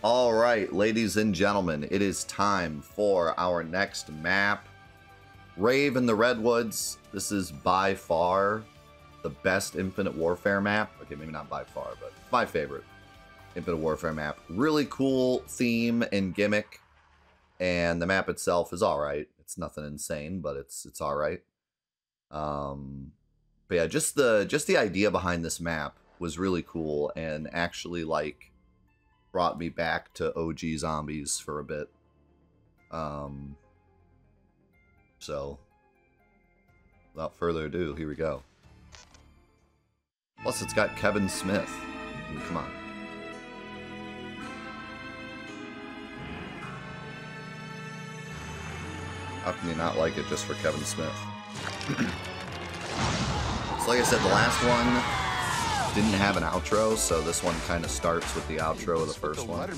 All right, ladies and gentlemen, it is time for our next map. Rave in the Redwoods. This is by far the best Infinite Warfare map. Okay, maybe not by far, but my favorite Infinite Warfare map. Really cool theme and gimmick, and the map itself is all right. It's nothing insane, but it's all right. But yeah, just the idea behind this map was really cool, and actually like brought me back to OG zombies for a bit. So without further ado, here we go. Plus, it's got Kevin Smith. I mean, come on. How can you not like it just for Kevin Smith? So like I said, the last one didn't have an outro, so this one kind of starts with the outro of the first one.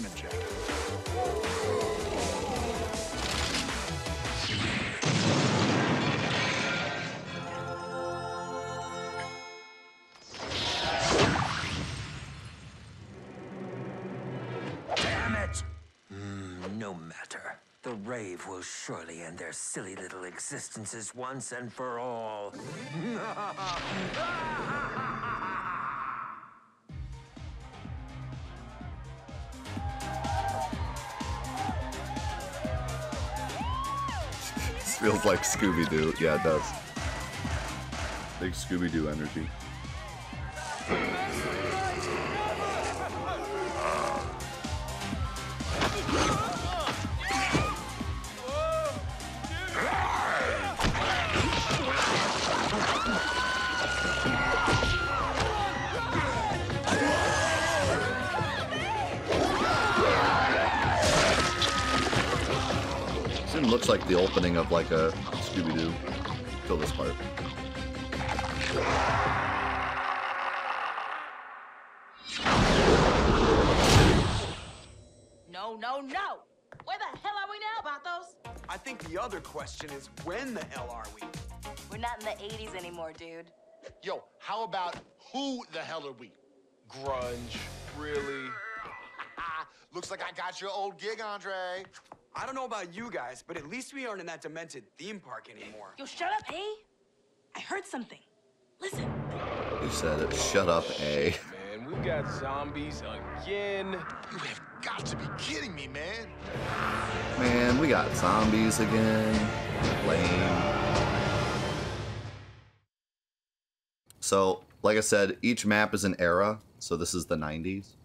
Damn it! No matter. The Rave will surely end their silly little existences once and for all. This feels like Scooby-Doo. Yeah, it does. Big Scooby-Doo energy. It looks like the opening of like a Scooby-Doo. Till this part. No, no, no! Where the hell are we now, Bathos? I think the other question is, when the hell are we? We're not in the 80s anymore, dude. Yo, how about who the hell are we? Grunge. Really? Looks like I got your old gig, Andre. I don't know about you guys, but at least we aren't in that demented theme park anymore. Yo, shut up, hey? I heard something. Listen. You said it. Shut up, A. Man, we got zombies again. You have got to be kidding me, man. Man, we got zombies again. Lame. So, like I said, each map is an era. So this is the 90s,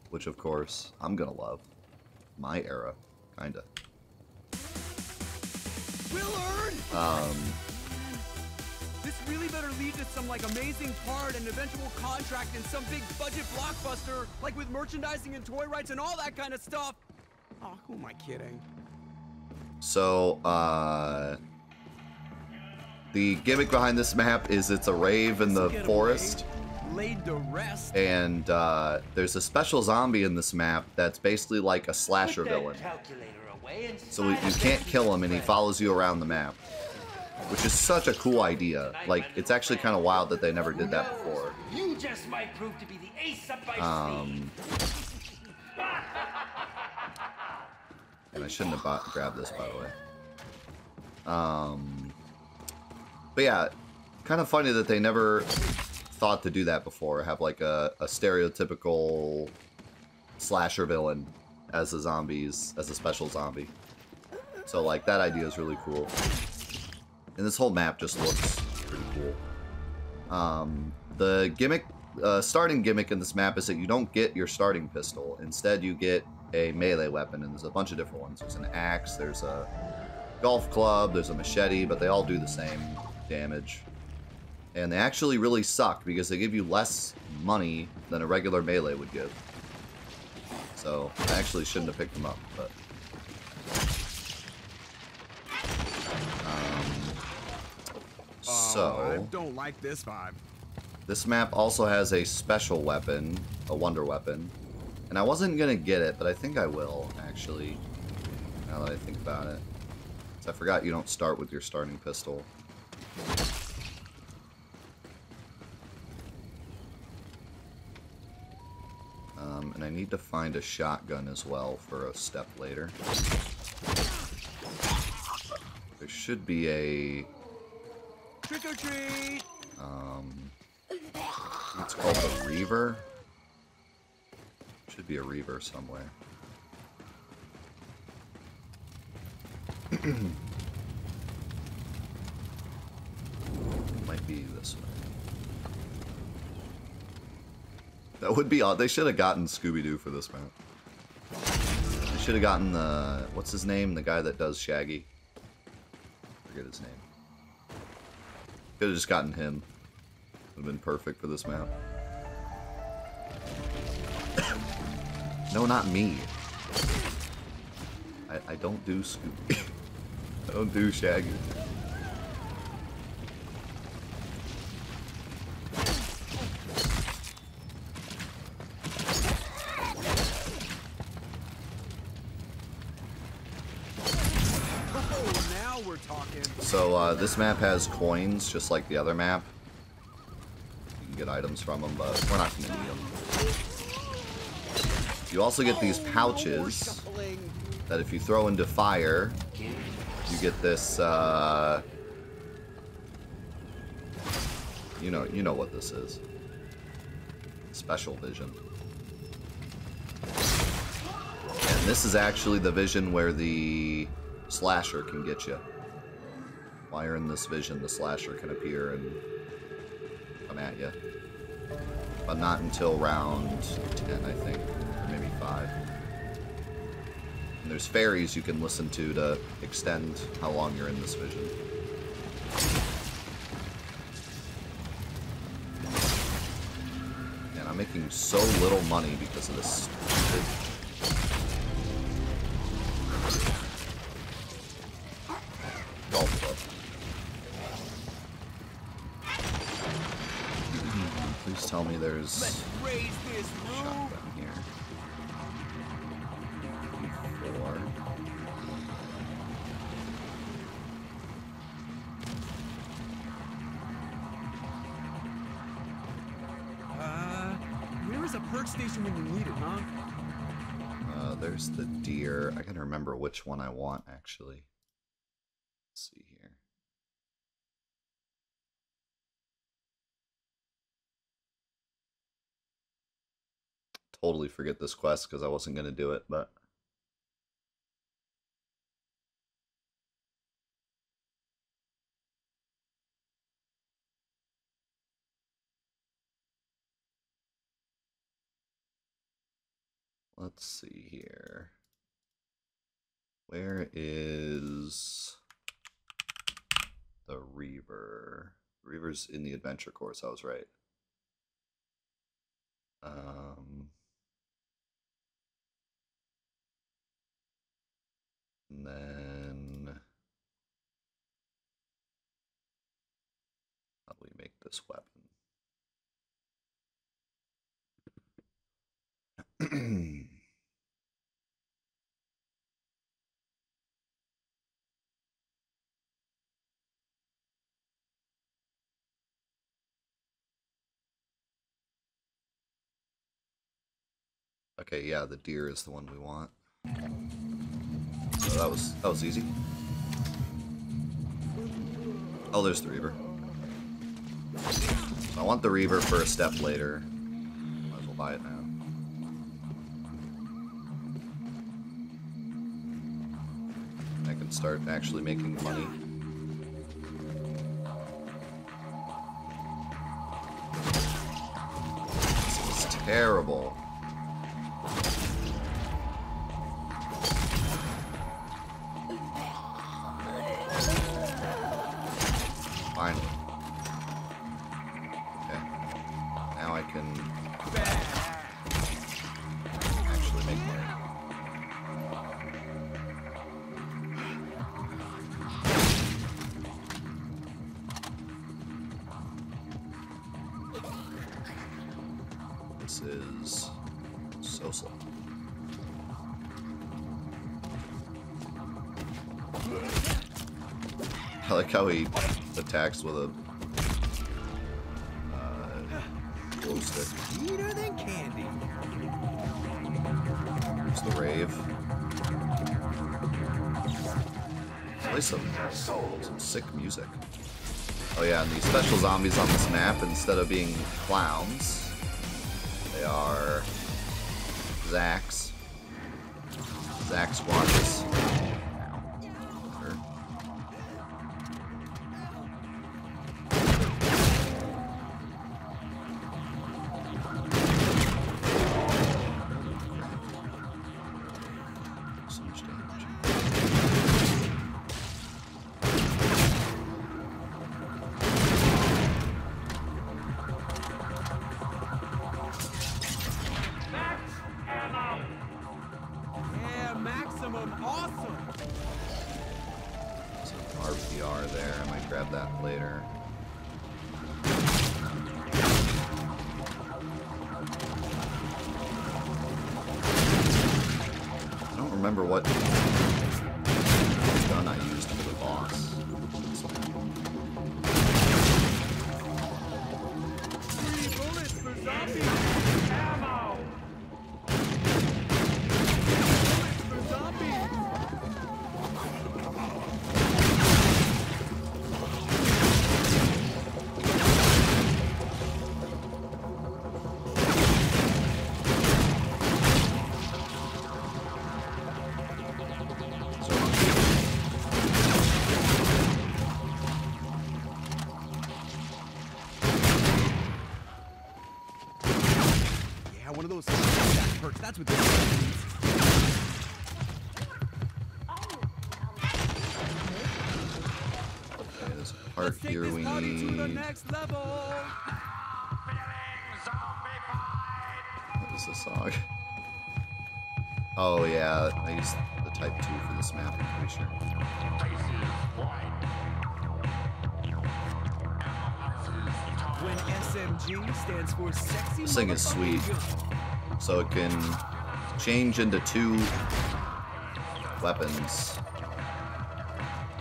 which of course I'm gonna love. My era, kinda. We'll earn! This really better lead to some, like, amazing part and eventual contract in some big budget blockbuster, like with merchandising and toy rights and all that kind of stuff. Oh, who am I kidding? So, the gimmick behind this map is it's a rave in the forest. Laid to rest. And there's a special zombie in this map that's basically like a slasher villain. So you can't kill him, and he follows you around the map, which is such a cool idea. Like, it's actually kind of wild that they never did that before. You just might prove to be the ace up my sleeve. And I shouldn't have grabbed this, by the way. But yeah, kind of funny that they never thought to do that before. Have like a stereotypical slasher villain as a special zombie. So like that idea is really cool. And this whole map just looks pretty cool. The gimmick, starting gimmick in this map is that you don't get your starting pistol. Instead, you get a melee weapon, and there's a bunch of different ones. There's an axe, there's a golf club, there's a machete, but they all do the same damage. And they actually really suck because they give you less money than a regular melee would give. So I actually shouldn't have picked them up, but I don't like this vibe. This map also has a special weapon, a wonder weapon. And I wasn't gonna get it, but I think I will, actually, now that I think about it. So I forgot you don't start with your starting pistol. And I need to find a shotgun as well for a step later. There should be a... Trick or treat! It's called the Reaver. Should be a Reaver somewhere. Might be this way. That would be odd. They should have gotten Scooby-Doo for this map. They should have gotten the... What's his name? The guy that does Shaggy. Forget his name. Could have just gotten him. Would have been perfect for this map. No, not me. I don't do Scooby. I don't do Shaggy. So this map has coins, just like the other map. You can get items from them, but we're not going to need them. You also get these pouches that if you throw into fire, you get this, you know what this is. Special vision. And this is actually the vision where the slasher can get you. While you're in this vision, the slasher can appear and come at you. But not until round 10, I think. Or maybe 5. And there's fairies you can listen to extend how long you're in this vision. And I'm making so little money because of this stupid... golf club. Please tell me there's a shotgun here. 4. Where is a perk station when you need it, huh? There's the deer. I gotta remember which one I want, actually. Let's see here. Totally forget this quest because I wasn't going to do it, but... Let's see here. Where is the Reaver? The Reaver's in the adventure course, I was right. And then how do we make this weapon? Okay, yeah, the deer is the one we want. So that was easy. Oh, there's the Reaver. So I want the Reaver for a step later. Might as well buy it now. I can start actually making money. This is terrible. Finally. Okay. Now I can actually make money. This is so slow. I like how he attacks with a glow stick. Sweeter than candy. There's the Rave. Play some sick music. Oh yeah, and these special zombies on this map, instead of being clowns, they are Zax. Zax squashes. That's what this is. Okay, there's a part here we need. To the next level. What is this song? Oh yeah, I used the Type 2 for this map, I'm pretty sure. When SMG stands for sexy. This thing is sweet. So it can change into 2 weapons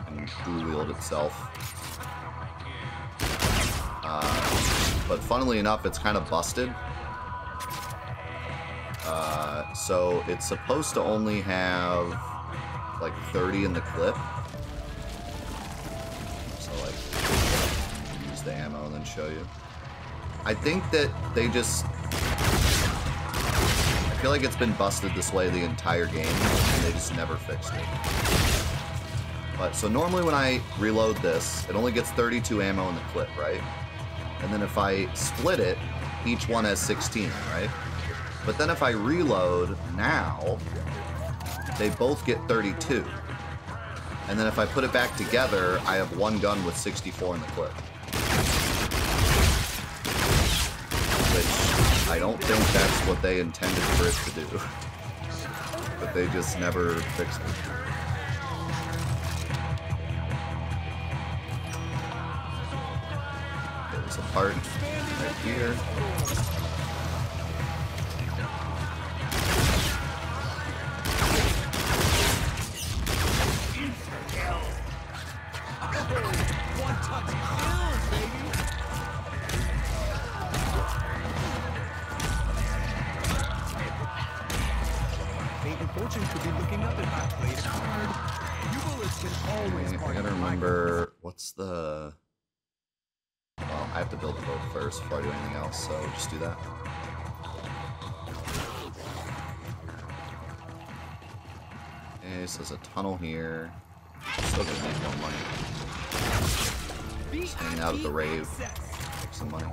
and dual wield itself. But funnily enough, it's kind of busted. So it's supposed to only have like 30 in the clip. So like, use the ammo and then show you. I think that they just... I feel like it's been busted this way the entire game, and they just never fixed it. But, so normally when I reload this, it only gets 32 ammo in the clip, right? And then if I split it, each one has 16, right? But then if I reload now, they both get 32. And then if I put it back together, I have one gun with 64 in the clip. Which I don't think that's what they intended for it to do. But they just never fixed it. There's a part right here. I gotta remember what's the... Well, I have to build the boat first before I do anything else, so just do that. Okay, so there's a tunnel here. Still gonna need more money. Just hanging out at the Rave. Make some money.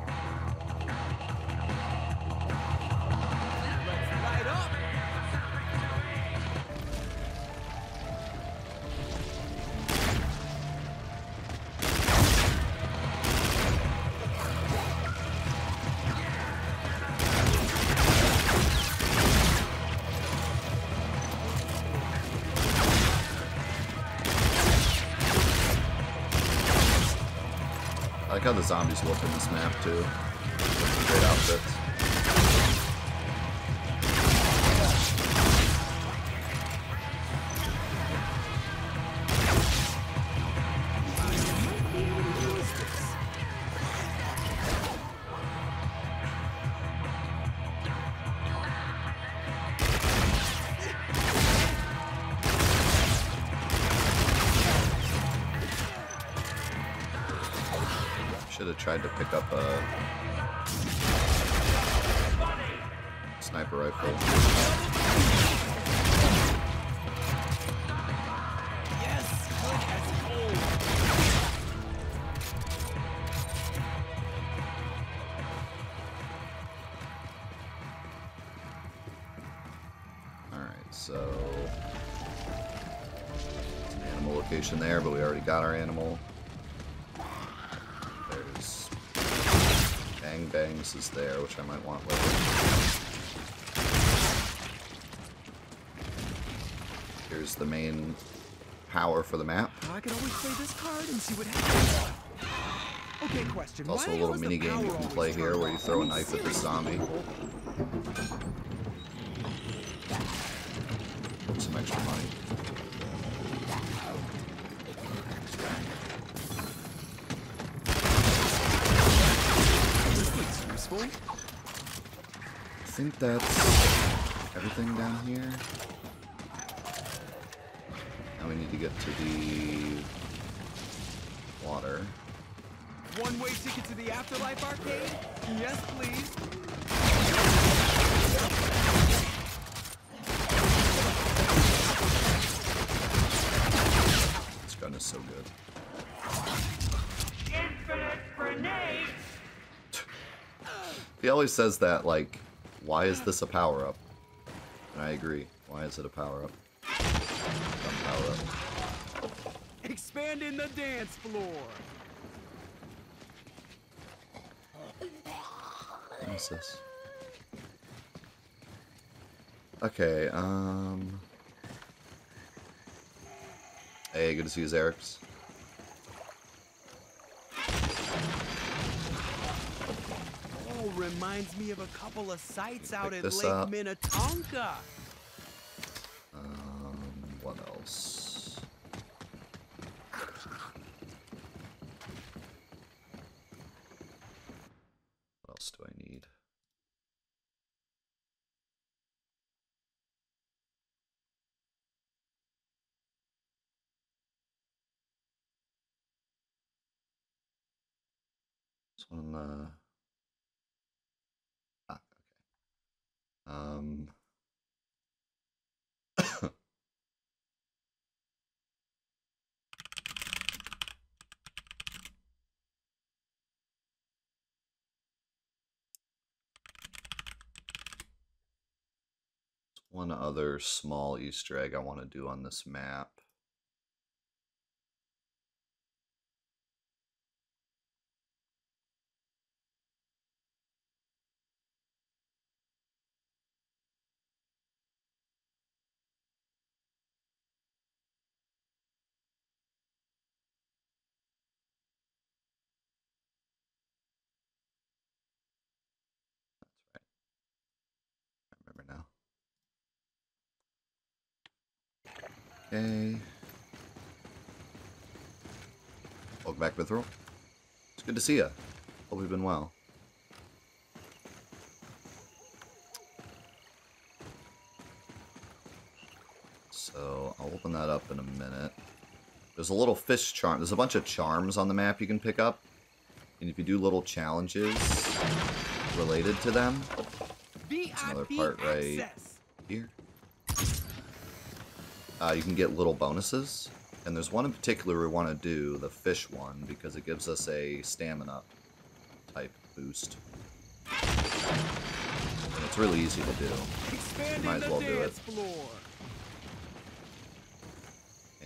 I like how the zombies look in this map too. Great outfits. Should have tried to pick up a sniper rifle. Yes, good as gold. Alright, so there's an animal location there, but we already got our animal. There's Bang Bangs is there, which I might want later. Here's the main power for the map. I can always play this card and see what happens. Okay, question. There's also Why a little was the mini game you power can play always here turned where you off? throw I a mean, knife at the zombie. Some extra money. This looks useful. I think that's everything down here. Now we need to get to the water. One-way ticket to the Afterlife arcade? Yes, please. This gun is so good. Infinite grenade! He always says that, like, why is this a power-up? And I agree. Why is it a power-up? Dumb power-up. Expanding the dance floor. What's this? Okay, Hey, good to see you, Zerix. Oh, reminds me of a couple of sites out pick at this Lake up. Minnetonka. What else? What else do I need? This one, okay. One other small Easter egg I want to do on this map. I remember now. Okay. Welcome back, Mithril. It's good to see you. Hope you've been well. So I'll open that up in a minute. There's a little fish charm. There's a bunch of charms on the map you can pick up. And if you do little challenges related to them, there's another part right here. You can get little bonuses. And there's one in particular we want to do, the fish one, because it gives us a stamina type boost. And it's really easy to do. You might as well do it.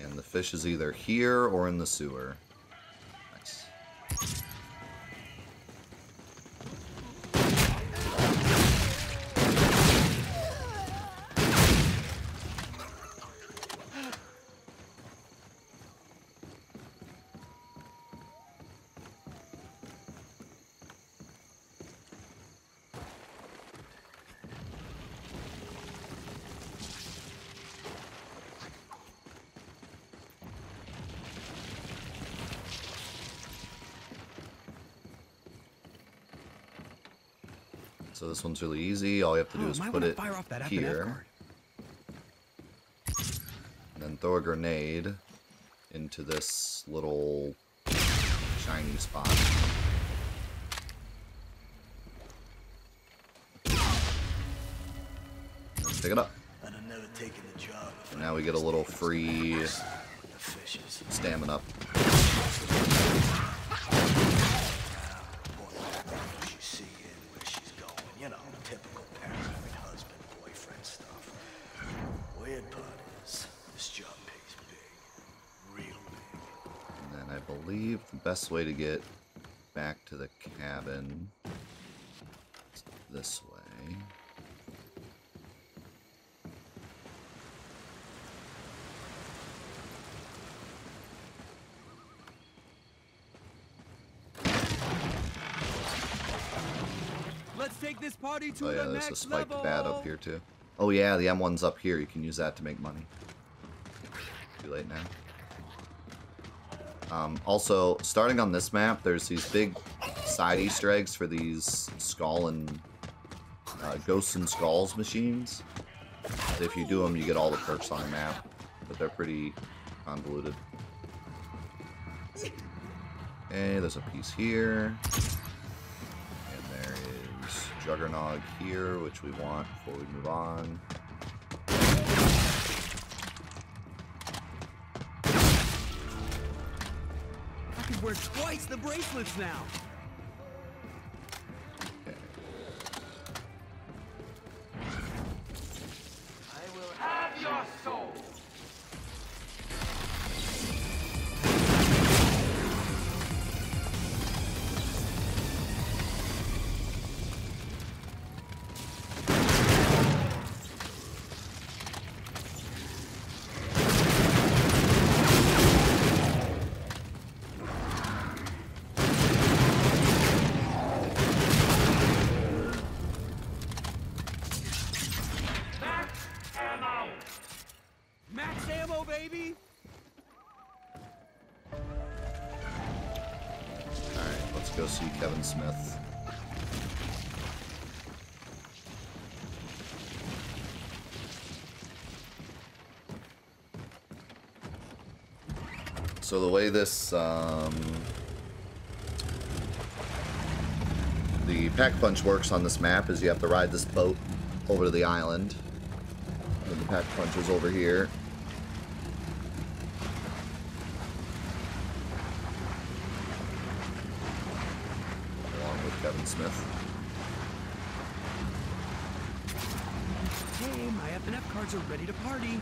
And the fish is either here or in the sewer. Nice. So this one's really easy. All you have to do is put it here. And then throw a grenade into this little shiny spot. Pick it up. And I'm never taking the job. And now we get a little free stamina. She's seeing where she's going. You know, typical paranoid husband, boyfriend stuff. Weird part is, this job pays big. Real big. And then I believe the best way to get back to the cabin is this way. Let's take this party to Oh yeah, the there's a next spiked level. bat up here too. Oh yeah, the M1's up here. You can use that to make money. Too late now. Also, starting on this map, there's these big side Easter eggs for these skull and Ghosts and Skulls machines. If you do them, you get all the perks on the map, but they're pretty convoluted. Okay, there's a piece here. And there is Juggernog here, which we want before we move on. I can wear twice the bracelets now. Okay. I will have your soul. Max ammo, baby. Alright, let's go see Kevin Smith. So the way this, the pack punch works on this map is you have to ride this boat over to the island. And the pack punch is over here. Along with Kevin Smith. Hey, my FNF cards are ready to party.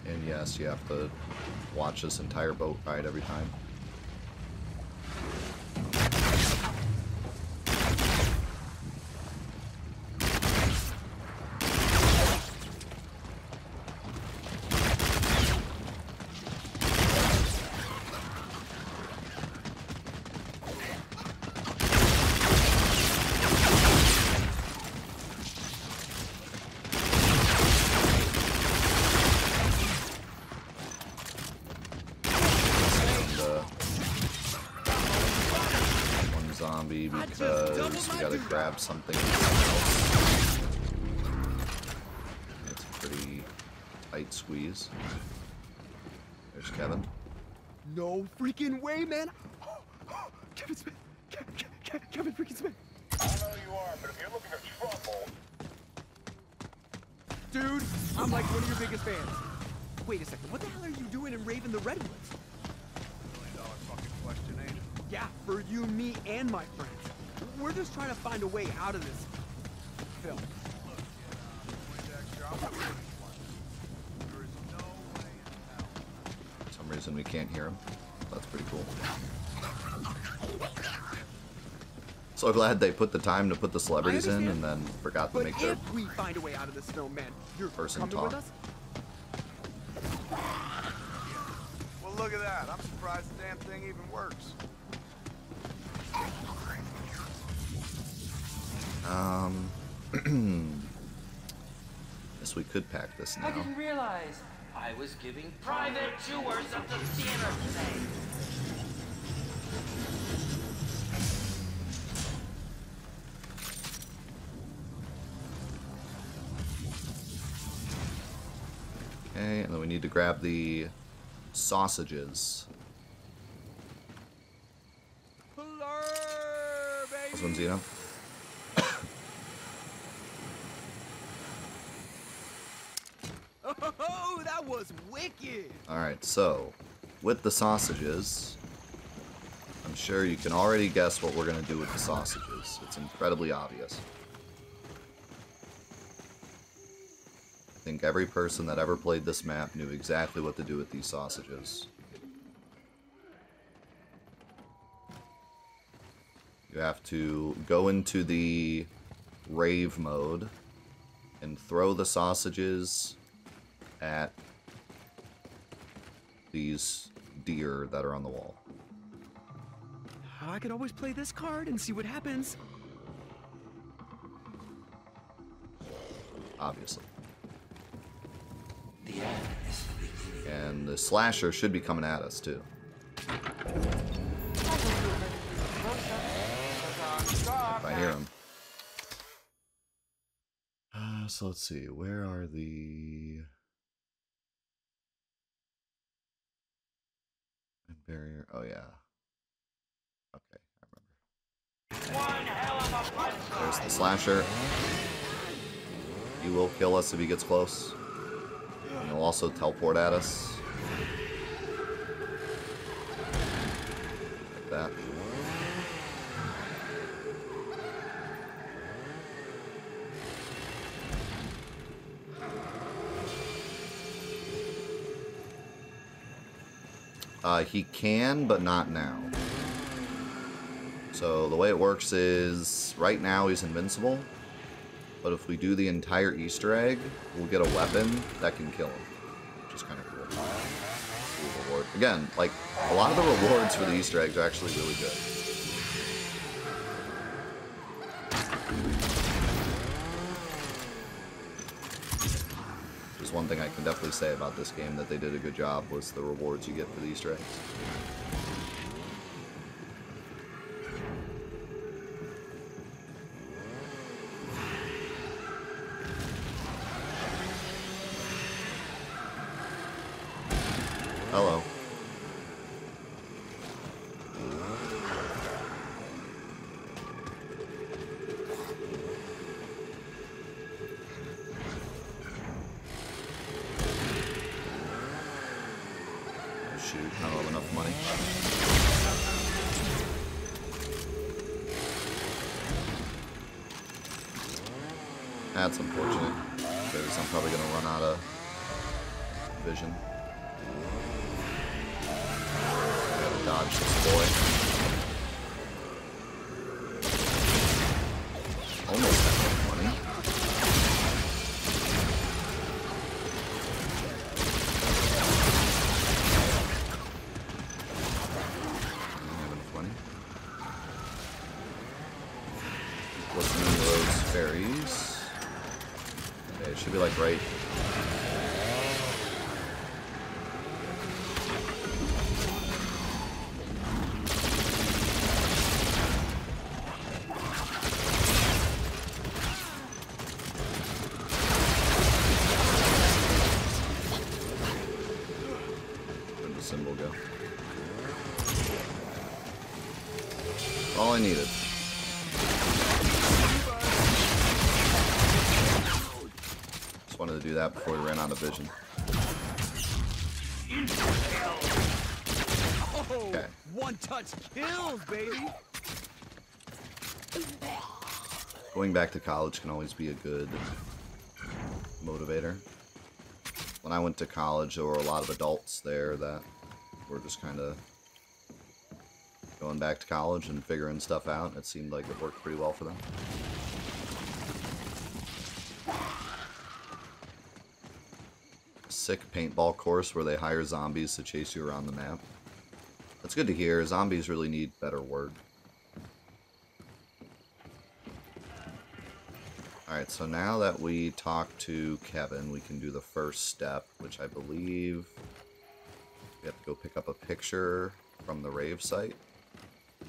And yes, you have to watch this entire boat ride every time. Zombie because we gotta grab something else. It's a pretty tight squeeze. There's Kevin. No freaking way, man. Kevin Smith. Kevin freaking Smith. I know you are, but if you're looking for trouble... Dude, I'm like one of your biggest fans. Wait a second, what the hell are you doing in Rave in the Redwoods? $1 million fucking question, ain't it? Yeah, for you, me, and my friends. We're just trying to find a way out of this film. Look, Poindexter, I'm not winning one. There is no way in hell. For some reason we can't hear him. That's pretty cool. So glad they put the time to put the celebrities in and then forgot to But make their if we find a way out of this film, man, you're person coming talk. with us? Well, look at that. I'm surprised the damn thing even works. Guess we could pack this I now. didn't realize I was giving private tours of the theater today. Okay, and then we need to grab the sausages. This one's, you know. Oh, that was wicked! Alright, so, with the sausages, I'm sure you can already guess what we're going to do with the sausages. It's incredibly obvious. I think every person that ever played this map knew exactly what to do with these sausages. You have to go into the Rave mode and throw the sausages at these deer that are on the wall. I could always play this card and see what happens. Obviously. And the slasher should be coming at us, too. If I hear him. So let's see. Where are the... barrier? Oh, yeah. Okay, I remember. There's the slasher. He will kill us if he gets close. And he'll also teleport at us. Like that. He can, but not now. So the way it works is, right now he's invincible, but if we do the entire Easter egg, we'll get a weapon that can kill him, which is kind of cool. Cool reward. Again, like, a lot of the rewards for the Easter eggs are actually really good. Just one thing I can definitely say about this game that they did a good job was the rewards you get for the Easter eggs. Hello. Oh shoot, I don't have enough money. That's unfortunate, because I'm probably going to run out of vision. Dodge this boy. Almost had enough money. Didn't have enough money. Listen to those fairies. Okay, it should be like right. Symbol go. All I needed. Just wanted to do that before we ran out of vision. Okay. One touch kills, baby. Going back to college can always be a good motivator. When I went to college, there were a lot of adults there that were just kind of going back to college and figuring stuff out. It seemed like it worked pretty well for them. Sick paintball course where they hire zombies to chase you around the map. That's good to hear. Zombies really need better work. Alright, so now that we talked to Kevin, we can do the first step, which I believe we have to go pick up a picture from the Rave site. If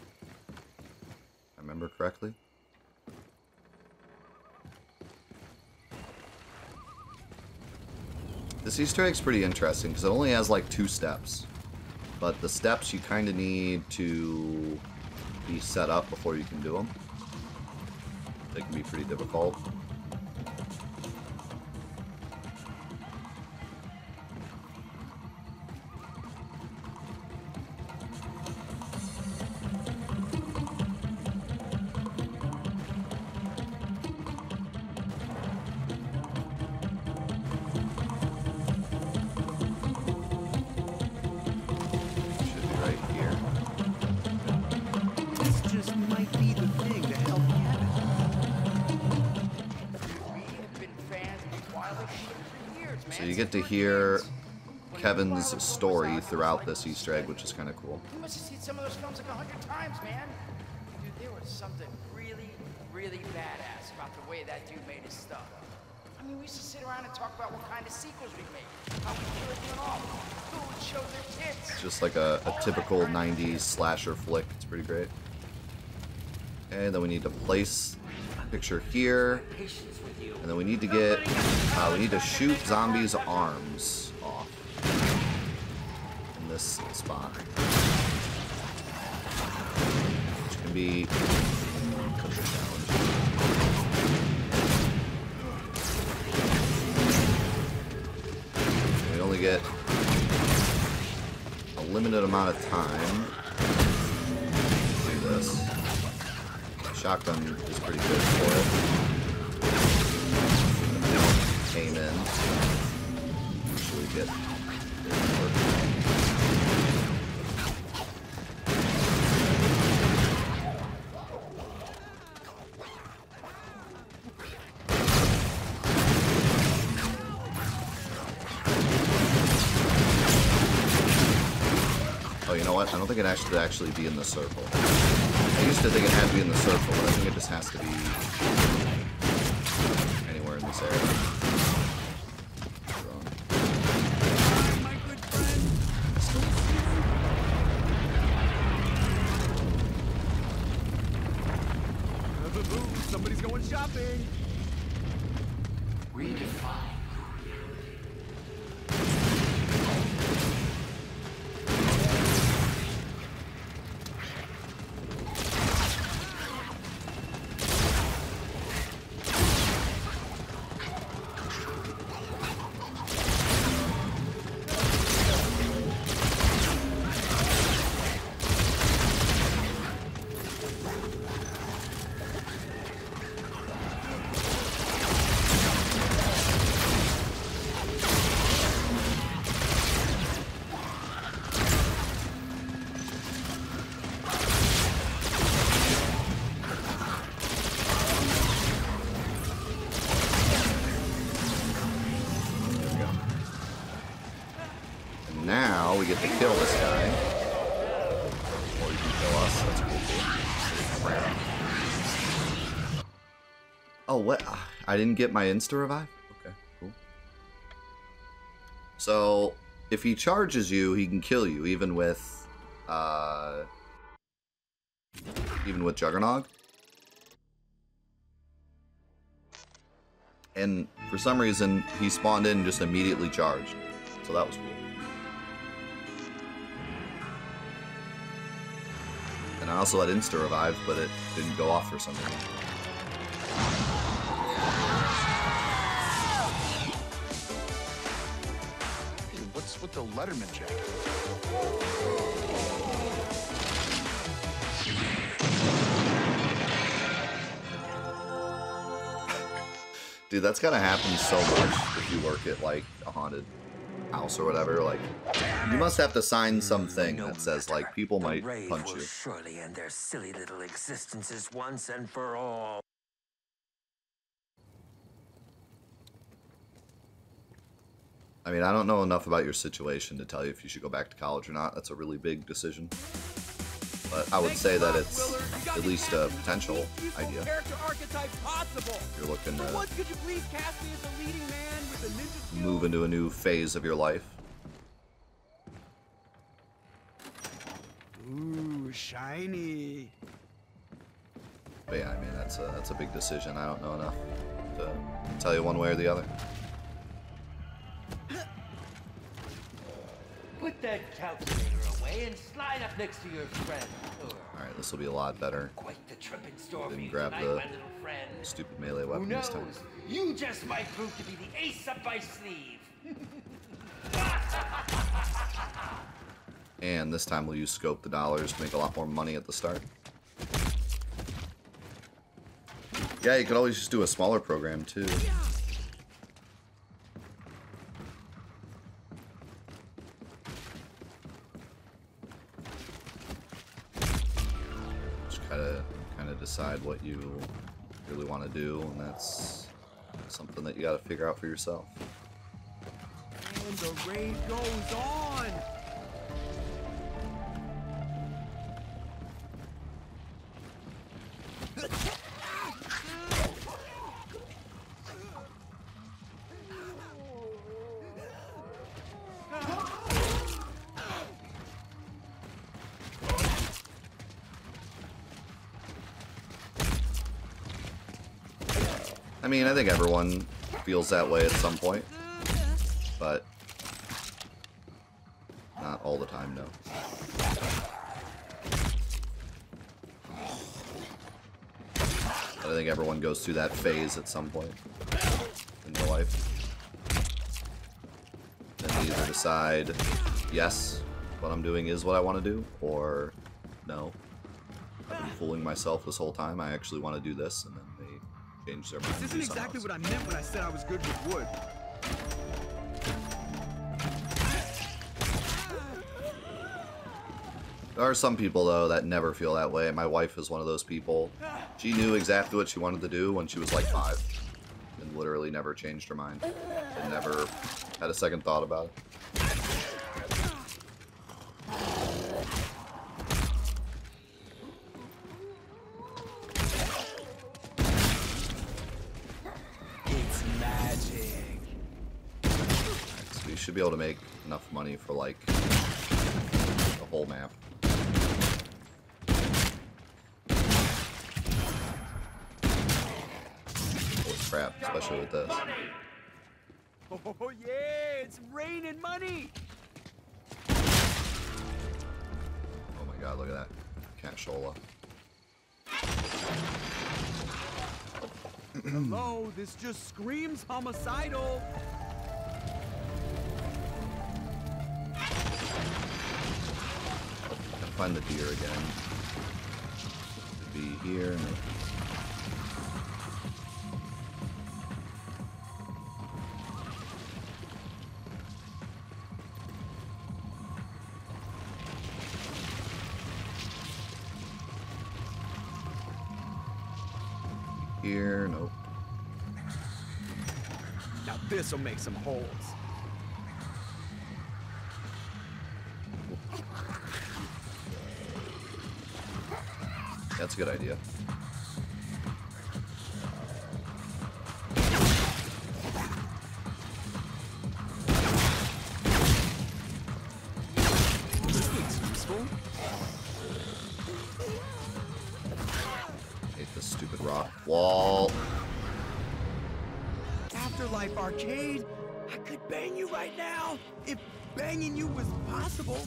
I remember correctly. This Easter egg's pretty interesting because it only has like 2 steps. But the steps you kind of need to be set up before you can do them. They can be pretty difficult. So you get to hear Kevin's story throughout this Easter egg, which is kind of cool. You must have seen some of those films like 100 times, man. Dude, there was something really, really badass about the way that dude made his stuff. I mean, we used to sit around and talk about what kind of sequels we'd make, how we killed them off, who would show their tits. It's just like a typical 90s slasher flick. It's pretty great. Okay, then we need to place a picture here. And then we need to get, we need to shoot zombies' arms off in this spot, which can be a challenge. We only get a limited amount of time to do this. Shotgun is pretty good for it. Came in. Usually get Oh, you know what? I don't think it has to actually be in the circle. I used to think it had to be in the circle, but I think it just has to be anywhere in this area. Somebody's going shopping. Redefine. Now we get to kill this guy. Or you can kill us. That's cool. Oh, what? I didn't get my insta-revive? Okay, cool. So, if he charges you, he can kill you, even with Juggernog. And for some reason, he spawned in and just immediately charged. So that was cool. And I also had insta-revive, but it didn't go off for some reason. Hey, what's with the Letterman jacket? Dude, that's gotta happen so much if you work at, like, a haunted house or whatever. Like, you must have to sign something that says, like, people might punch you. Surely end their silly little existences once and for all. I mean, I don't know enough about your situation to tell you if you should go back to college or not. That's a really big decision. But I would say that it's at least a potential idea. If you're looking to move into a new phase of your life. Ooh, shiny. But yeah, I mean, that's a big decision. I don't know enough to tell you one way or the other. Put that calculator away and slide up next to your friend. Alright, this will be a lot better. Quite the trip in store for Didn't you grab tonight, the my little friend. stupid melee Who weapon this knows? time. You just might prove to be the ace up my sleeve. And this time we'll use Scope the dollars to make a lot more money at the start. Yeah, you could always just do a smaller program too. Just kind of decide what you really want to do, and that's something that you got to figure out for yourself. And the raid goes on. I mean, I think everyone feels that way at some point, but not all the time, no. But I think everyone goes through that phase at some point in their life. Then they either decide, yes, what I'm doing is what I want to do, or no, I've been fooling myself this whole time, I actually want to do this, and then they change their mind. This isn't exactly what I meant when I said I was good with wood. There are some people, though, that never feel that way. My wife is one of those people. She knew exactly what she wanted to do when she was like 5. And literally never changed her mind. And never had a second thought about it. It's magic. Right, so you should be able to make enough money for, like, the whole map. Crap, especially with this. Oh yeah, it's raining money. Oh my god, look at that. Cashola. Hello, this just screams homicidal. Gotta find the deer again. Could be here. No. Here, nope. Now this'll make some holes. That's a good idea. This looks useful. Hate this stupid rock wall. Afterlife Arcade, I could bang you right now if banging you was possible.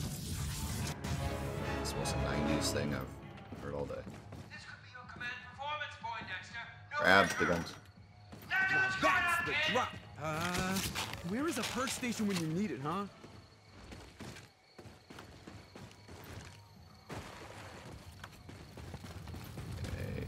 This was a 90s thing I've heard all day. This could be your command performance point, Dexter. No Grab the guns. Now that's the drop. Where is a perk station when you need it, huh? Okay.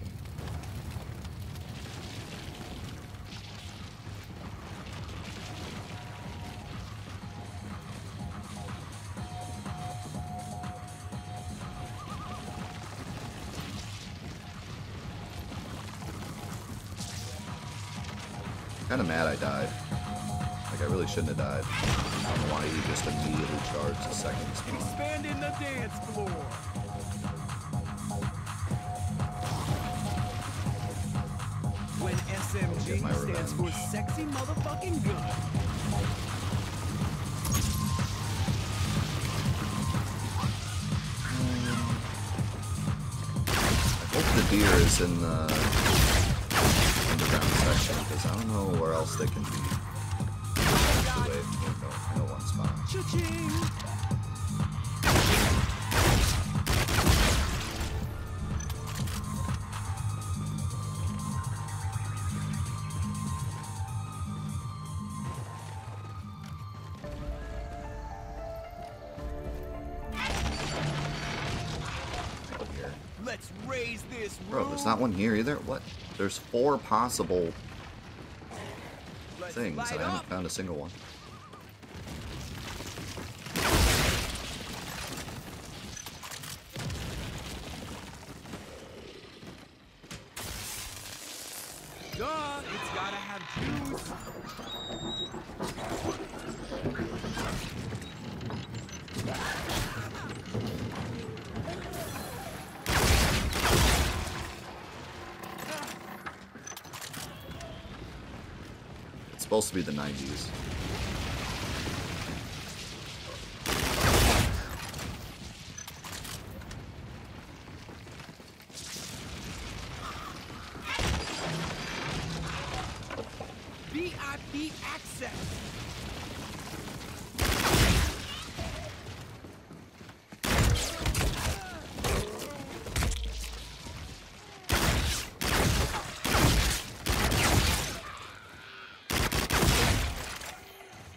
Kind of mad I died. Like, I really shouldn't have died. I don't know why he just immediately charged the second spawn. Expanding the dance floor. When SMG my stands for revenge. sexy motherfucking gun. I hope the deer is in the underground section, because I don't know where else they can be. Actually, wait, I know one spot. Cha-ching. glorious room. Bro, there's not one here either? What? There's 4 possible things, and I haven't found a single one. Duh, it's gotta have juice. It's supposed to be the 90s. VIP access.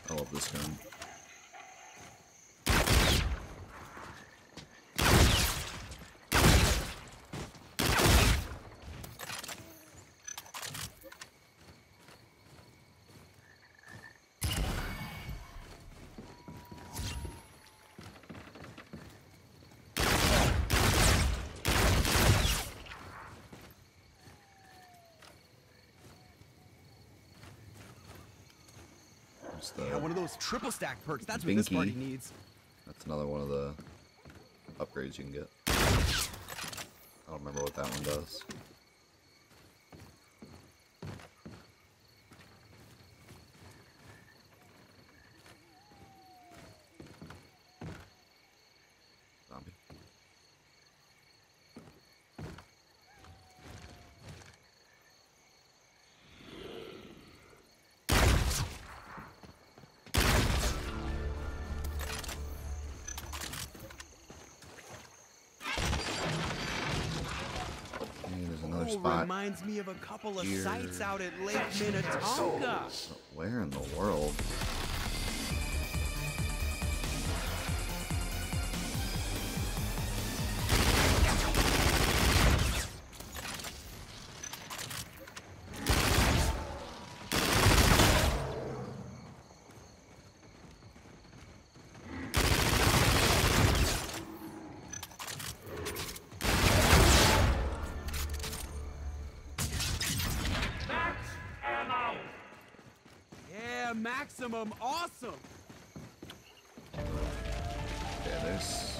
I love this gun. Yeah, one of those triple stack perks. That's what this party Binky. needs. That's another one of the upgrades you can get. I don't remember what that one does. Zombie. Hey, there's another spot. Reminds me of a couple of here. sites out at Lake Minnetonka. Where in the world? Yeah, maximum awesome. Yeah, there's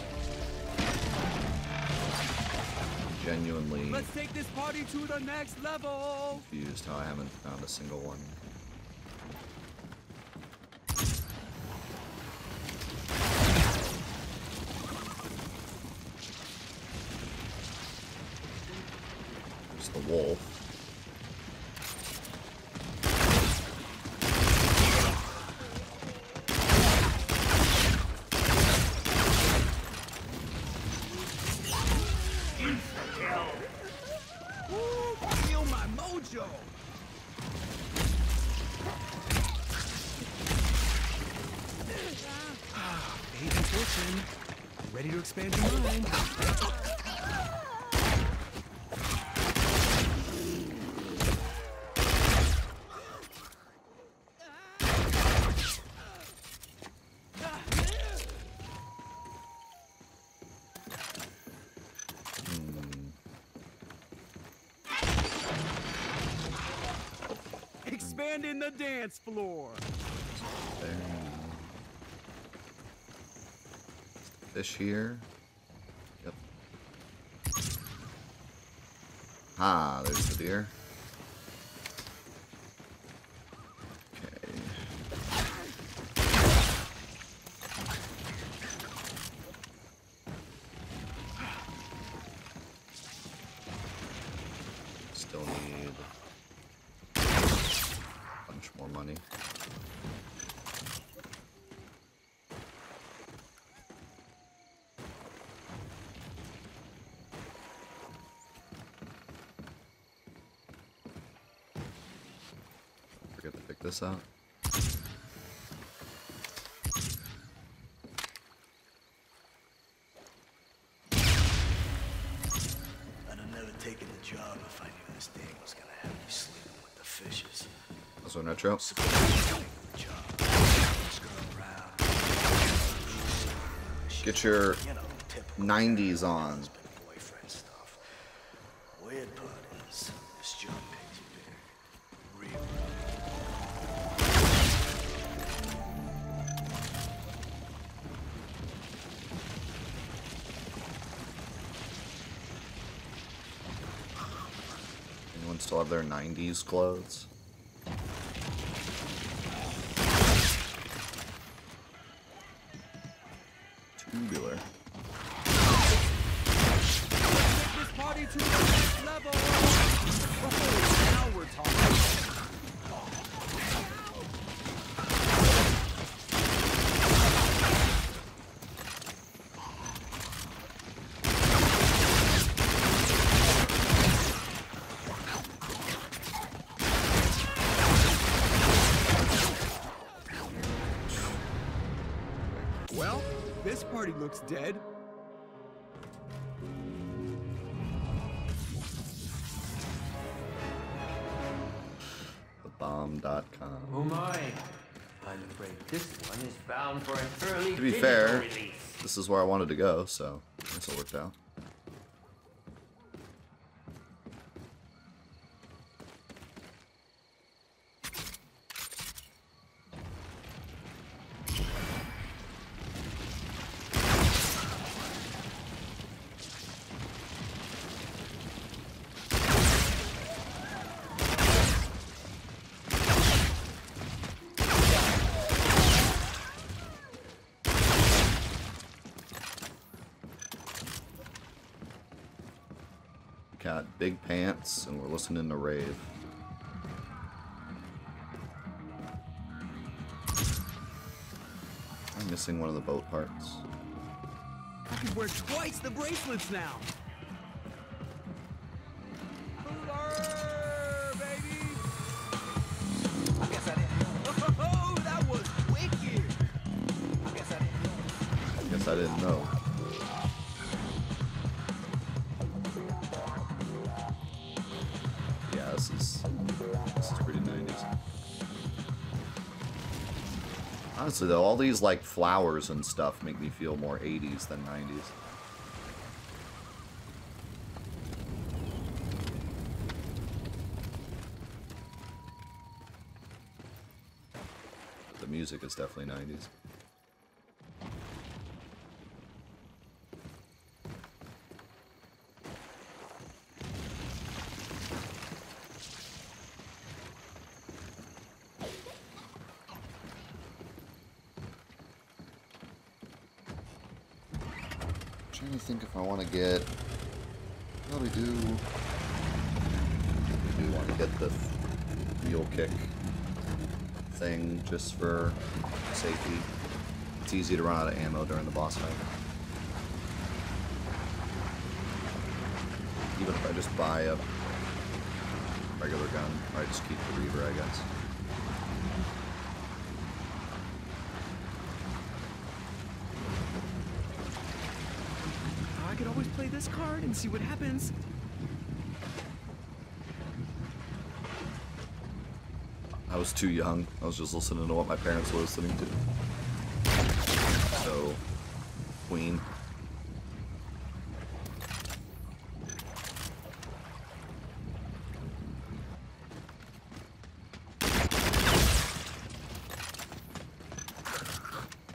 genuinely Let's take this party to the next level. confused how I haven't found a single one. There's the wolf. Woo, feel my mojo. Age and fortune. Ready to expand your mind. Expanding the dance floor. There. Fish here. Yep. Ah, there's the deer. Okay. Still need a bunch more money. Don't forget to pick this up. And I'm never taking this Daniel's gonna have you sleeping with the fishes. That's one retro. Get your 90s on. Boyfriend stuff. Weird part is, this job pays big. Real. Anyone still have their 90s clothes? Tubular. Take this party to the next level. Oh, now we're talking. Well, this party looks dead. Thebomb.com. Oh my. I'm afraid this one is bound for an early To be digital fair, release. this is where I wanted to go, so I guess it worked out. Got big pants, and we're listening to Rave. I'm missing one of the boat parts. I can wear twice the bracelets now. Hooter, baby! I guess I didn't. Oh, that was wicked! I guess I didn't know. Yeah, this is pretty 90s. Honestly though, all these like flowers and stuff make me feel more 80s than 90s. But the music is definitely 90s. Trying to think if I want to get. Probably do. I do want to get the mule kick thing just for safety. It's easy to run out of ammo during the boss fight. Even if I just buy a regular gun, or I just keep the Reaver, I guess. I could always play this card and see what happens. I was too young. I was just listening to what my parents were listening to. So, Queen.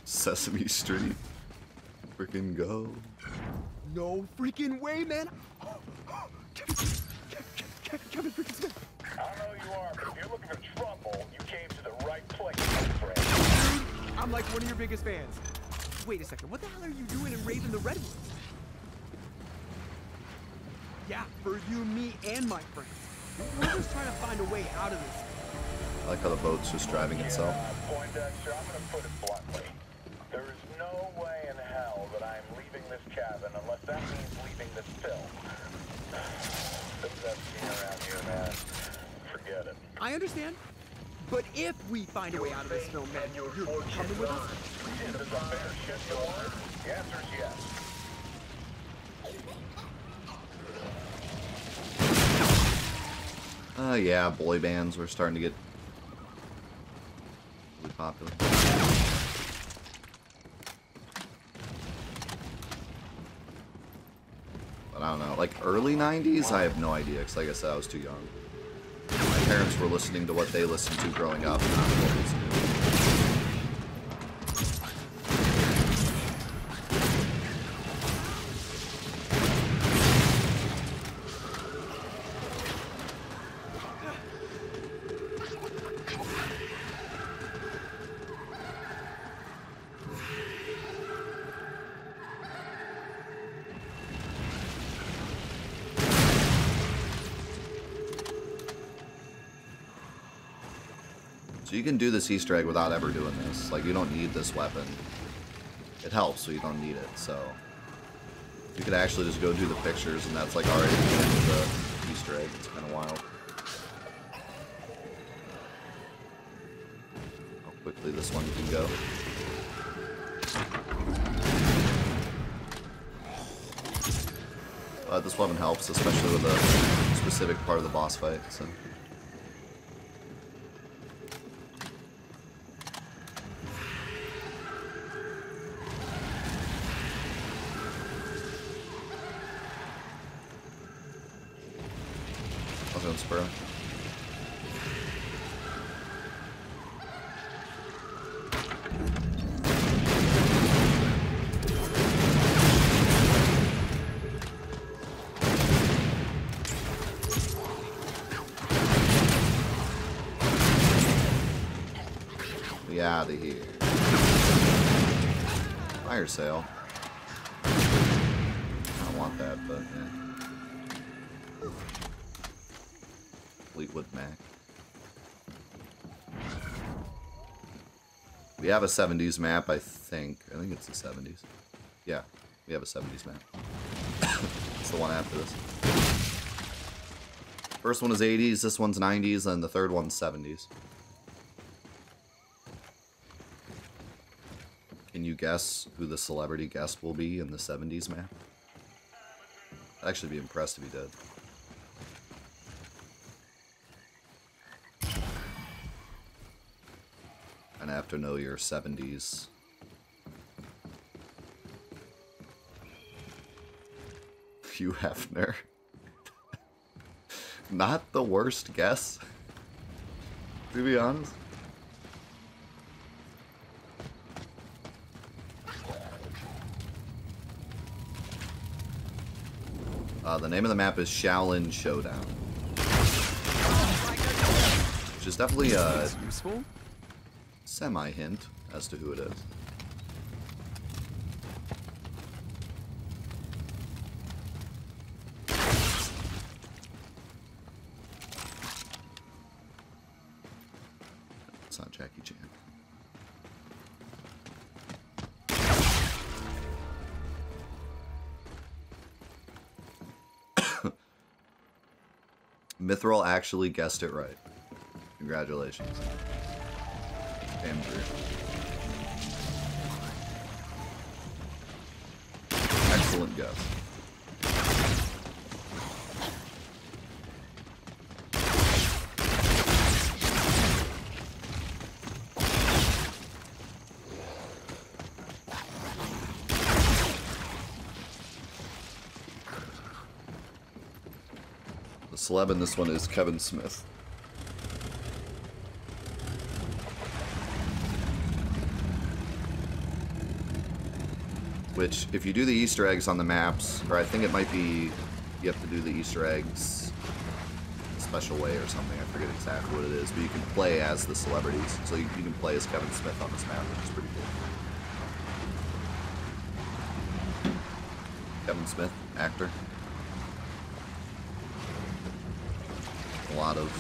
Sesame Street. Freaking go. No freaking way, man! Kevin freaking Smith! I know you are, but if you're looking for trouble, you came to the right place, my friend. I'm like one of your biggest fans. Wait a second, what the hell are you doing in Rave in the Redwoods? Yeah, for you, me, and my friends. We're just trying to find a way out of this. I like how the boat's just driving itself. Poindexter, I'm gonna put it bluntly. There is no way in hell that I am leaving this cabin unless that means leaving this film. That scene around here, man. Forget it. I understand. But if we find a way out of this film, man, you're coming with us? Is this a fair shit you want? The answer's yes. Yeah, boy bands were starting to get really popular. But I don't know, like early 90s, I have no idea, because like I said, I was too young. My parents were listening to what they listened to growing up, not what was new. So you can do this Easter egg without ever doing this. Like, you don't need this weapon. It helps, but you don't need it, so... You could actually just go do the pictures, and that's, like, already the end of the Easter egg. It's kind of wild. How quickly this one can go. This weapon helps, especially with a specific part of the boss fight, so... Spur. We out of here. Fire sale. I don't want that, but yeah. Fleetwood Mac. We have a 70s map, I think. I think it's the 70s. Yeah, we have a 70s map. It's the one after this. First one is 80s, this one's 90s, and the third one's 70s. Can you guess who the celebrity guest will be in the 70s map? I'd actually be impressed if he did. And I have to know your 70s. Hugh Hefner. Not the worst guess, to be honest. The name of the map is Shaolin Showdown. Which is definitely useful. Semi-hint as to who it is. It's not Jackie Chan. Mithril actually guessed it right. Congratulations. Andrew. Excellent guess. The celeb in this one is Kevin Smith. Which, if you do the Easter eggs on the maps, or I think it might be you have to do the Easter eggs a special way or something, I forget exactly what it is, but you can play as the celebrities. So you can play as Kevin Smith on this map, which is pretty cool. Kevin Smith, actor. A lot of...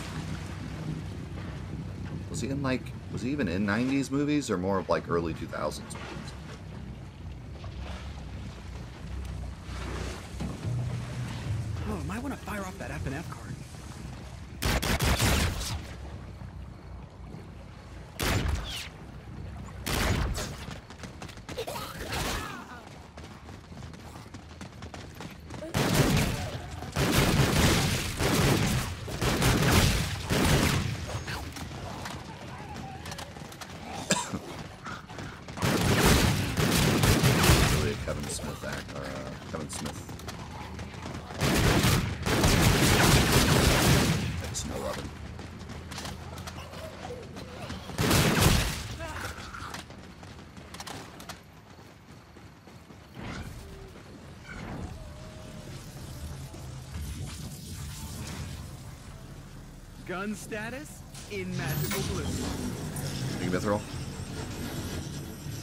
Was he in, like... Was he even in 90s movies, or more of, like, early 2000s movies? Oh, might want to fire off that F&F card. gun status in magical blue. Big mithril.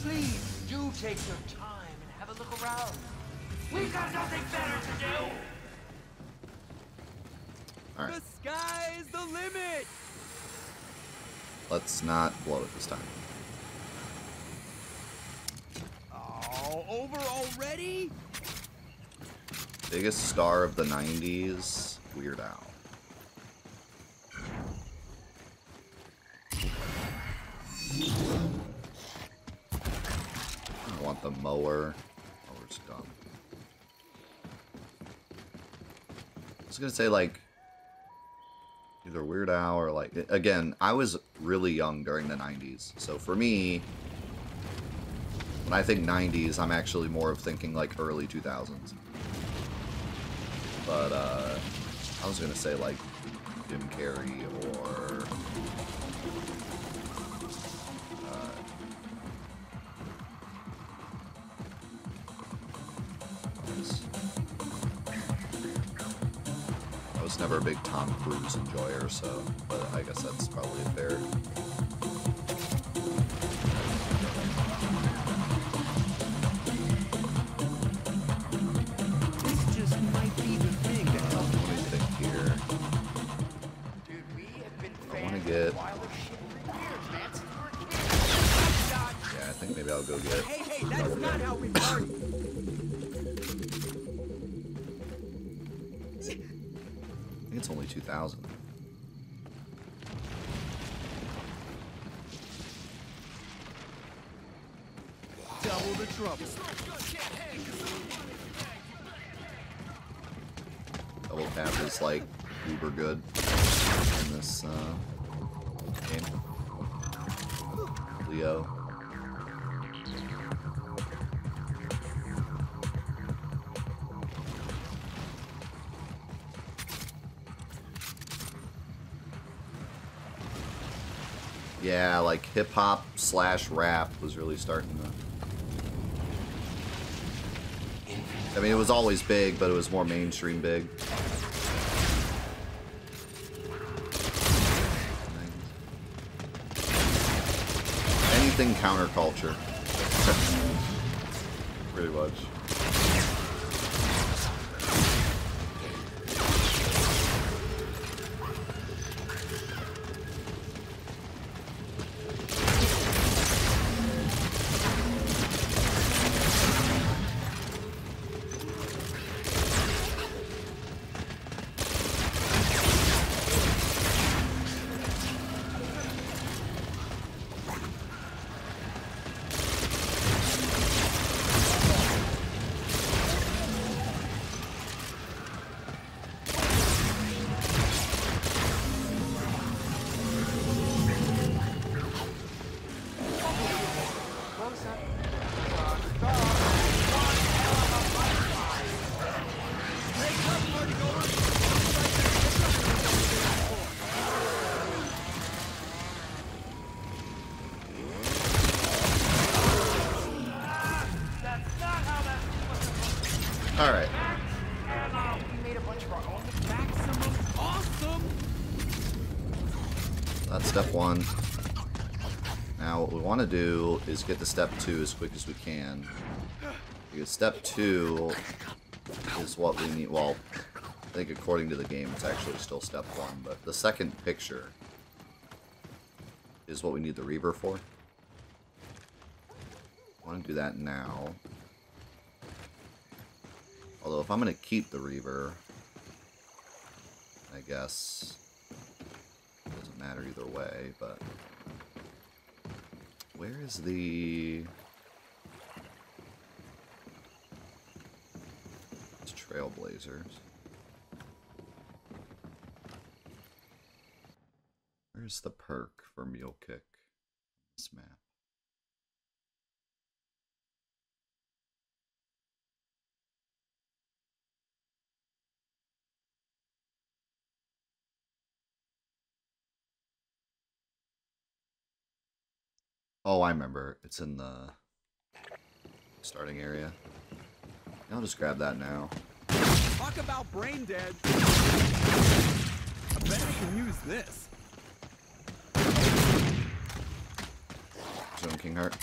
Please do take your time and have a look around. We've got nothing better to do. All right. The sky's the limit. Let's not blow it this time. Oh, over already? Biggest star of the 90s, Weird Al. I want the mower. Mower's gone. I was gonna say, like, either Weird Al or, like, again, I was really young during the 90s. So for me, when I think 90s, I'm actually more of thinking, like, early 2000s. But, I was gonna say, like, Jim Carrey or... I was never a big Tom Cruise enjoyer, so... But I guess that's probably fair. This just might be the thing to help. What do you think here? Dude, we have been I want fans to get... of Wilder shit for years, man. Since we were kids. Yeah, I think maybe I'll go get... Hey, that's not how we party. I think it's only 2000. Double the trouble. Double tap is like uber good in this game. Leo. Yeah, like hip hop / rap was really starting to... I mean, it was always big, but it was more mainstream big. Anything counterculture. Pretty much. Alright. We made a bunch of our own. Maximum awesome. That's step 1. Now what we want to do is get to step 2 as quick as we can. Because step 2 is what we need. Well, I think according to the game it's actually still step 1, but the second picture is what we need the Reaver for. I want to do that now. Although if I'm going to keep the Reaver, I guess it doesn't matter either way, but where is the... It's Trailblazers. Where's the perk for Mule Kick on this map? Oh, I remember. It's in the starting area. I'll just grab that now. Talk about brain dead. bet I can use this. Zone King Heart.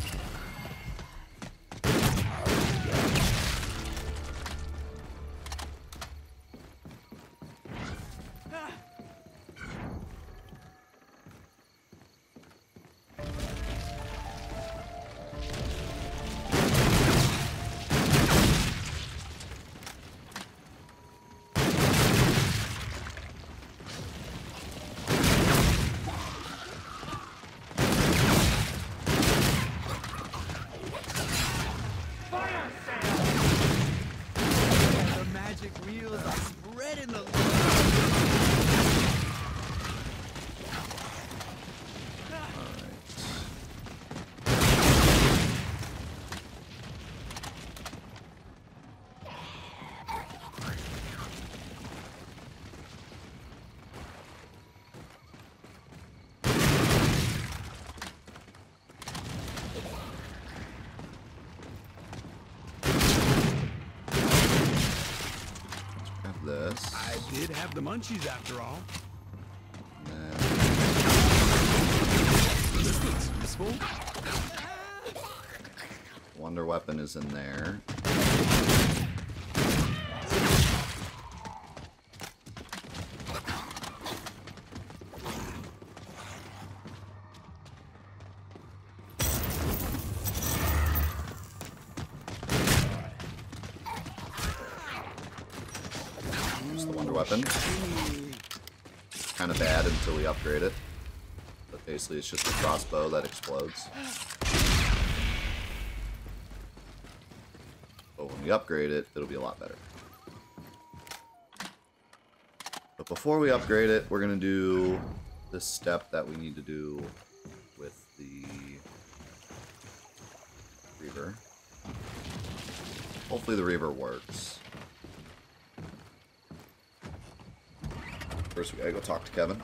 This. I did have the munchies after all. This looks useful. Wonder Weapon is in there. Weapon. Kind of bad until we upgrade it, but basically it's just a crossbow that explodes. But when we upgrade it, it'll be a lot better. But before we upgrade it, we're gonna do this step that we need to do with the Reaver. Hopefully the Reaver works. First, we gotta go talk to Kevin.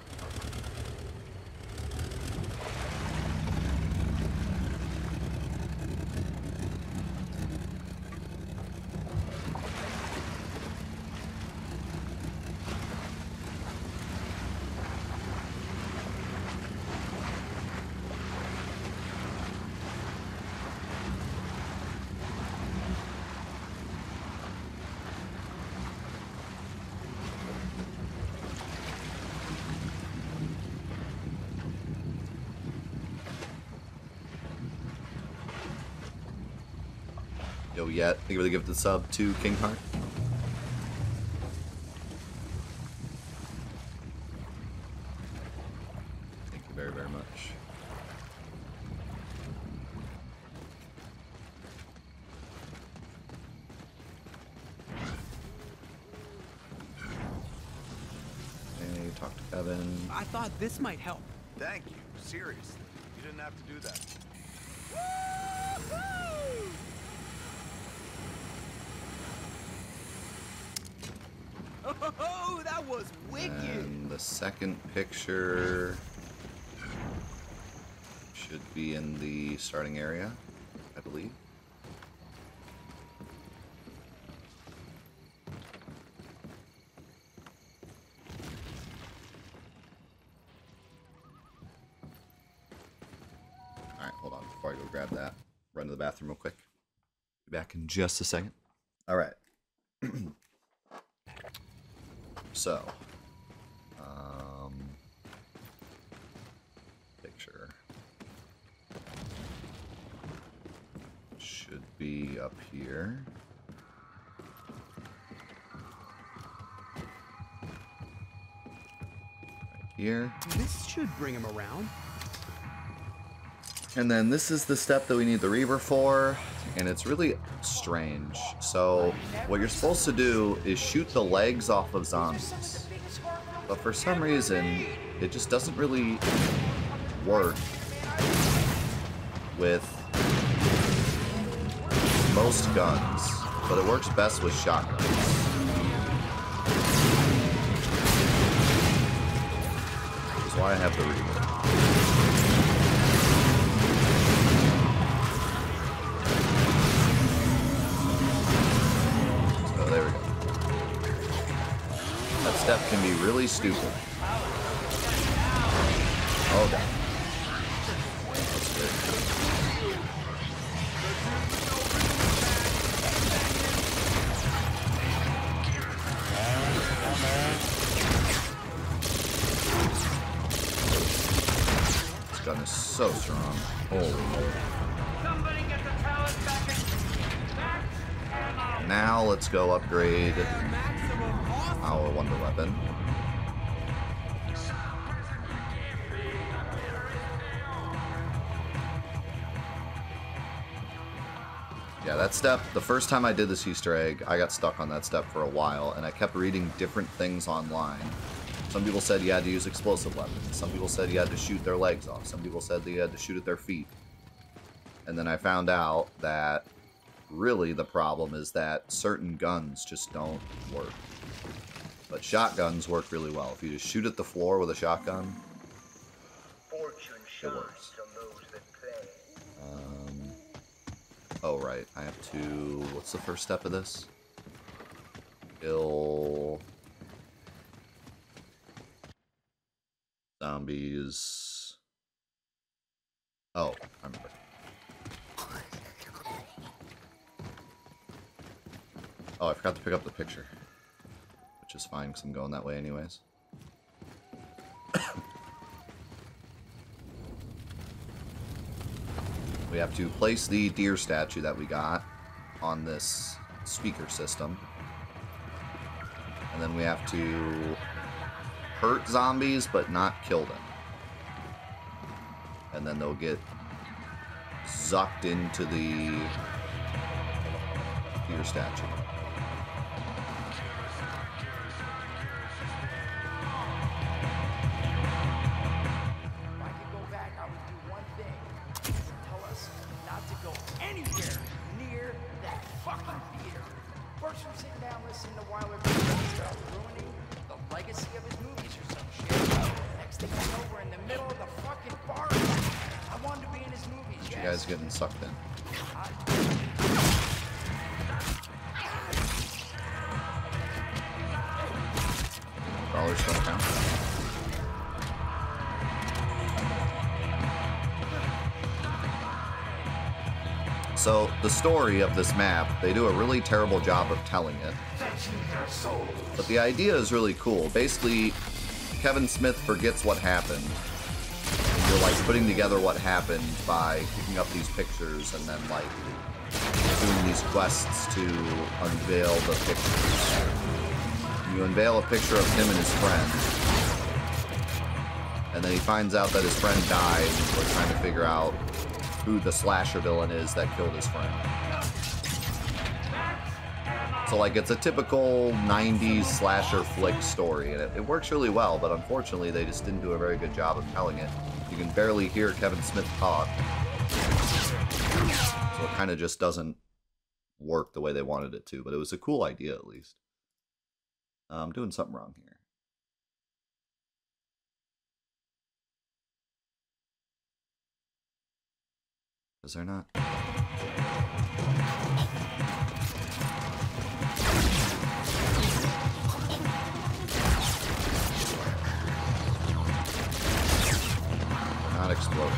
Yet. Think of the gift of sub to King Heart. Thank you very, very much. Okay, talk to Kevin. I thought this might help. Thank you. Seriously. You didn't have to do that. Oh, that was wicked! And the second picture should be in the starting area, I believe. Alright, hold on before I go grab that. Run to the bathroom real quick. Be back in just a second. Alright. So, picture should be up here. Right here. This should bring him around. And then this is the step that we need the Reaver for, and it's really strange. So what you're supposed to do is shoot the legs off of zombies. But for some reason, it just doesn't really work with most guns, but it works best with shotguns. Which is why I have the Reaver. There we go. That step can be really stupid. Okay. That's good. This gun is so strong. Holy moly. Somebody get the talent back in. Now let's go upgrade our wonder weapon. Yeah, that step, the first time I did this Easter egg, I got stuck on that step for a while, and I kept reading different things online. Some people said you had to use explosive weapons. Some people said you had to shoot their legs off. Some people said that you had to shoot at their feet. And then I found out that really the problem is that certain guns just don't work. But shotguns work really well. If you just shoot at the floor with a shotgun, it works. Oh, right. I have to... What's the first step of this? Kill... zombies... Oh, I remember. Oh, I forgot to pick up the picture. Which is fine, because I'm going that way anyways. We have to place the deer statue that we got on this speaker system. And then we have to hurt zombies, but not kill them. And then they'll get sucked into the deer statue. Getting sucked in. Dollars don't count. So the story of this map, they do a really terrible job of telling it. But the idea is really cool. Basically, Kevin Smith forgets what happened. You're like putting together what happened by picking up these pictures and then like doing these quests to unveil the pictures. You unveil a picture of him and his friend, and then he finds out that his friend died, and we're trying to figure out who the slasher villain is that killed his friend. So like it's a typical 90s slasher flick story, and it works really well, but unfortunately they just didn't do a very good job of telling it. You can barely hear Kevin Smith talk. So it kind of just doesn't work the way they wanted it to, but it was a cool idea at least. I'm doing something wrong here. Is there not? Not explode.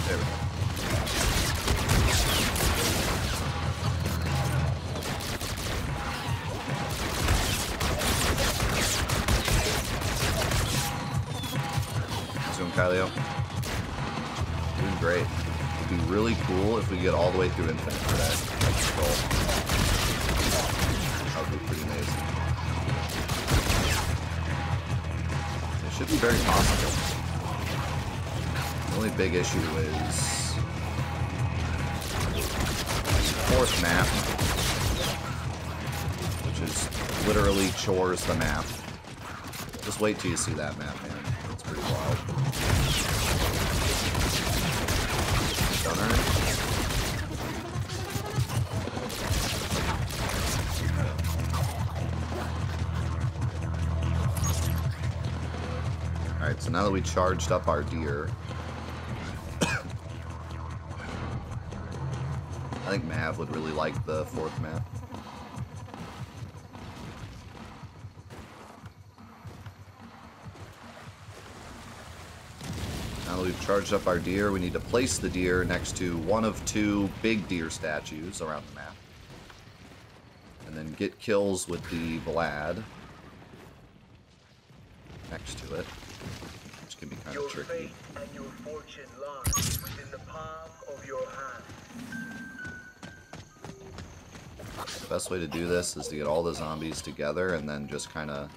There we go. Zoom Kylio. Doing great. It'd be really cool if we get all the way through Infinite today. That's the goal. That would be pretty amazing. Should be very possible. The only big issue is fourth map, which is literally chores the map. Just wait till you see that map, man. It's pretty wild. Done already? Alright, so now that we charged up our deer, I think Mav would really like the fourth map. Now that we've charged up our deer, we need to place the deer next to one of 2 big deer statues around the map. And then get kills with the Vlad next to it, which can be kind of tricky. Your fate and your fortune lies within the palm of your hand. The best way to do this is to get all the zombies together and then just kind of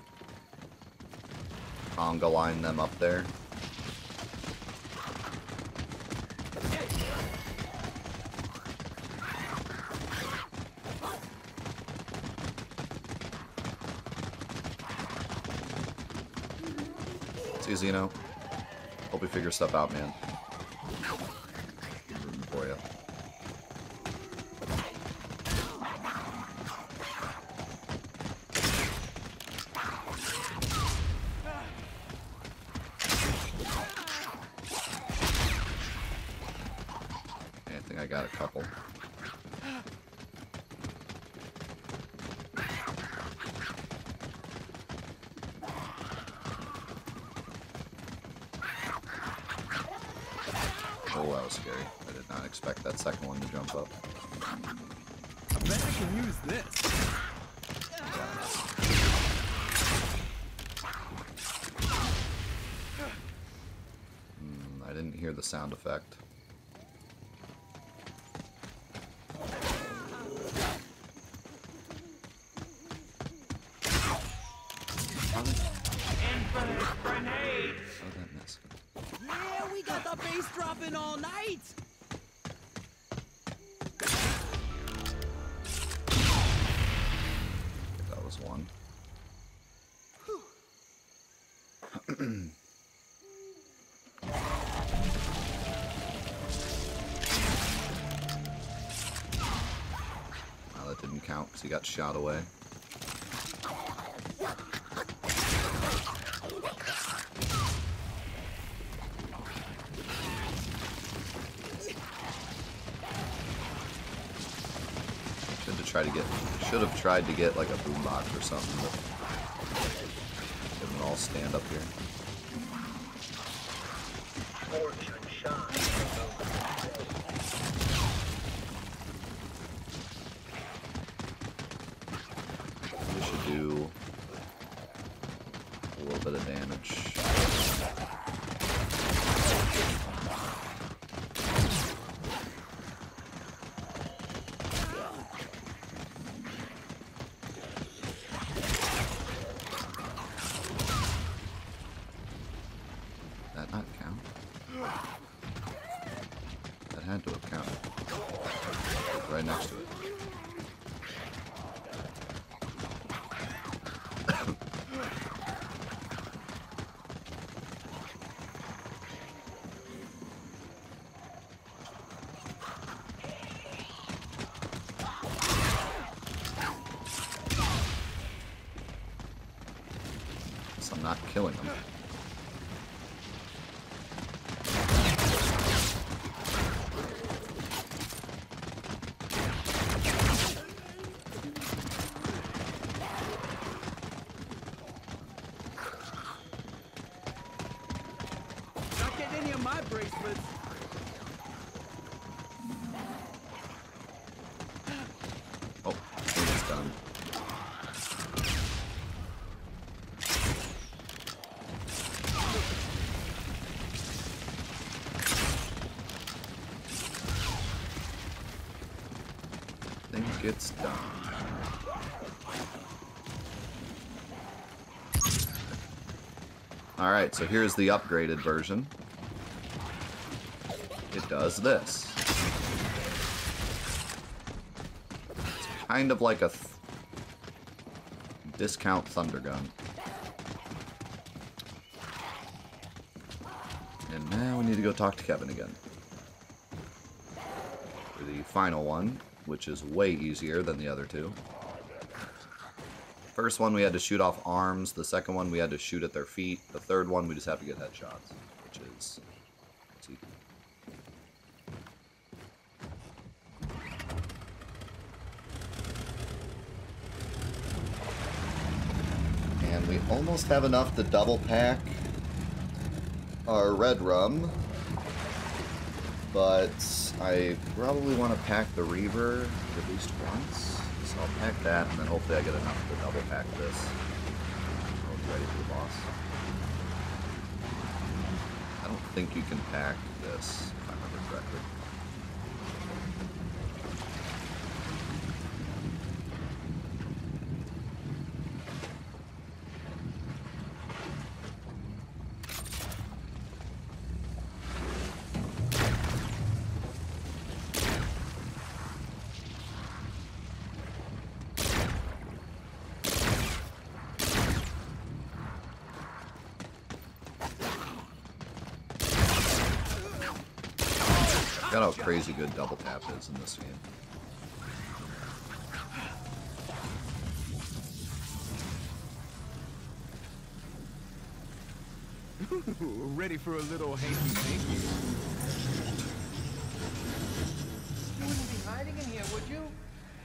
conga line them up there. It's easy, you know. Hope we figure stuff out, man. I'm rooting for you. I got a couple. Oh, that was scary. I did not expect that second one to jump up. I bet I can use this. I didn't hear the sound effect. Yeah, we got the bass dropping all night. That was one. Well, that didn't count because he got shot away. Should have tried to get like a boombox or something, but didn't all stand up here. We should do a little bit of damage. Had to have counted. Right next to it. Guess I'm not killing them. Bracelets. Oh, it's done. Think it's done. Alright, so here's the upgraded version. It does this. It's kind of like a discount thunder gun. And now we need to go talk to Kevin again. For the final one, which is way easier than the other two. First one we had to shoot off arms, the second one we had to shoot at their feet, the third one we just have to get headshots, which is easy. And we almost have enough to double pack our red rum but I probably want to pack the Reaver at least once. So I'll pack that, and then hopefully I get enough to double pack this. I'll be ready for the boss. I don't think you can pack this, if I remember correctly. Got how crazy good double tap is in this game. Ready for a little hanky-panky? You wouldn't be hiding in here, would you?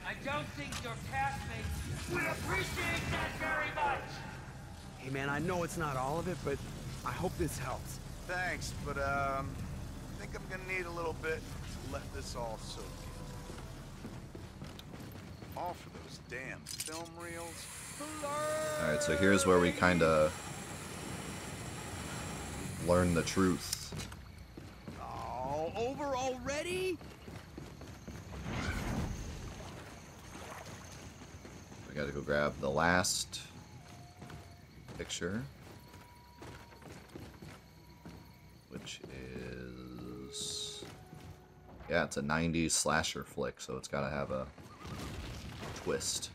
I don't think your castmates would appreciate that very much. Hey man, I know it's not all of it, but I hope this helps. Thanks, but I think I'm gonna need a little bit to let this all soak in. All for those damn film reels. Alright, so here's where we kinda learn the truth. Oh, over already? We gotta go grab the last picture, which is, yeah, it's a 90s slasher flick, so it's gotta have a twist.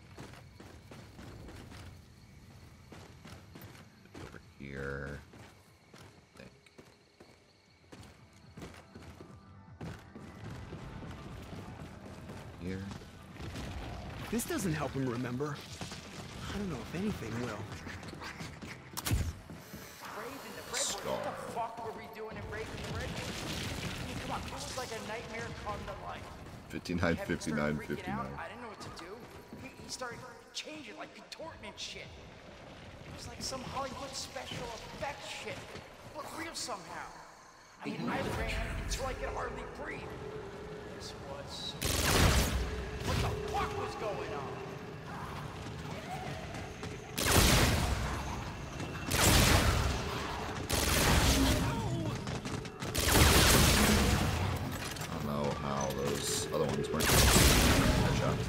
Over here, I think. Here. This doesn't help him remember. I don't know if anything will. Rave in the Redwoods? What the fuck were we doing in Rave in the Redwoods? I mean, come on, it was like a nightmare come to life. 59, Kevin 59, started freaking 59. out. I didn't know what to do. He started changing, like contorting and shit. It was like some Hollywood special effects shit, but real somehow. I mean, I ran until I could hardly breathe. This was... What the fuck was going on? I don't know how those other ones weren't headshots.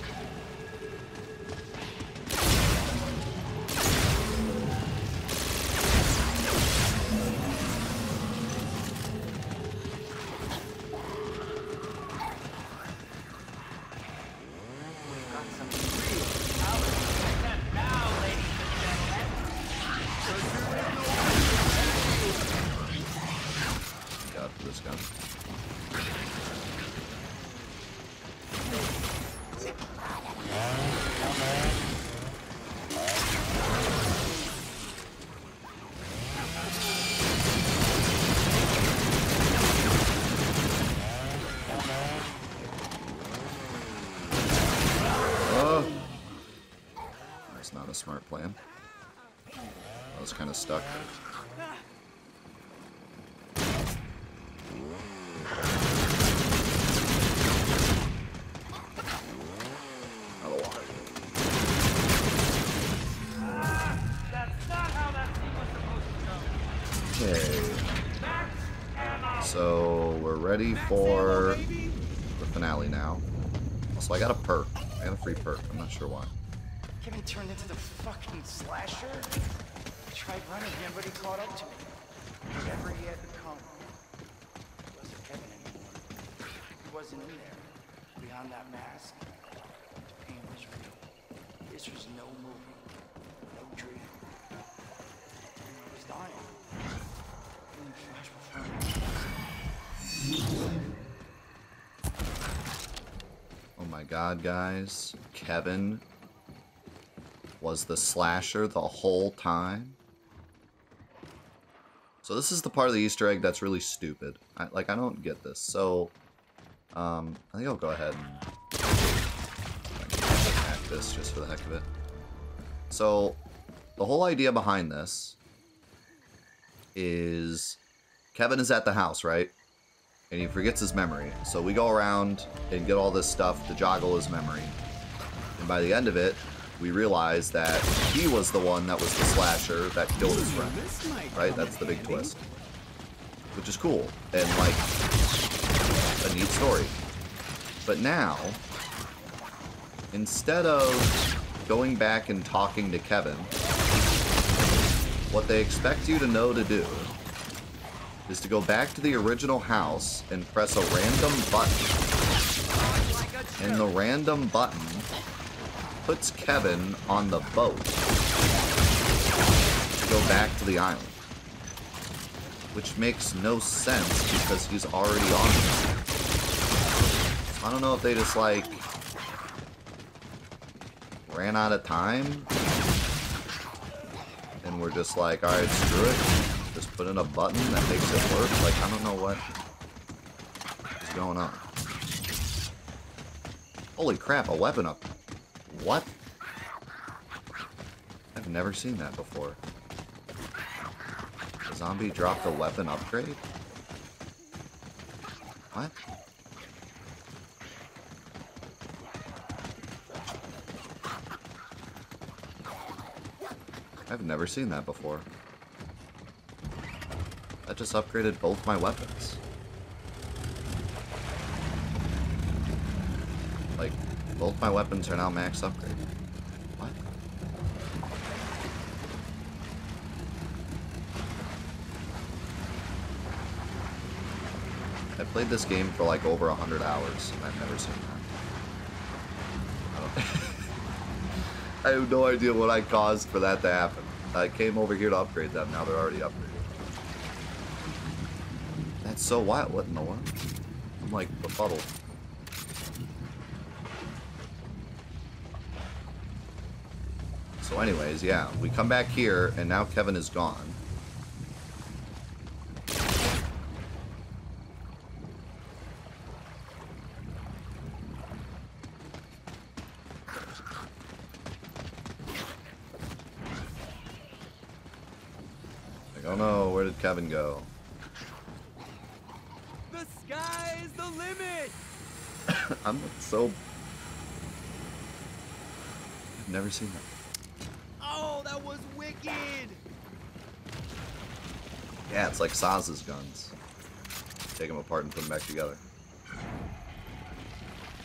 Got this gun. Oh, that's not a smart plan. I was kind of stuck. Out of water. That's not how that scene was supposed to go. Okay. So we're ready for the finale now. Also, I got a perk. I got a free perk. I'm not sure why. Kevin turned into the fucking slasher. I tried running him, but he caught up to me. Whatever he had become, it wasn't Kevin anymore. He wasn't in there. Beyond that mask, the pain was real. This was no movie, no dream. And I was dying. And it flashed before me. Oh my god, guys. Kevin was the slasher the whole time. So this is the part of the Easter egg that's really stupid. I don't get this. So, I think I'll go ahead and hack this just for the heck of it. So, the whole idea behind this is Kevin is at the house, right? and he forgets his memory. So we go around and get all this stuff to joggle his memory. And by the end of it, we realize that he was the one that was the slasher that killed his friend. Right? That's the big twist. Which is cool. And, like, a neat story. But now, instead of going back and talking to Kevin, what they expect you to know to do is to go back to the original house and press a random button. And the random button puts Kevin on the boat to go back to the island. Which makes no sense because he's already on it. I don't know if they just, like, ran out of time and we're just like, alright, screw it. Just put in a button that makes it work. Like, I don't know what is going on. Holy crap, a weapon up. What? I've never seen that before. A zombie dropped a weapon upgrade? What? I've never seen that before. That just upgraded both my weapons. Like, both my weapons are now max upgrade. What? I played this game for like over 100 hours, and I've never seen that. I don't... I have no idea what I caused for that to happen. I came over here to upgrade them, now they're already upgraded. That's so wild, what in the world? I'm like befuddled. So anyways, yeah, we come back here, and now Kevin is gone. Like, oh no, where did Kevin go? The sky's the limit! I'm so... I've never seen that. Oh, that was wicked! Yeah, it's like Saz's guns. Take them apart and put them back together.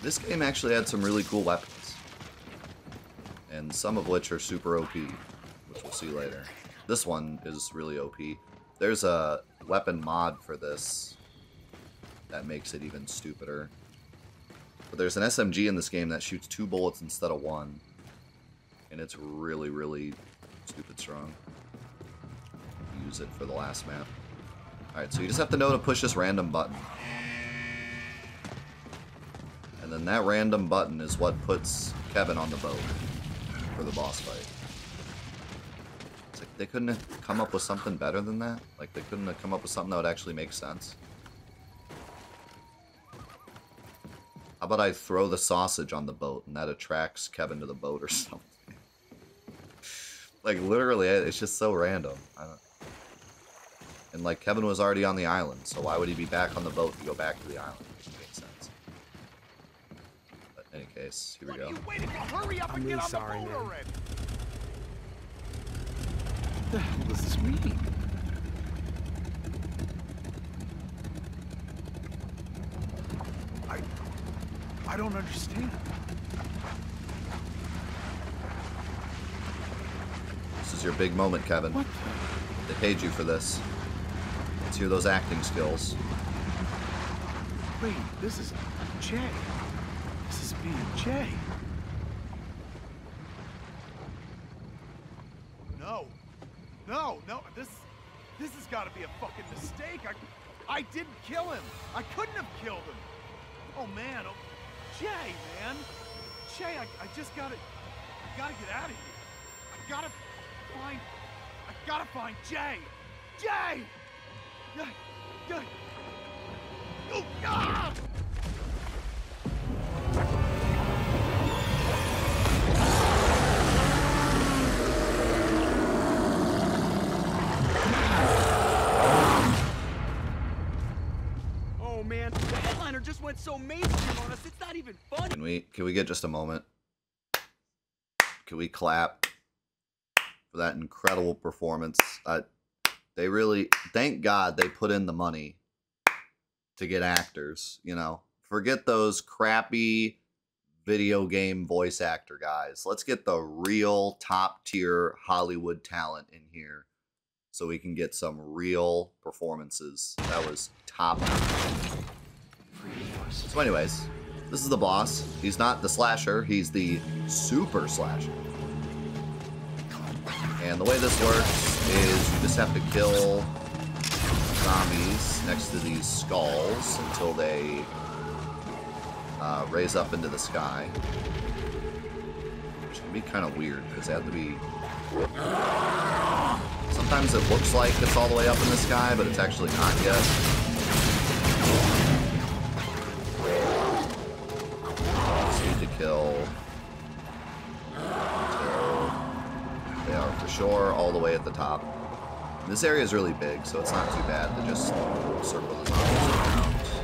This game actually had some really cool weapons. And some of which are super OP, which we'll see later. This one is really OP. There's a weapon mod for this that makes it even stupider. But there's an SMG in this game that shoots 2 bullets instead of 1. And it's really, really stupid strong. Use it for the last map. Alright, so you just have to know to push this random button. And then that random button is what puts Kevin on the boat for the boss fight. It's like they couldn't have come up with something better than that? Like they couldn't have come up with something that would actually make sense? How about I throw the sausage on the boat and that attracts Kevin to the boat or something? Like, literally, it's just so random. And, like, Kevin was already on the island, so why would he be back on the boat to go back to the island? It doesn't make sense. But in any case, here we go. Hurry up and get on the boat already. What the hell does this mean? I don't understand. This is your big moment, Kevin. What? They paid you for this. Let's hear those acting skills. Wait, this is Jay. This is being Jay. No, this has got to be a fucking mistake. I didn't kill him. I couldn't have killed him. Oh man, Jay, man, Jay, I gotta get out of here. I gotta find Jay. Jay! Oh, ah! Oh man, went so mainstream on us, it's not even funny. Can we get just a moment? Can we clap for that incredible performance? They really, thank God they put in the money to get actors, you know. Forget those crappy video game voice actor guys. Let's get the real top tier Hollywood talent in here so we can get some real performances. That was top. So anyways, this is the boss. He's not the slasher, he's the super slasher. And the way this works is you just have to kill zombies next to these skulls until they raise up into the sky. Which can be kind of weird because they have to be... Sometimes it looks like it's all the way up in the sky, but it's actually not yet. Just need to kill until they are for sure all the way at the top. And this area is really big, so it's not too bad to just circle the zombies around. Just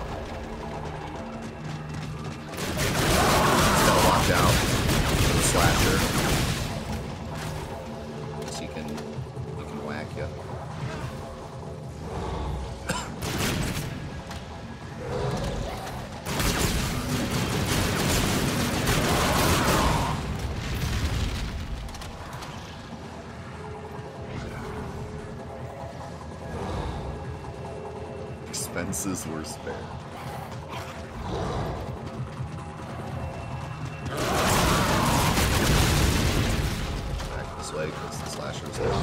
gotta watch out for the slasher. He can whack you. Expenses were spared. Back this way because the slasher's there.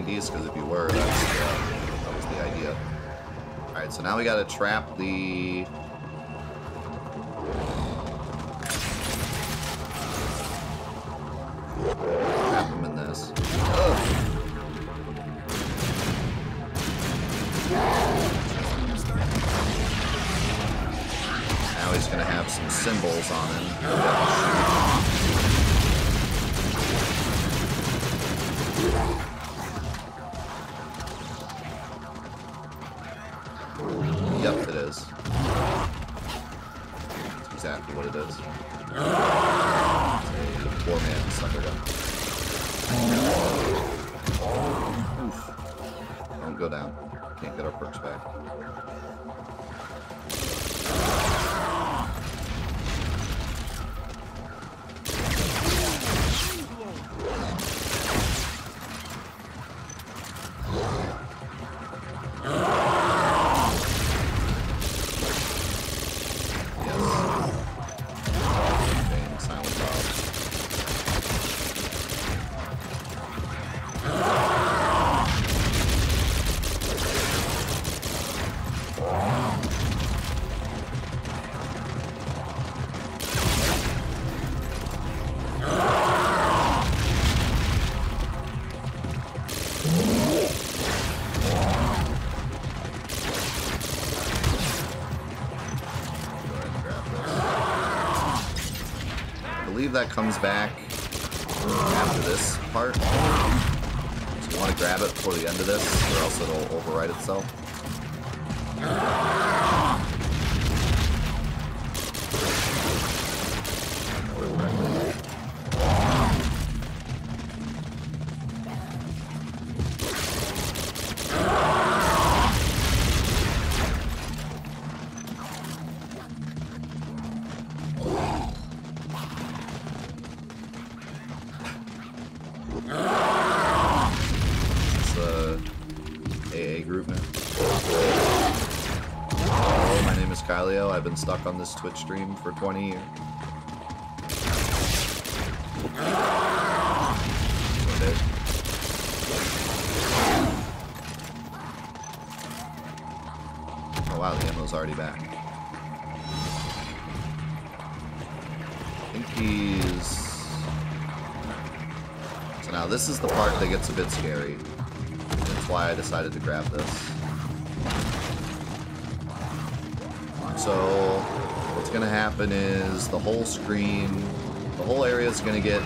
Because if you were, that was the idea. Alright, so now we gotta trap the... Trap him in this. Ugh. Now he's gonna have some symbols on him. Yep, it is. That's exactly what it is. It's a poor man's thunder gun. Oof. Don't go down. Can't get our perks back. That comes back after this part. So you want to grab it before the end of this, or else it'll override itself. Kylio. I've been stuck on this Twitch stream for 20 years. Oh wow, the ammo's already back. I think he's... So now this is the part that gets a bit scary. That's why I decided to grab this. So what's gonna happen is the whole screen, the whole area is gonna get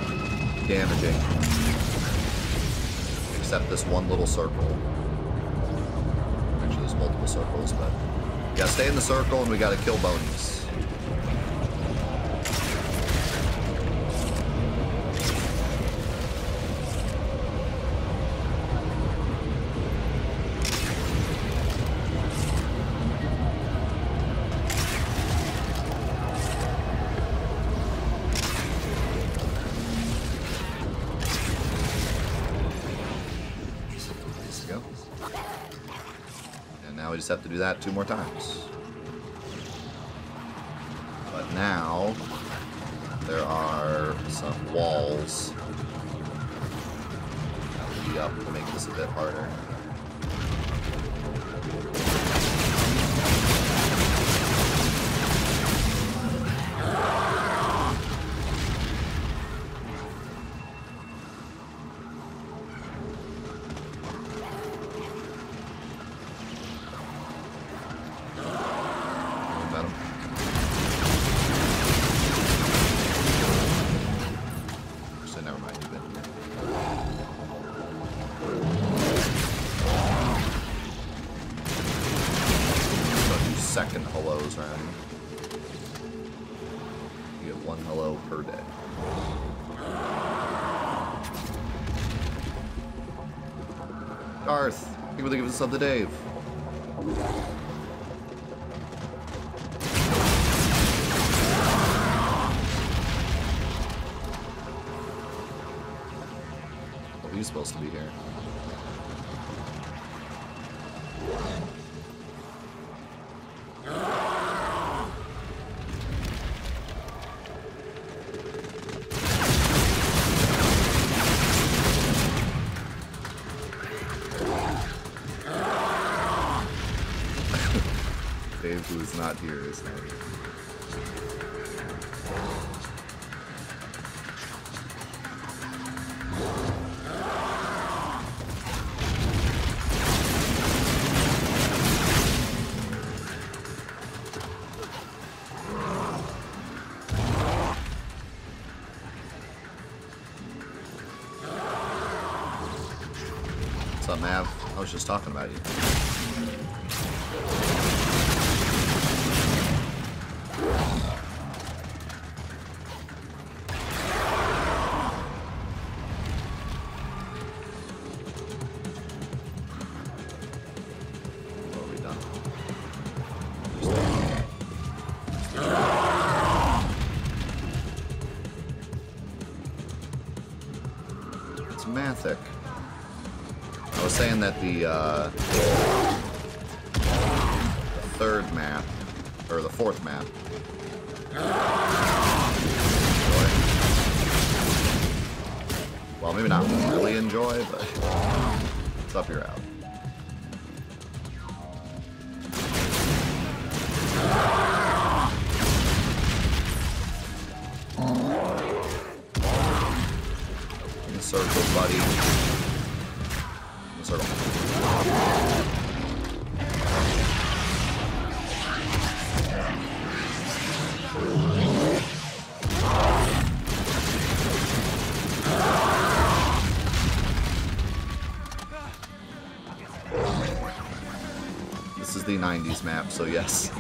damaging. Except this one little circle. Actually, there's multiple circles, but we gotta stay in the circle and we gotta kill bonies. We just have to do that 2 more times. But now there are some walls that will be up to make this a bit harder. Second hellos round. You get 1 hello per day. Darth, you really give us up to Dave. Oh, he's supposed to be here. Dave, who is not here, is not here. What's up, Mav? I was just talking about you. It's Mathic. I was saying that the third map, or the fourth map, well, maybe not really enjoy, but it's up your alley. In the circle, buddy. In the circle. This is the 90s map, so yes.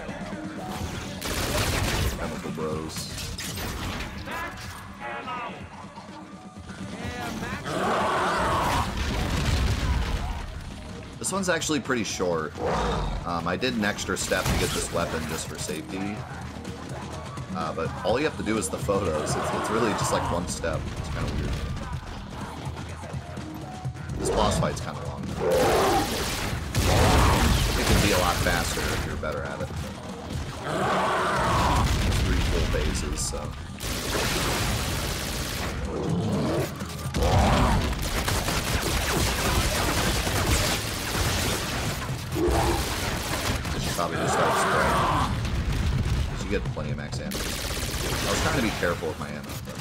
Chemical Bros. This one's actually pretty short. I did an extra step to get this weapon just for safety. But all you have to do is the photos. It's really just like one step. It's kind of weird. This boss fight's kind of long. It can be a lot faster if you're better at it. 3 full phases, so. Probably just start spraying. You get plenty of max ammo. I was trying to be careful with my ammo, but.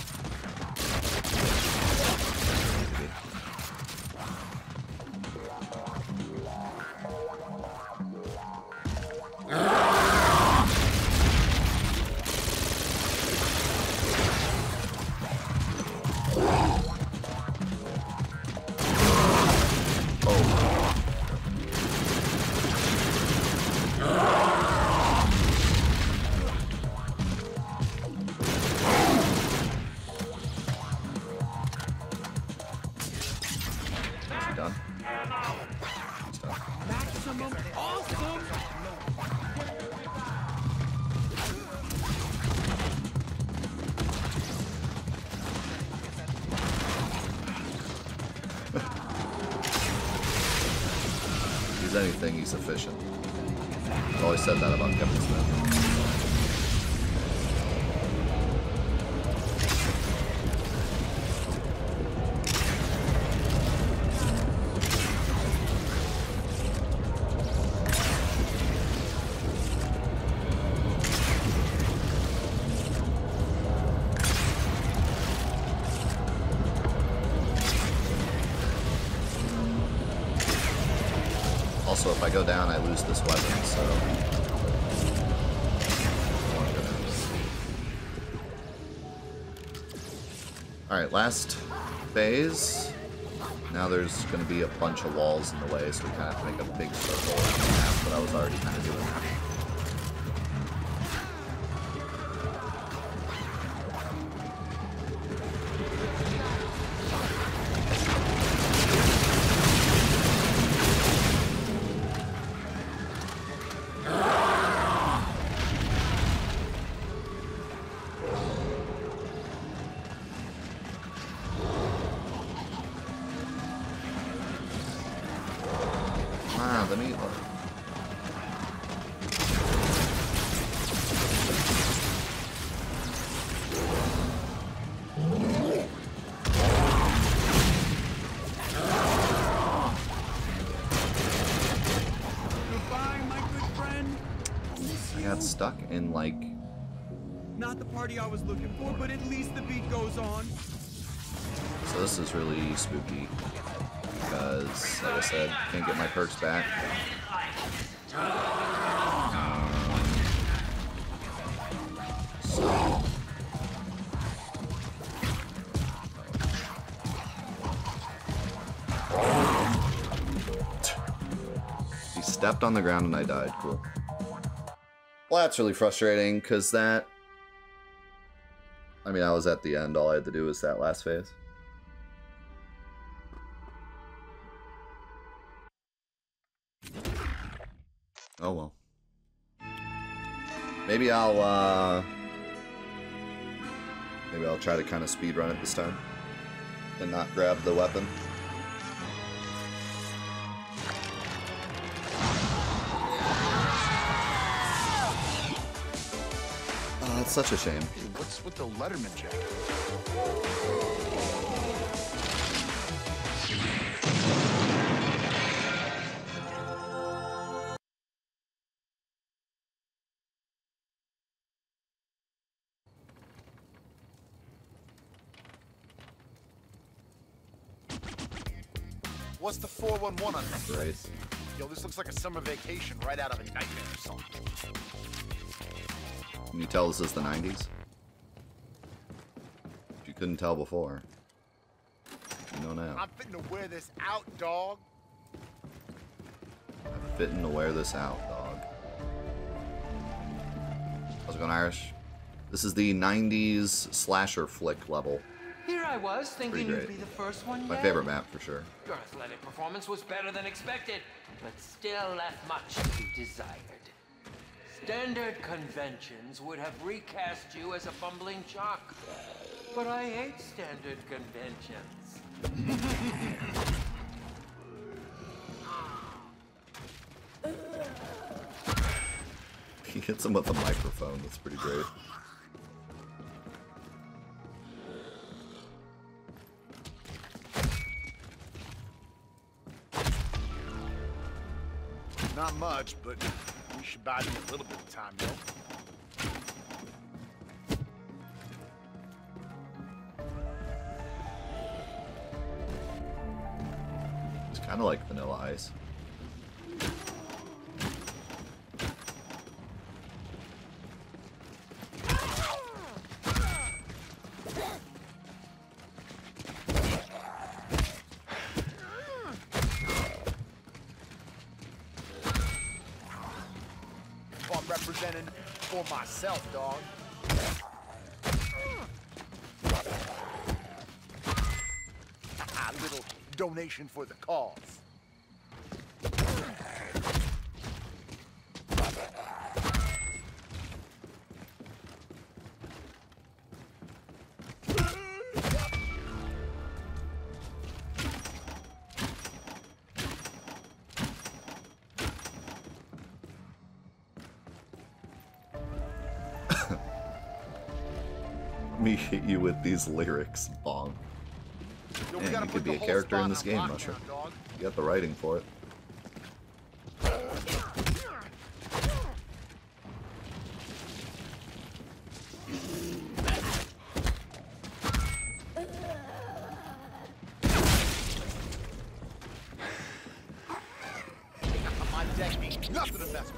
Anything, he's efficient. I've always said that about Kevin Smith. Also, if I go down, I lose this weapon, so... Alright, last phase. Now there's going to be a bunch of walls in the way, so we kind of have to make a big circle around the map, but I was already kind of doing that. Stuck in like not the party I was looking for, but at least the beat goes on. So this is really spooky because, like I said, can't get my perks back. So he stepped on the ground and I died. Cool. Well, that's really frustrating, because that... I mean, I was at the end. All I had to do was that last phase. Oh, well. Maybe I'll try to kind of speedrun it this time. And not grab the weapon. It's such a shame. Hey, what's with the Letterman jacket? What's the 411 on this? Right. Yo, this looks like a summer vacation right out of a nightmare or something. Can you tell this is the 90s? If you couldn't tell before, you know now. I'm fitting to wear this out, dog. I'm fitting to wear this out, dog. How's it going, Irish? This is the 90s slasher flick level. Here I was, thinking you'd be the first one. My favorite map, for sure. Your athletic performance was better than expected, but still left much to be desired. Standard conventions would have recast you as a bumbling jock. But I hate standard conventions. He hits him with a microphone. That's pretty great. Not much, but we should buy me a little bit of time, yo. It's kind of like Vanilla Ice. I'm representing for myself, dog. A little donation for the cause. Me hit you with these lyrics, bong. Man, you could be a character in this game, Mushroom. You got the writing for it. My deck means nothing to mess with.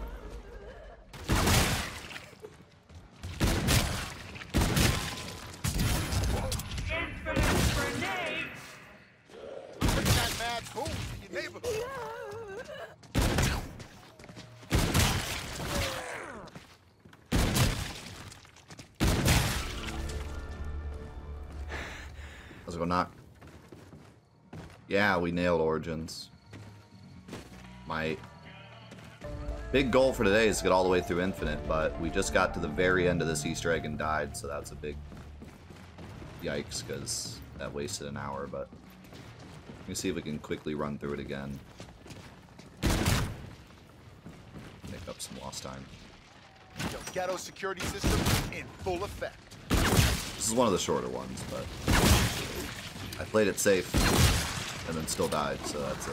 How's it go, knock? Yeah, we nailed Origins. My big goal for today is to get all the way through Infinite, but we just got to the very end of this Easter egg and died, so that's a big yikes, because that wasted an hour, but let me see if we can quickly run through it again. Make up some lost time. Yo, ghetto security system in full effect. This is one of the shorter ones, but I played it safe and then still died, so that's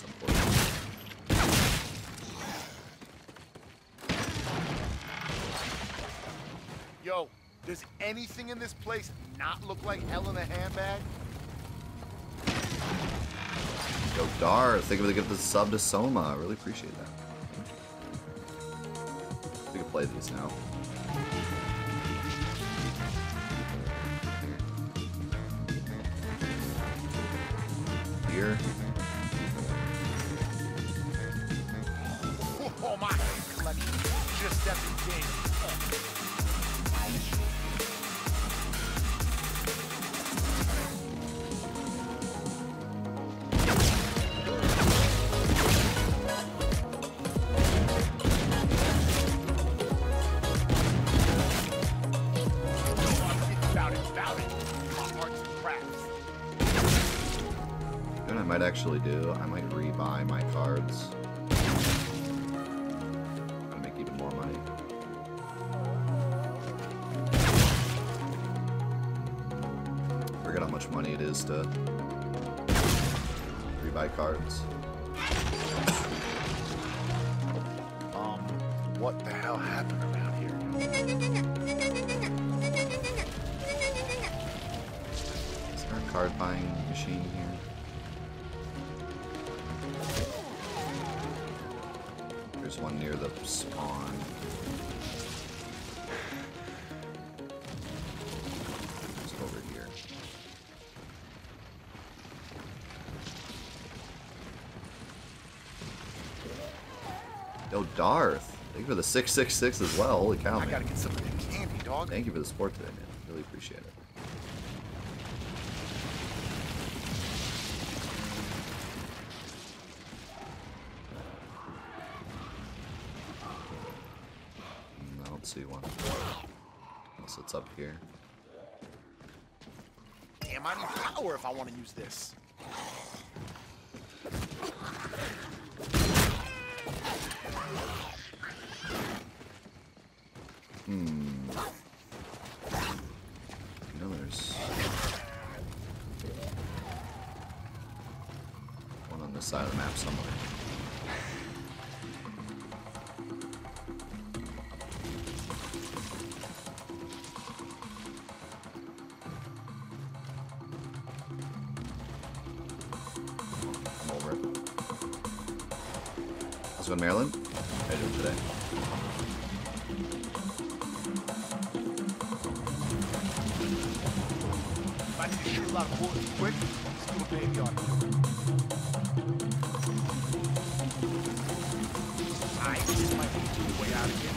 unfortunate. Yo, does anything in this place not look like hell in a handbag? Yo, Dar, thank you for the gift of the sub to Soma. I really appreciate that. We can play these now. Here. Oh my collection, just everything. Actually do. I might rebuy my cards. I'll make even more money. Forget how much money it is to rebuy cards. What the hell happened around here? Is there a card buying machine here? There's one near the spawn. It's over here. Yo, Darth. Thank you for the 666 as well. Holy cow, man. I gotta get some of that candy, dog. Thank you for the support today, man. Really appreciate it. See one. Unless it's up here. Damn, I need power if I want to use this. You know, there's one on this side of the map somewhere. I'm over it. How's it going, Maryland? How are you doing today? If I need to shoot a lot of bullets quick, let's do a baby on it. Alright, this might be the way out of here.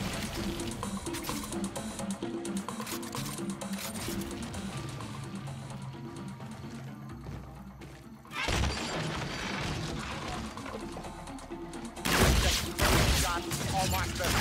All my stuff.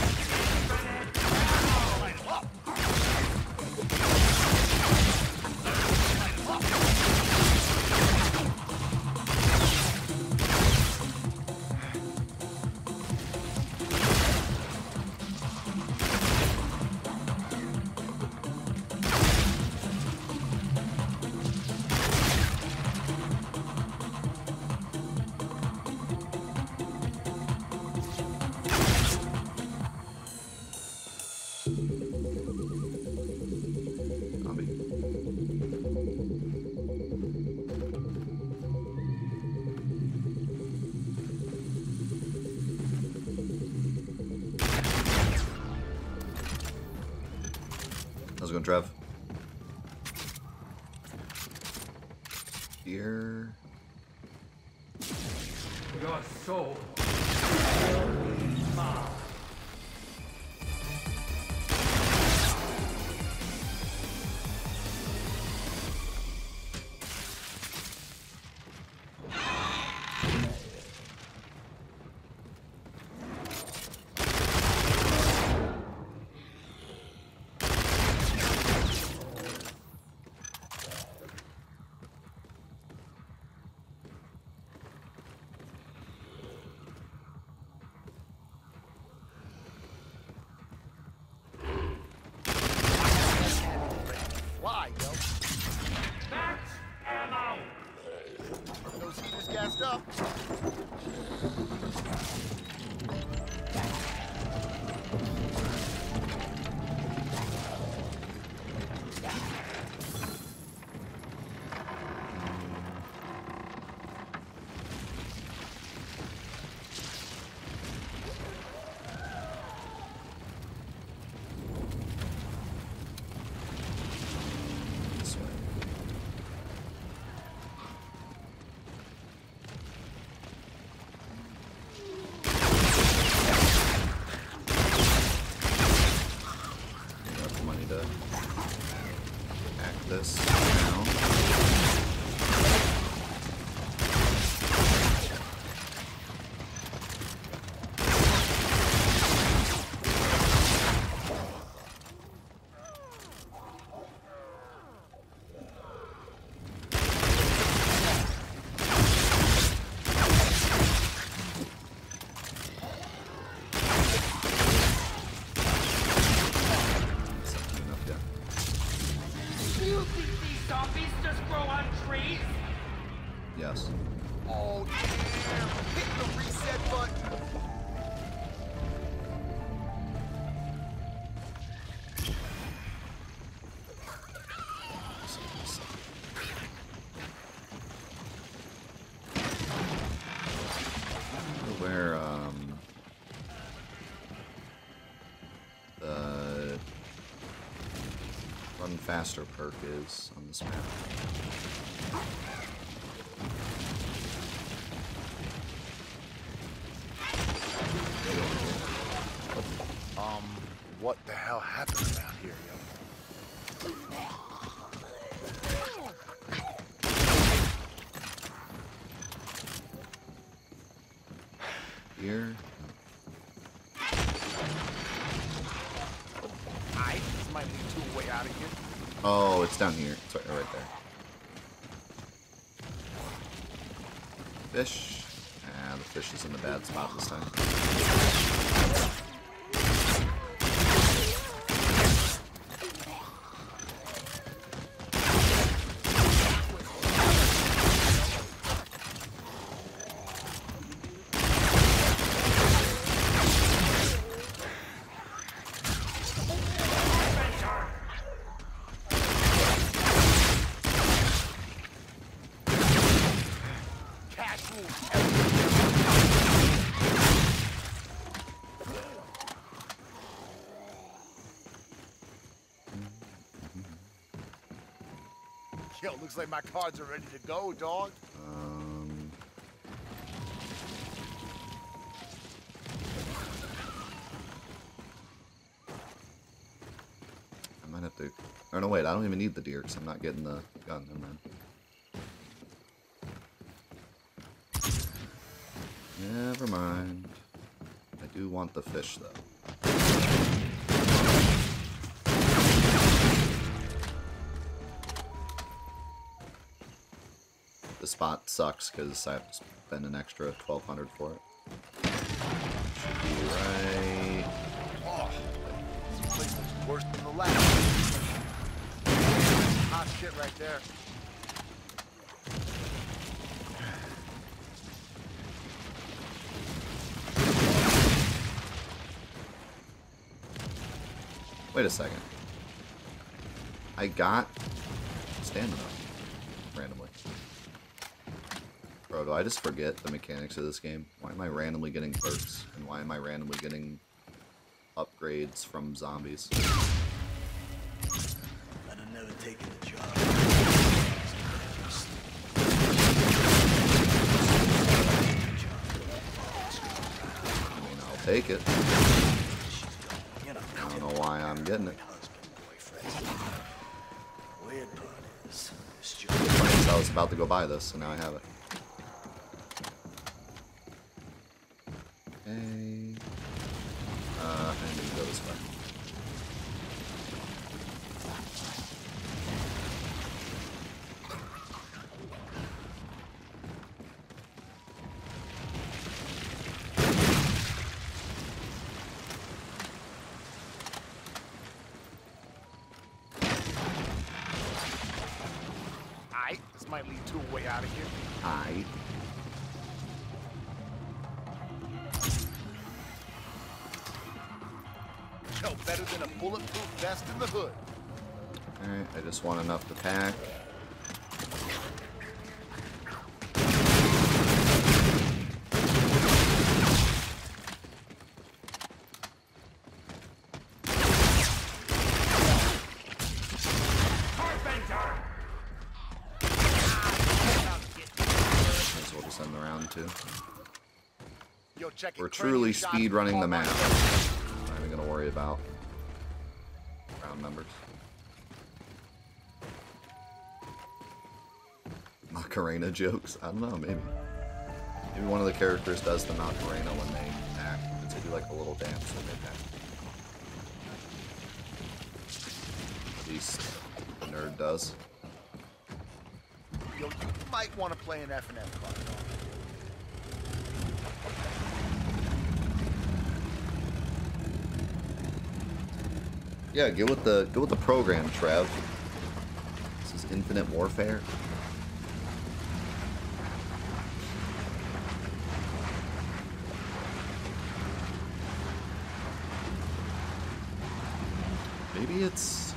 How's it going, Trev? Here. Your soul. Fly, yo. Max ammo. Those heaters gassed up. This way. Got the money to act this now. Something enough, yeah. Do you think these zombies just grow on trees? Yes. Oh, yeah. Hit the reset button. Where the run faster perk is on this map. What the hell happened around here, yo? Here. Alright, this might lead to a way out of here. Oh, it's down here. It's right there. Fish. Ah, the fish is in the bad spot this time. Yo, looks like my cards are ready to go, dog. I might have to... Or no, wait, I don't even need the deer because I'm not getting the gun. Never mind. I do want the fish, though. The spot sucks because I have to spend an extra $1,200 for it. Should be right. Oh, this place looks worse than the last. Hot shit right there. Wait a second. I got stamina randomly. Bro, do I just forget the mechanics of this game? Why am I randomly getting perks? And why am I randomly getting upgrades from zombies? I'd have never taken the job. I mean, I'll take it. I don't know why I'm getting it. I was about to go buy this, and now I have it. Okay. I need to go this way. This might lead to a way out of here. Aight. No better than a bulletproof vest in the hood. Alright, I just want enough to pack. We're truly speed running the map. I'm not even gonna worry about round numbers. Macarena jokes? I don't know, maybe. Maybe one of the characters does the Macarena when they act. They do like a little dance when they act. At least the nerd does. Yo, you might want to play an F&M card. Yeah, get with the program, Trev. This is Infinite Warfare. Maybe it's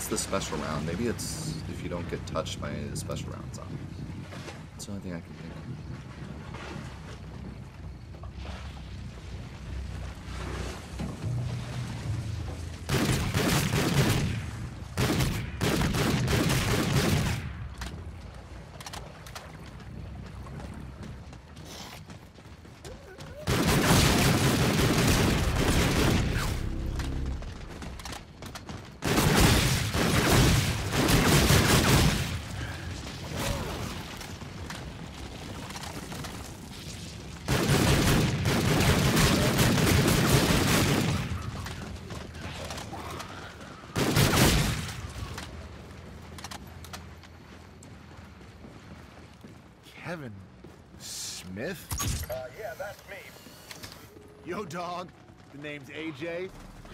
the special round. Maybe it's if you don't get touched by any of the special rounds on. That's the only thing I can think of. Kevin Smith? Yeah, that's me. Yo, dog. The name's AJ.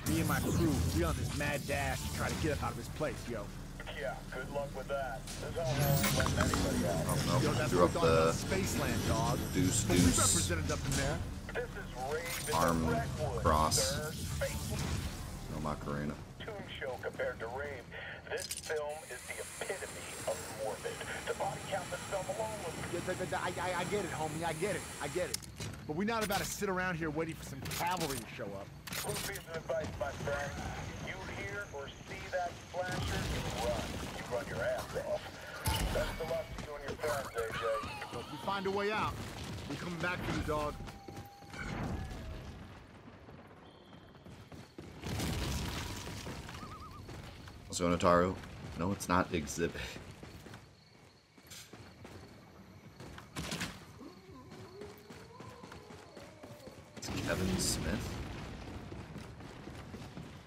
Me and my crew, we on this mad dash to try to get up out of this place, yo. Yeah, good luck with that. There's no letting anybody out. Oh no, Yo, that's threw up the Spaceland, dog. deuce. We represented up in there. This is Rave in Arm the Redwoods, cross. sir. Space No Macarena. Toon show compared to Rave. This film is the epitome of morbid. The body count this film alone was... I get it, homie. I get it. But we're not about to sit around here waiting for some cavalry to show up. Quick piece of advice, my friend. You hear or see that splasher, you run. You run your ass off. Best of luck to you and your friends, AJ. Well, if you find a way out, we're coming back for you, dog. Let's go, Notaru. No, it's not Exhibit. It's Kevin Smith.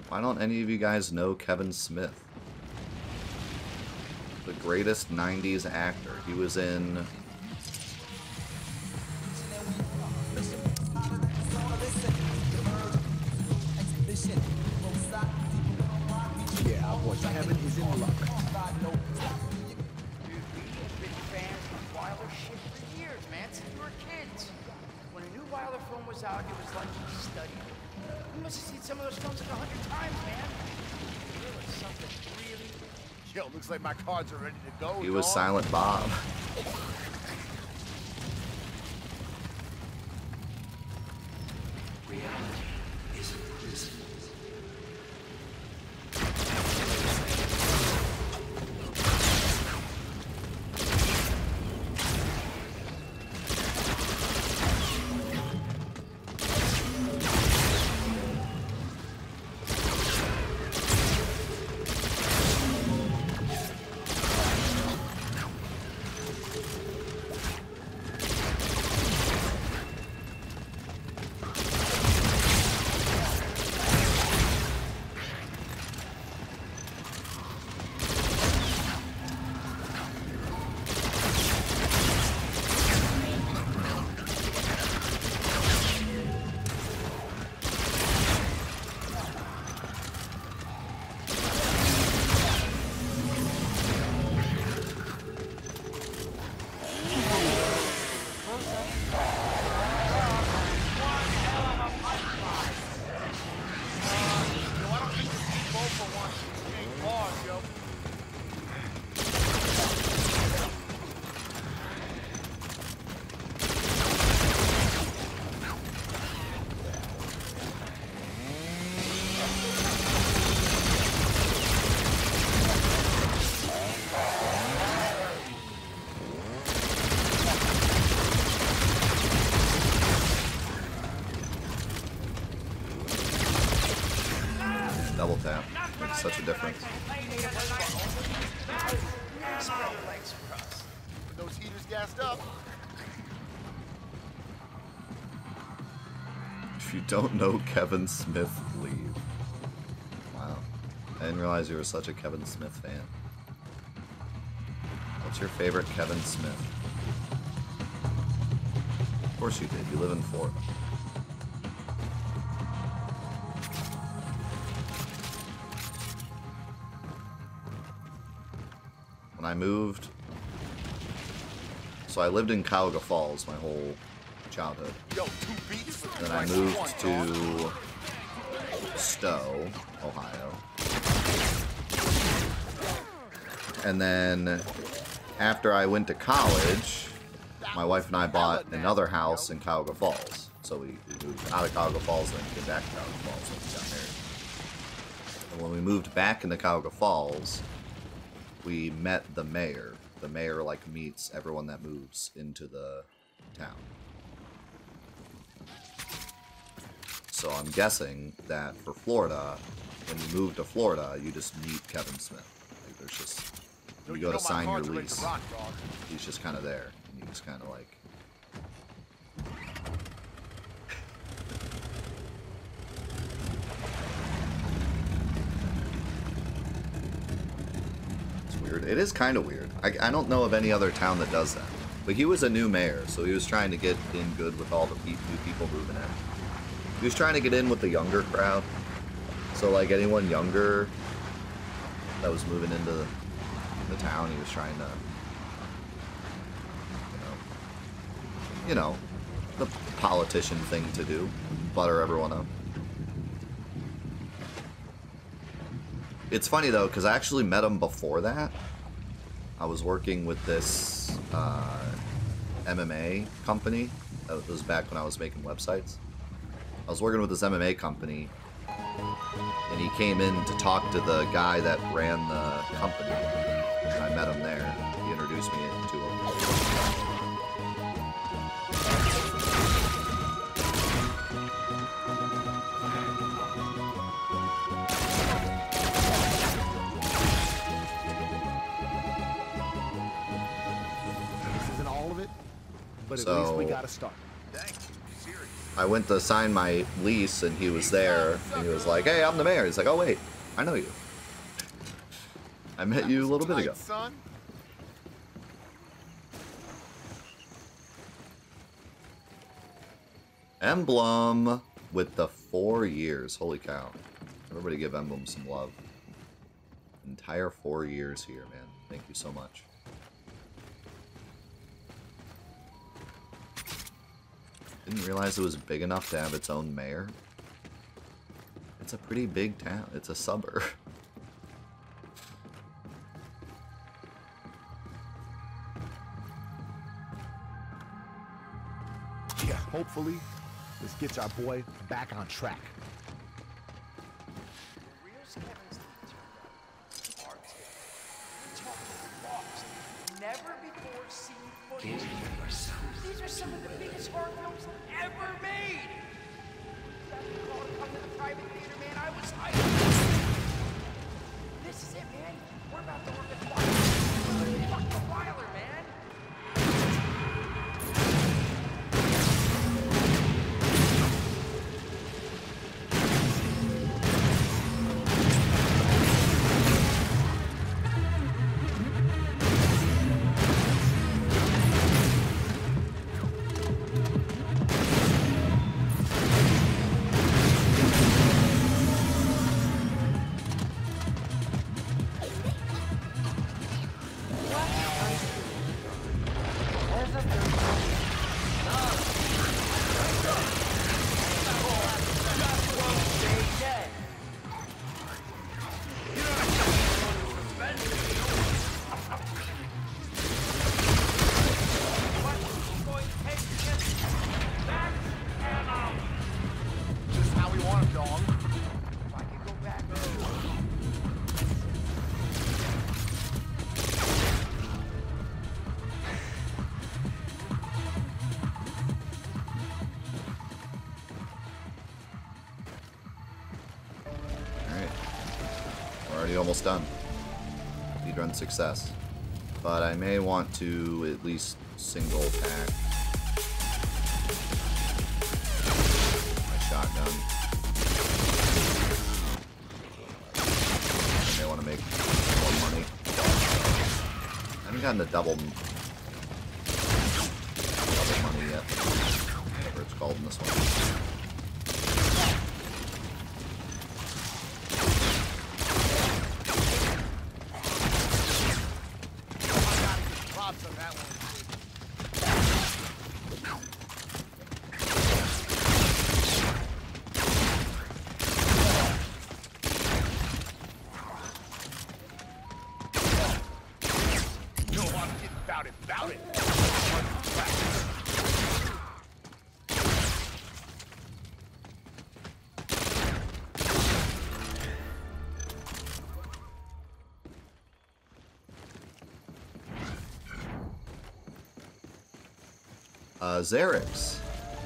Why don't any of you guys know Kevin Smith? The greatest 90s actor. He was in... Yeah, our boy Kevin is in luck. Dude, we have been fans of Wilder shit for years, man, since we were kids. When a new Wilder film was out, it was like he studied it. You must have seen some of those films like 100 times, man. There was something really... Yo, looks like my cards are ready to go, He was dog. Silent Bob. Reality is a prison. Double tap. Makes such a difference. Those heaters gassed up. If you don't know Kevin Smith, leave. Wow. I didn't realize you were such a Kevin Smith fan. What's your favorite Kevin Smith? Of course you did. You live in Florida. When I moved... So I lived in Cuyahoga Falls my whole childhood. Then I moved to Stowe, Ohio. And then after I went to college, my wife and I bought another house in Cuyahoga Falls. So we moved out of Cuyahoga Falls and then came back to Cuyahoga Falls when we got married. And when we moved back into Cuyahoga Falls, we met the mayor. The mayor like meets everyone that moves into the town. So I'm guessing that for Florida, when you move to Florida, you just meet Kevin Smith. Like there's just, you go to sign your lease. He's just kind of there. And you just kind of like... It's weird. It is kind of weird. I don't know of any other town that does that. But he was a new mayor, so he was trying to get in good with all the new people moving in. He was trying to get in with the younger crowd. So, like, anyone younger that was moving into the town, he was trying to, you know, the politician thing to do. Butter everyone up. It's funny, though, because I actually met him before that. I was working with this MMA company. That was back when I was making websites. I was working with this MMA company, And he came in to talk to the guy that ran the company. And I met him there. He introduced me to him. This isn't all of it, but at least we got to start. I went to sign my lease, and he was there, and he was like, "Hey, I'm the mayor." He's like, "Oh, wait, I know you. I met you a little bit ago." Son. Emblem with the 4 years. Holy cow. Everybody give Emblem some love. Entire 4 years here, man. Thank you so much. Didn't realize it was big enough to have its own mayor. It's a pretty big town. It's a suburb. Yeah, hopefully, this gets our boy back on track. Real Kevin's turned out. Art. Talking lost. Never before seen footage. These are some of the biggest horror films ever made. Got the call to come to the private theater, man. I was hyped. This is it, man. We're about to work at Wilder. Fuck the Wilder, man. Almost done. Speedrun success. But I may want to at least single pack my shotgun. I may want to make more money. I haven't gotten the double money yet. Whatever it's called in this one. Xerix,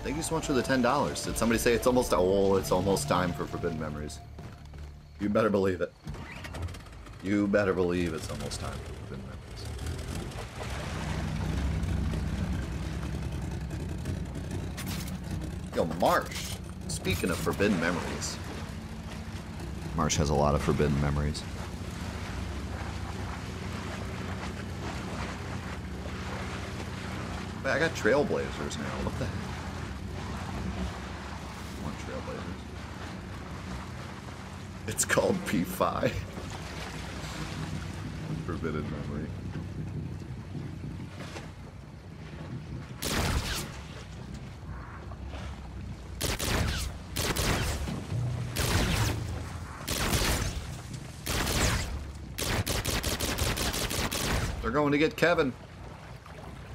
thank you so much for the $10. Did somebody say it's almost time for Forbidden Memories? You better believe it. You better believe it's almost time for Forbidden Memories. Yo, Marsh. Speaking of Forbidden Memories. Marsh has a lot of Forbidden Memories. Wait, I got Trailblazers now. What the heck? I want Trailblazers. It's called P5. Forbidden Memory. They're going to get Kevin.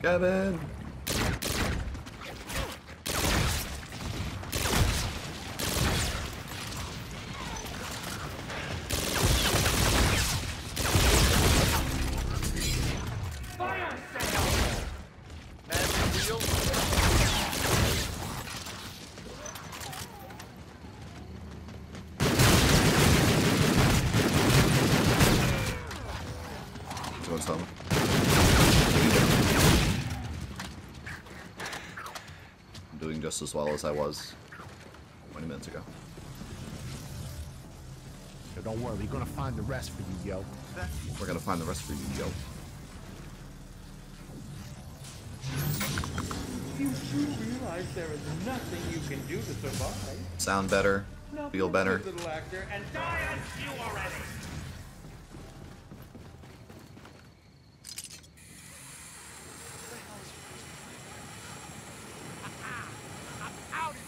Kevin! just as well as I was 20 minutes ago. So don't worry, we're gonna find the rest for you, yo. We're gonna find the rest for you, yo. You do realize there is nothing you can do to survive. Sound better, Now feel be a better. good little actor and die on you already.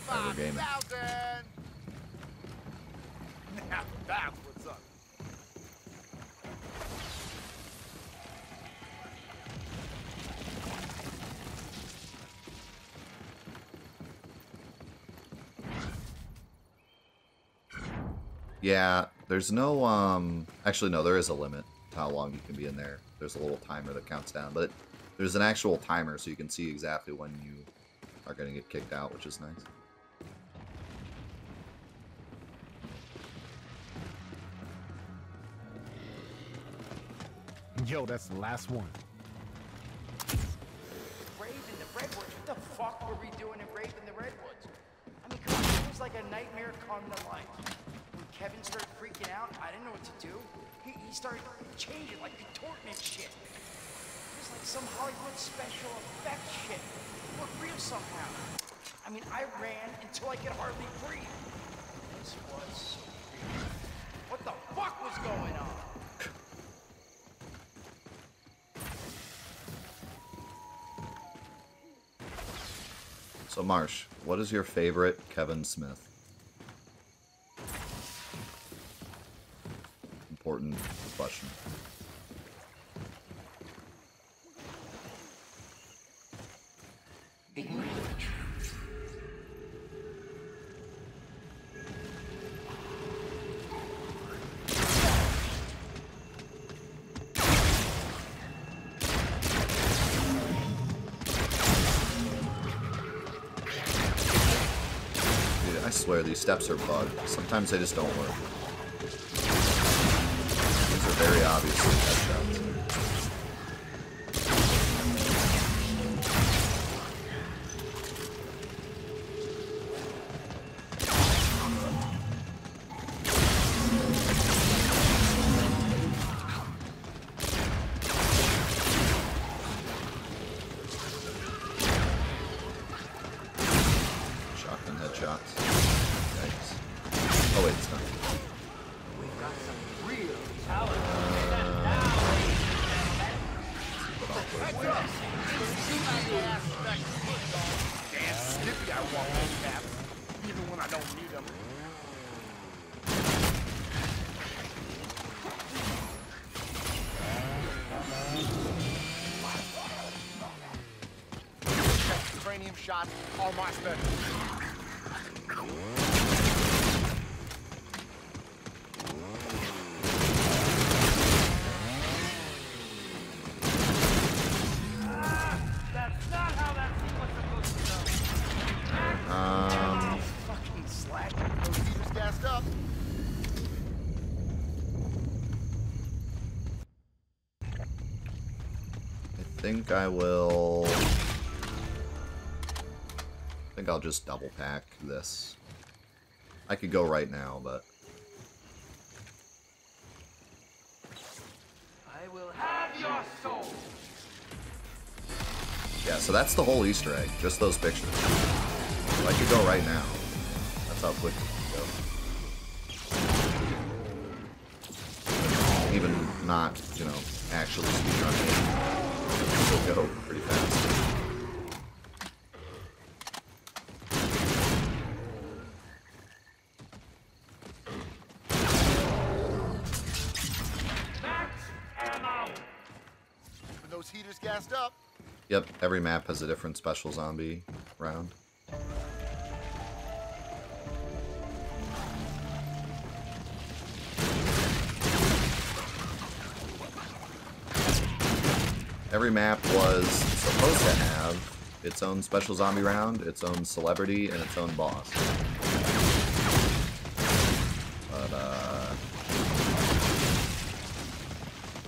Alright, we're gaming. Now that's what's up. Yeah, there's no, actually no, there is a limit to how long you can be in there. There's a little timer that counts down, but there's an actual timer so you can see exactly when you are going to get kicked out, which is nice. Yo, that's the last one. Rave in the Redwoods? What the fuck were we doing in Rave in the Redwoods? I mean, come on, it was like a nightmare come to life. When Kevin started freaking out, I didn't know what to do. He started changing, like contorting and shit. It was like some Hollywood special effects shit. It looked real somehow. I mean, I ran until I could hardly breathe. This was so weird. What the fuck was going on? So Marsh, what is your favorite Kevin Smith? Important question. I swear these steps are bugged. Sometimes they just don't work. These are very obviously headshots. Shotgun headshots. Yikes. Oh wait, it's not. We've got some real talent. Damn snippy, I walk those caps, even when I don't need them. Cranium shots, all my specialty. That's not how that scene was supposed to go. Fucking slack. Those heaters gassed up. I think I will... I think I'll just double pack this. I could go right now, but... I will have your soul. Yeah, so that's the whole Easter egg. Just those pictures. So I could go right now. That's how quick it can go. Even not, you know, actually speedrunning. It'll go pretty fast. When those heaters gassed up. Yep, every map has a different special zombie round. Every map was supposed to have its own special zombie round, its own celebrity, and its own boss. But,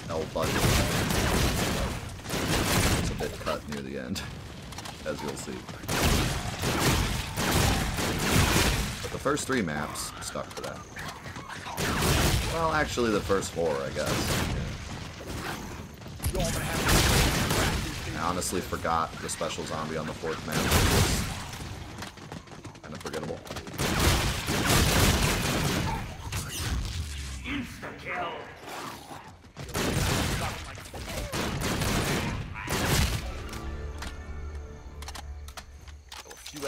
no budget. It's a bit cut near the end, as you'll see. The first 3 maps stuck to that. Well, actually, the first 4, I guess. I honestly forgot the special zombie on the 4th map. Kind of forgettable. Insta-kill.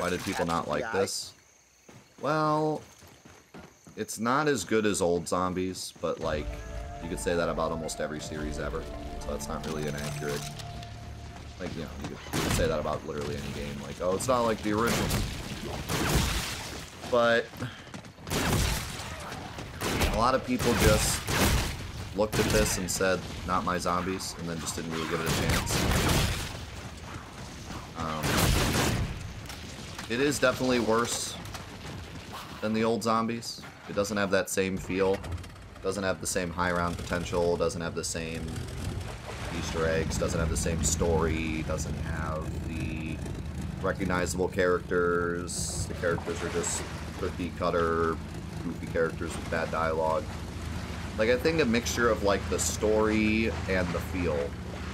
Why did people not like this? Well, it's not as good as old zombies, but like, you could say that about almost every series ever. So that's not really an accurate, like, you know, you could say that about literally any game. Like, oh, it's not like the original. But a lot of people just looked at this and said, not my zombies, and then just didn't really give it a chance. It is definitely worse than the old zombies. It doesn't have that same feel. Doesn't have the same high round potential. Doesn't have the same Easter eggs. Doesn't have the same story. Doesn't have the recognizable characters. The characters are just cookie cutter, goofy characters with bad dialogue. Like, I think a mixture of like the story and the feel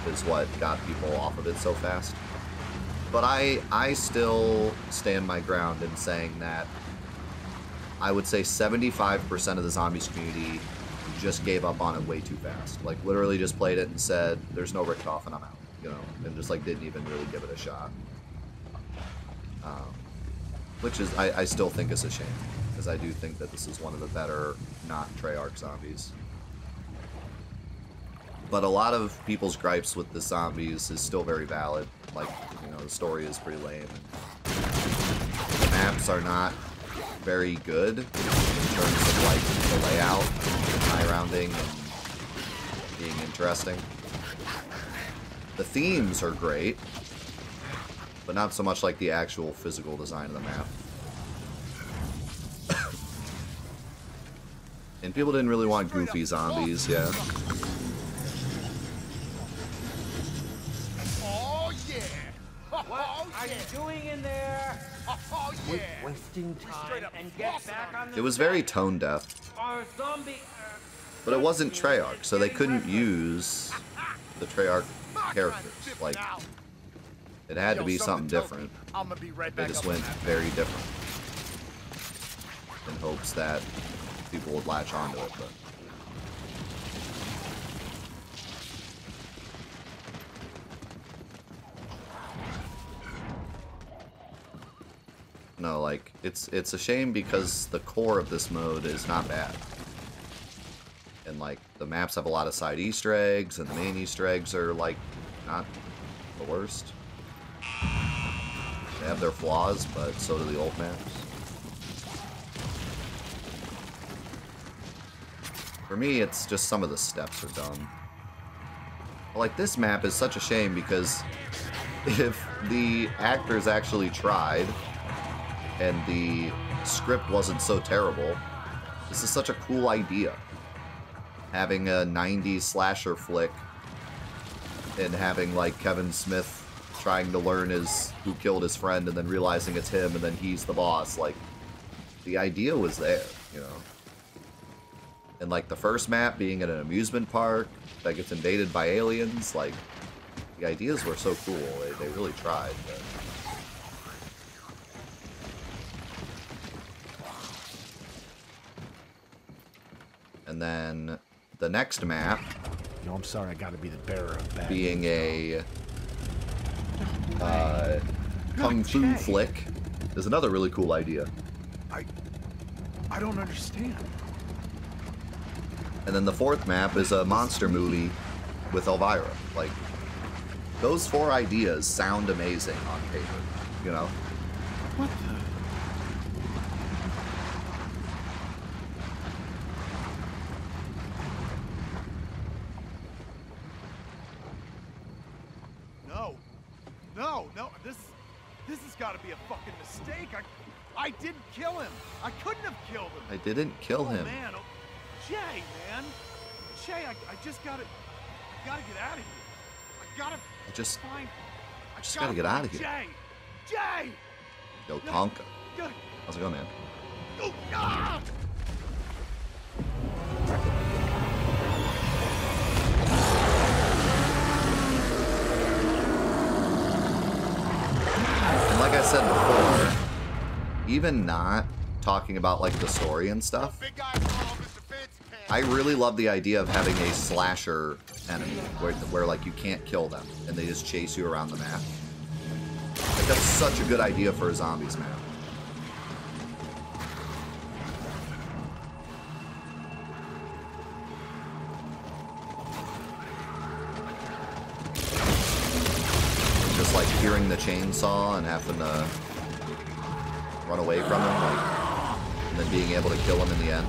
is what got people off of it so fast. But I still stand my ground in saying that I would say 75% of the zombies community just gave up on it way too fast. Like, literally just played it and said, there's no Richtofen and I'm out, you know, and just like didn't even really give it a shot. Which is, I still think is a shame, because I do think that this is one of the better not Treyarch zombies. But a lot of people's gripes with the zombies is still very valid. Like, you know, the story is pretty lame. The maps are not very good in terms of, like, the layout, high rounding, and being interesting. The themes are great, but not so much like the actual physical design of the map. And people didn't really want goofy zombies, yeah. What are you doing in there? Oh, yeah. Wasting time and get back on the It was very tone deaf. Our zombie... But it wasn't Treyarch, so they couldn't use the Treyarch characters. Like, it had to be something different. They just went very different in hopes that people would latch onto it. But no, like, it's a shame because the core of this mode is not bad. And, like, the maps have a lot of side Easter eggs, and the main Easter eggs are, like, not the worst. They have their flaws, but so do the old maps. For me, it's just some of the steps are dumb. Like, this map is such a shame because if the actors actually tried and the script wasn't so terrible, this is such a cool idea. Having a 90s slasher flick and having, like, Kevin Smith trying to learn who killed his friend and then realizing it's him and then he's the boss. Like, the idea was there, you know? And, like, the first map being at an amusement park that gets invaded by aliens, like, the ideas were so cool. They really tried, but... And then the next map, Yo, I'm sorry, I gotta be the bearer of bad being news, a kung fu flick, is another really cool idea. I don't understand. And then the fourth map is a monster movie with Elvira. Like, those 4 ideas sound amazing on paper, you know? What the? No, this has got to be a fucking mistake. I didn't kill him. I couldn't have killed him. I didn't kill him. Man, Jay, man. Jay, I just gotta get out of here. I just gotta get out of here. Jay! Yo, Tonka. How's it going, man? And like I said before, even not talking about like the story and stuff, I really love the idea of having a slasher enemy where like you can't kill them and they just chase you around the map. Like that's such a good idea for a zombies map. Just like hearing the chainsaw and having to run away from him, like, and then being able to kill him in the end.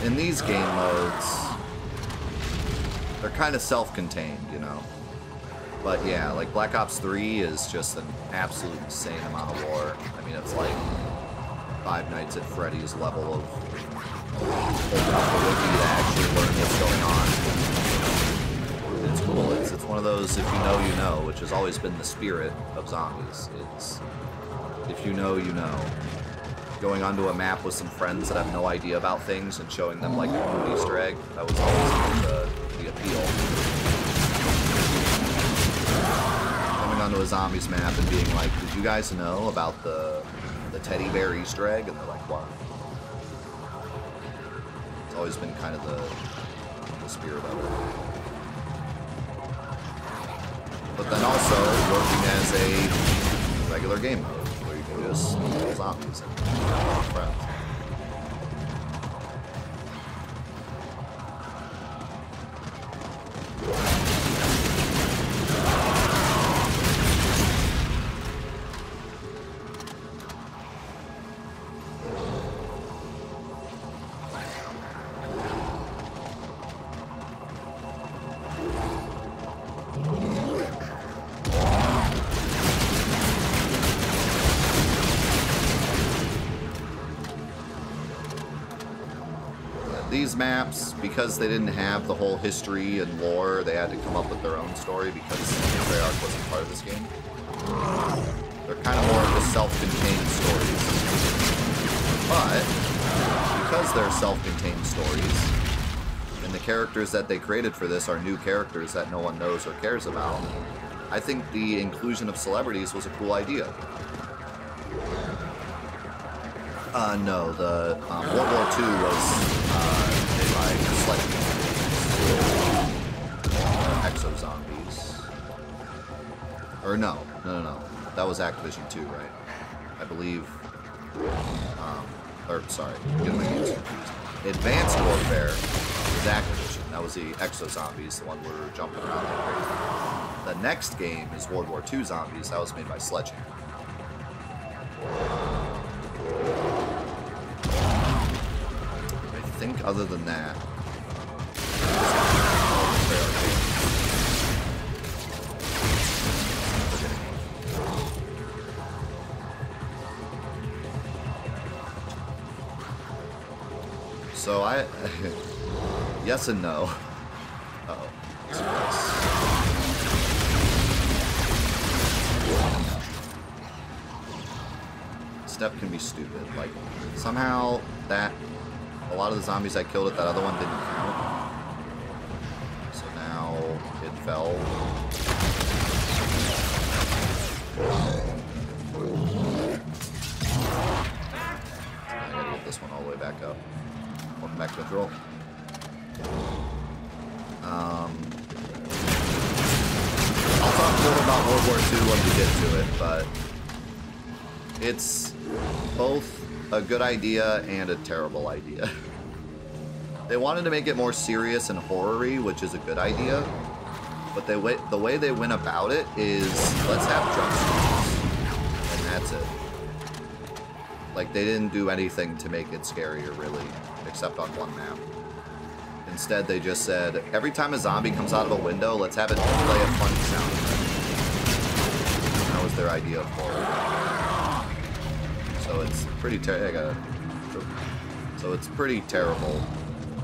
In these game modes, they're kind of self-contained, you know? But yeah, like Black Ops 3 is just an absolute insane amount of lore. I mean, it's like Five Nights at Freddy's level of open up the wiki to actually learn what's going on. And it's cool. It's one of those, if you know, which has always been the spirit of zombies. It's, if you know, you know. Going onto a map with some friends that have no idea about things and showing them like a cool Easter egg, that was always the appeal. Coming onto a zombies map and being like, did you guys know about the teddy bear Easter egg? And they're like, what? It's always been kind of the spirit of it. But then also working as a regular game mode, where you can just kill zombies and friends. These maps, because they didn't have the whole history and lore, they had to come up with their own story because Treyarch wasn't part of this game. They're kind of more of the self-contained stories. But, because they're self-contained stories, and the characters that they created for this are new characters that no one knows or cares about, I think the inclusion of celebrities was a cool idea. No, the World War II was made by Sledge. Exo-zombies. Or no. That was Activision 2, right? I believe. Or, sorry, getting my names confused. Advanced Warfare was Activision. That was the Exo-zombies, the one where we were jumping around like crazy. The next game is World War II Zombies. That was made by Sledgehammer. I think other than that, so I yes and no. Uh-oh. Step can be stupid. Like somehow that a lot of the zombies I killed at that other one didn't count. So now it fell. I gotta get this one all the way back up. Welcome back to control. I'll talk more about World War II when we get to it, but it's both a good idea and a terrible idea. They wanted to make it more serious and horror-y, which is a good idea. But the way they went about it is, let's have jump scares. And that's it. Like, they didn't do anything to make it scarier, really, except on one map. Instead, they just said, every time a zombie comes out of a window, let's have it play a funny sound effect. That was their idea of horror. So it's pretty So it's pretty terrible.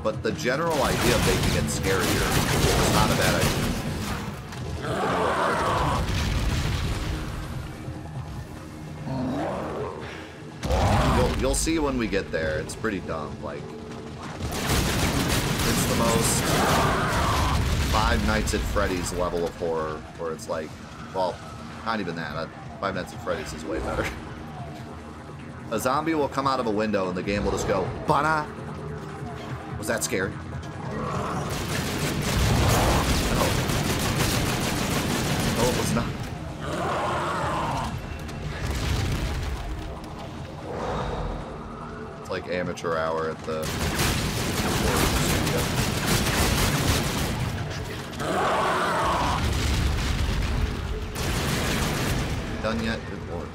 But the general idea of making it scarier is not a bad idea. You'll see when we get there. It's pretty dumb. Like, it's the most Five Nights at Freddy's level of horror, where it's like, well, not even that. Five Nights at Freddy's is way better. A zombie will come out of a window and the game will just go, "Bana." Was that scary? No, it was not. It's like amateur hour at the studio. Done yet? Good lord.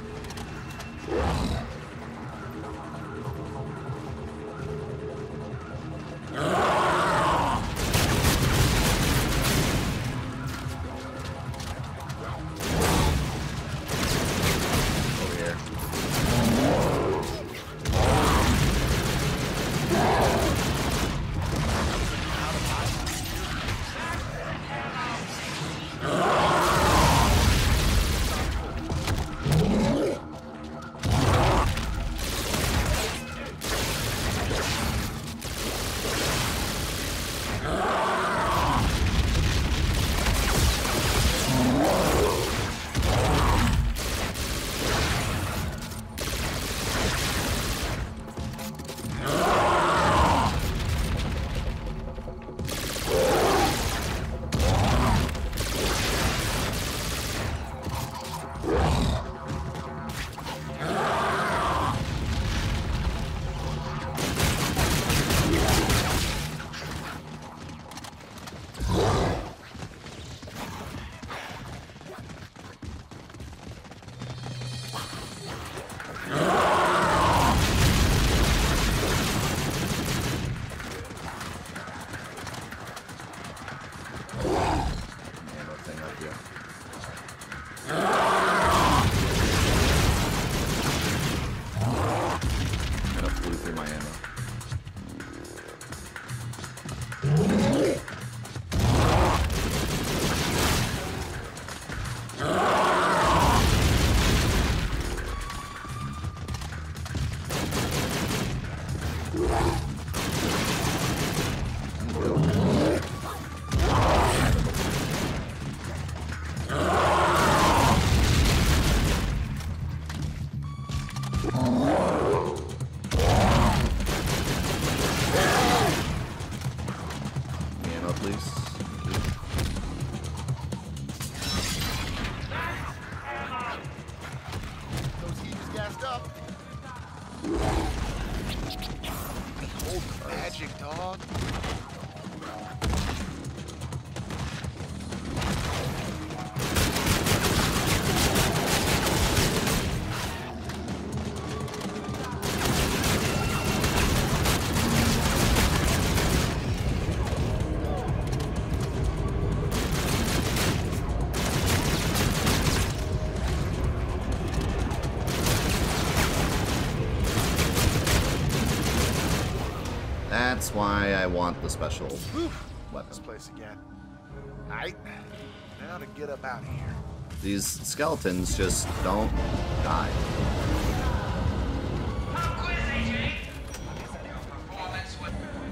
That's why I want the special weapon. This place again. Alright, now to get up out of here. These skeletons just don't die.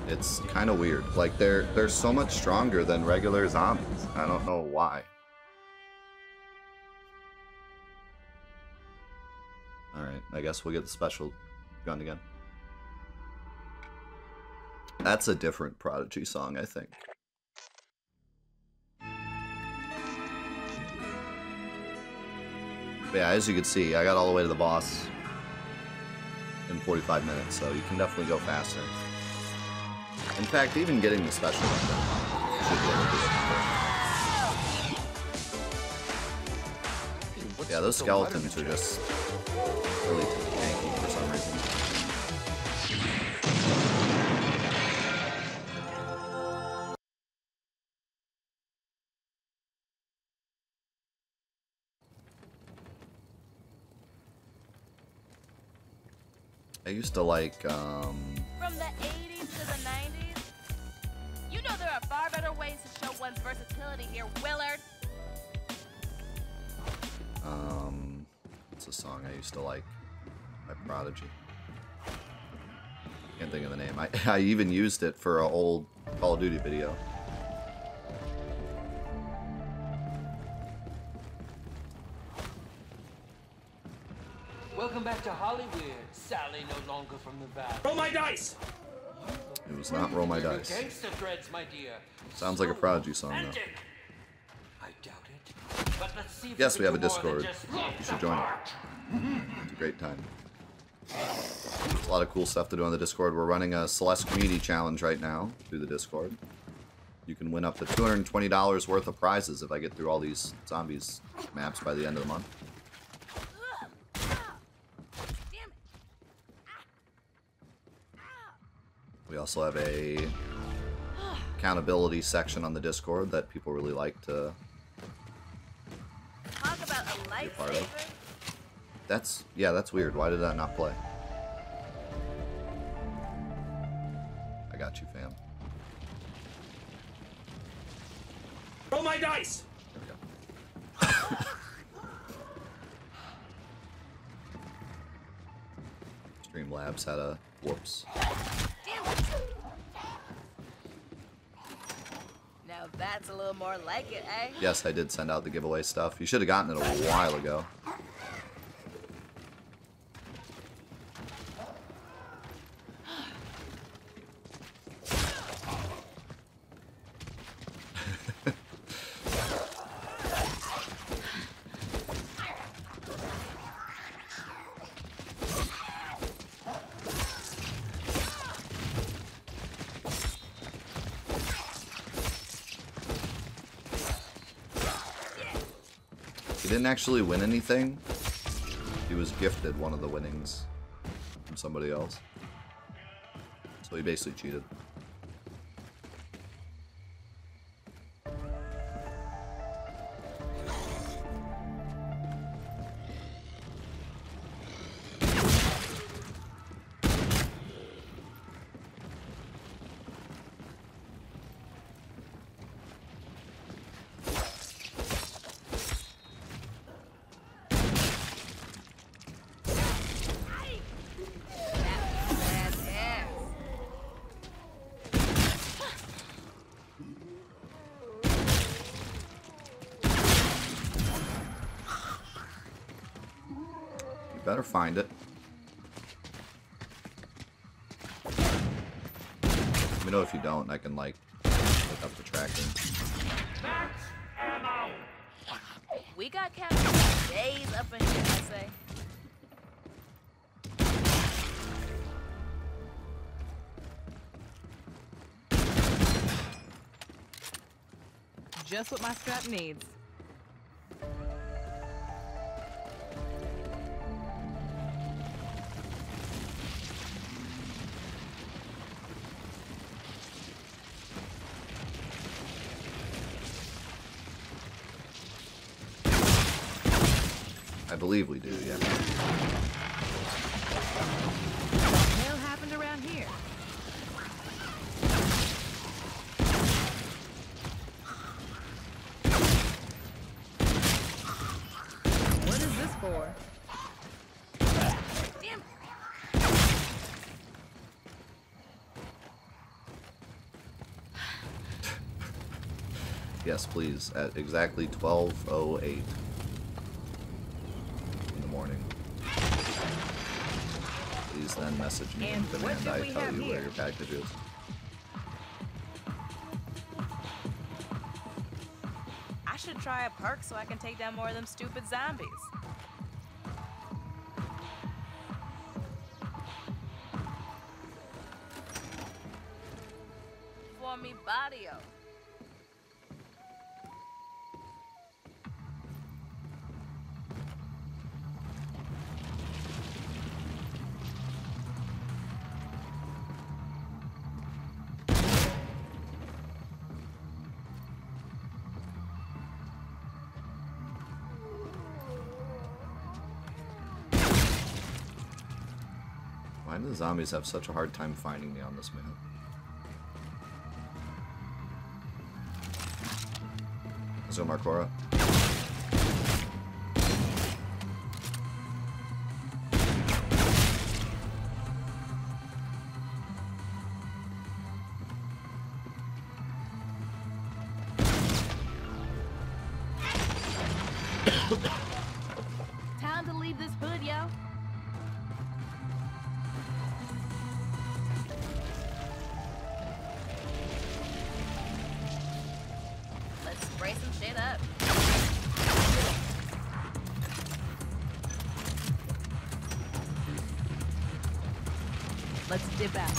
It's kind of weird. Like they're so much stronger than regular zombies. I don't know why. All right, I guess we'll get the special gun again. That's a different Prodigy song, I think. But yeah, as you can see, I got all the way to the boss in 45 minutes, so you can definitely go faster. In fact, even getting the special weapon should be able to do it. Yeah, those skeletons are just really tanky for some reason. I used to like, From the 80s to the 90s? You know there are far better ways to show one's versatility here, Willard. It's a song I used to like by Prodigy. Can't think of the name. I even used it for an old Call of Duty video. Welcome back to Hollywood, Sally no longer from the valley. Roll my dice! It was not Roll My Dice. Gangsta threads, my dear. Sounds like a Prodigy song though. I doubt it. But let's see if Yes, we have a can do more Discord. than just You should join it. It's a great time. There's a lot of cool stuff to do on the Discord. We're running a Celeste Community Challenge right now through the Discord. You can win up to $220 worth of prizes if I get through all these zombies maps by the end of the month. We also have a accountability section on the Discord that people really like to Talk about a be a part lifesaver. of. That's weird. Why did that not play? I got you, fam. Roll my dice! There we go. Streamlabs had a whoops. Now that's a little more like it, eh? Yes, I did send out the giveaway stuff. You should have gotten it a while ago. He didn't actually win anything. He was gifted one of the winnings from somebody else. So he basically cheated. Better find it. Let me know if you don't, I can like look up the tracking. We got cameras days up in here, I say. Just what my strap needs. I believe we do, yeah. What the hell happened around here? What is this for? Damn. Yes, please, at exactly 12:08 in the morning. Please then message me and what demand do I we tell have you where here? your package is. I should try a perk so I can take down more of them stupid zombies. barrio. Why do the zombies have such a hard time finding me on this map? Is there Marcora? Time to leave this hood, yo. Let's spray some shit up. Let's dip out.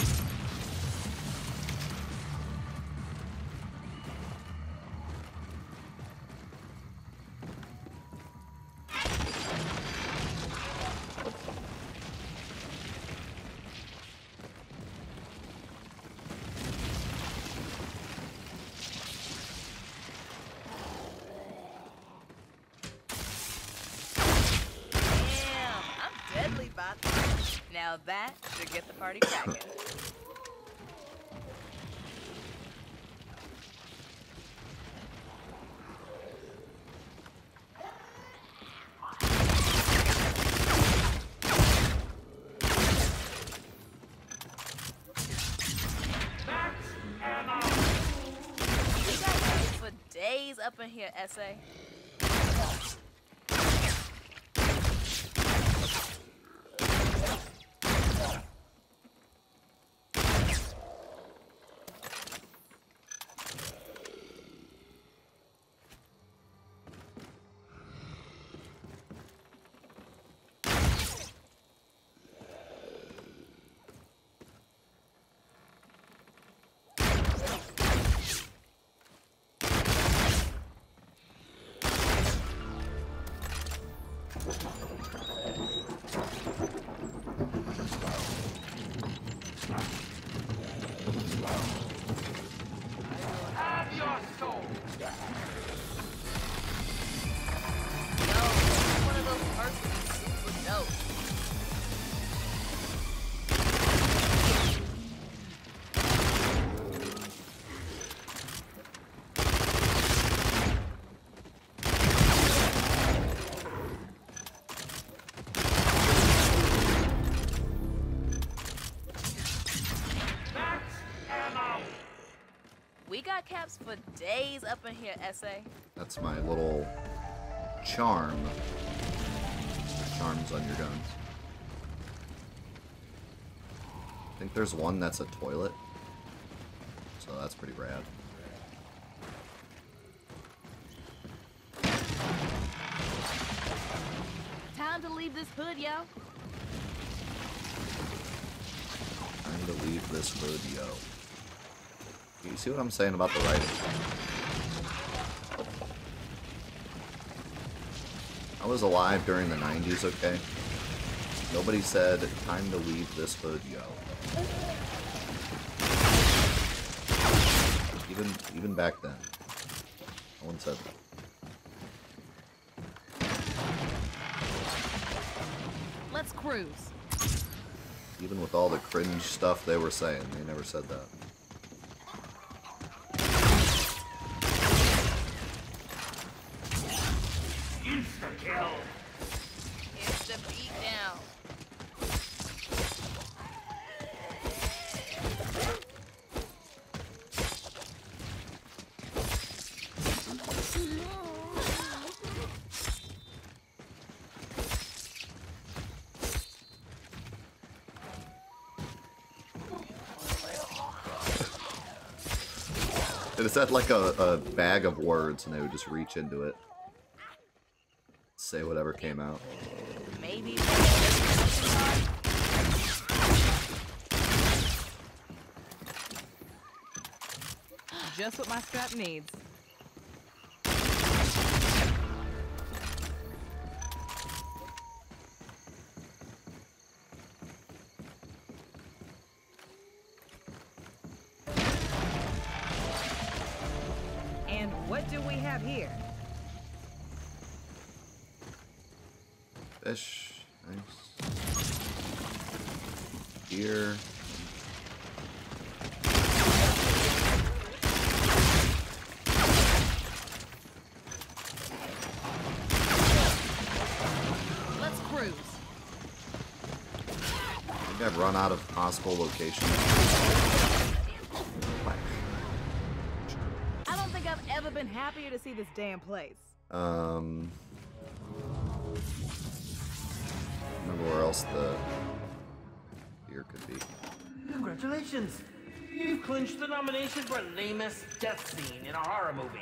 Now that should get the party cracking. We got games for days up in here, SA. Have your soul. One of those first super dope. We got caps for days up in here, SA. That's my little charm. Charms on your guns. I think there's one that's a toilet. So that's pretty rad. Time to leave this hood, yo. Time to leave this hood, yo. You see what I'm saying about the writing? I was alive during the 90s, okay? Nobody said, time to leave this hood, yo. Even back then. No one said that. Let's cruise. Even with all the cringe stuff they were saying, they never said that. Insta-kill. Insta beat down. It said like a bag of words and they would just reach into it. Say whatever came out. Maybe. just what my strap needs. And what do we have here? Fish. Nice. Deer. Let's cruise. I think I've run out of possible locations. I don't think I've ever been happier to see this damn place. Remember where else the deer could be. Congratulations! You've clinched the nomination for lamest death scene in a horror movie.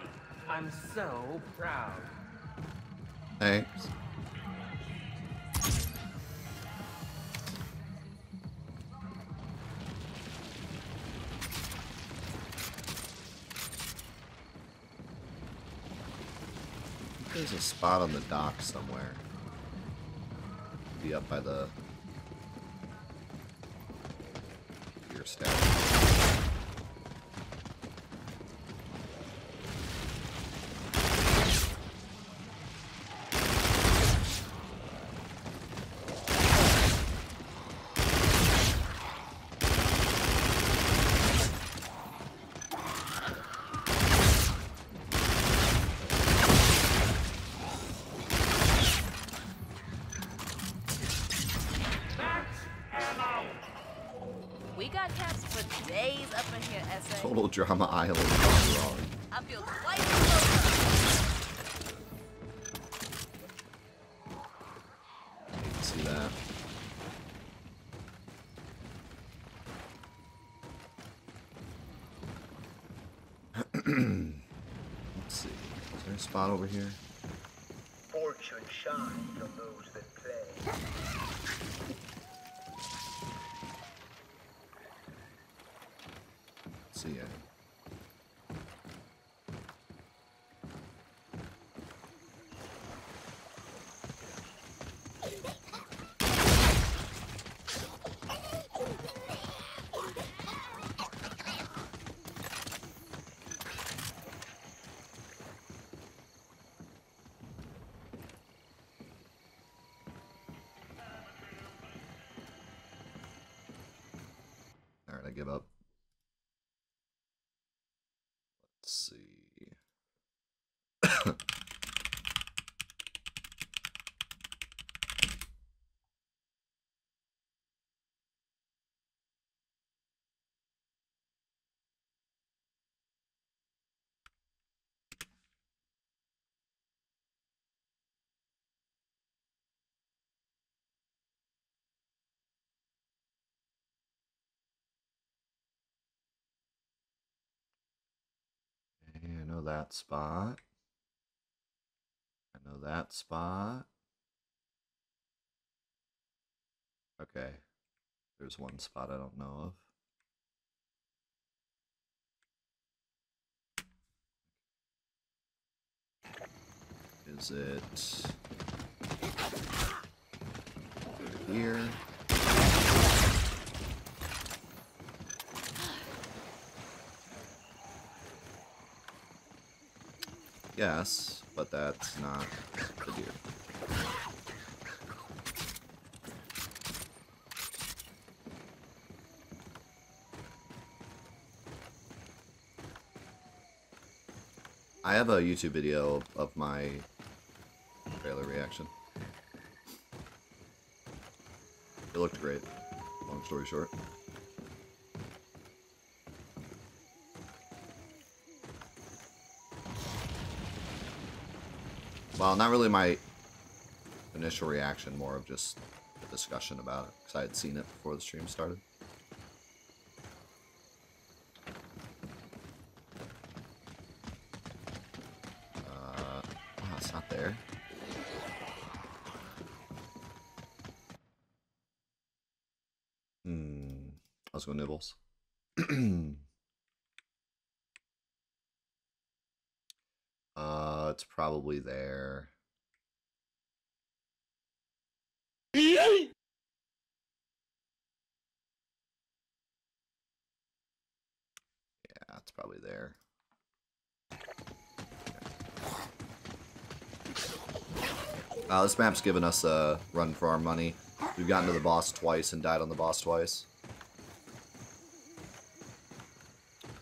I'm so proud. Thanks. There's a spot on the dock somewhere. Be up by the deer statue. We got caps for days up in here, SA. Total Drama Island gone wrong. I feel twice as You can see that. Let's see. Is there a spot over here? Fortune shines on those that play. See ya. All right, I give up. Let's see. Okay, I know that spot. I know that spot. Okay. There's one spot I don't know of. Is it here? Yes, but that's not the deer. I have a YouTube video of my trailer reaction. It looked great. Long story short. Well, not really my initial reaction, more of just a discussion about it, because I had seen it before the stream started. Oh, it's not there. Let's go nibbles. It's probably there. Yeah, it's probably there. This map's given us a run for our money. We've gotten to the boss twice and died on the boss twice.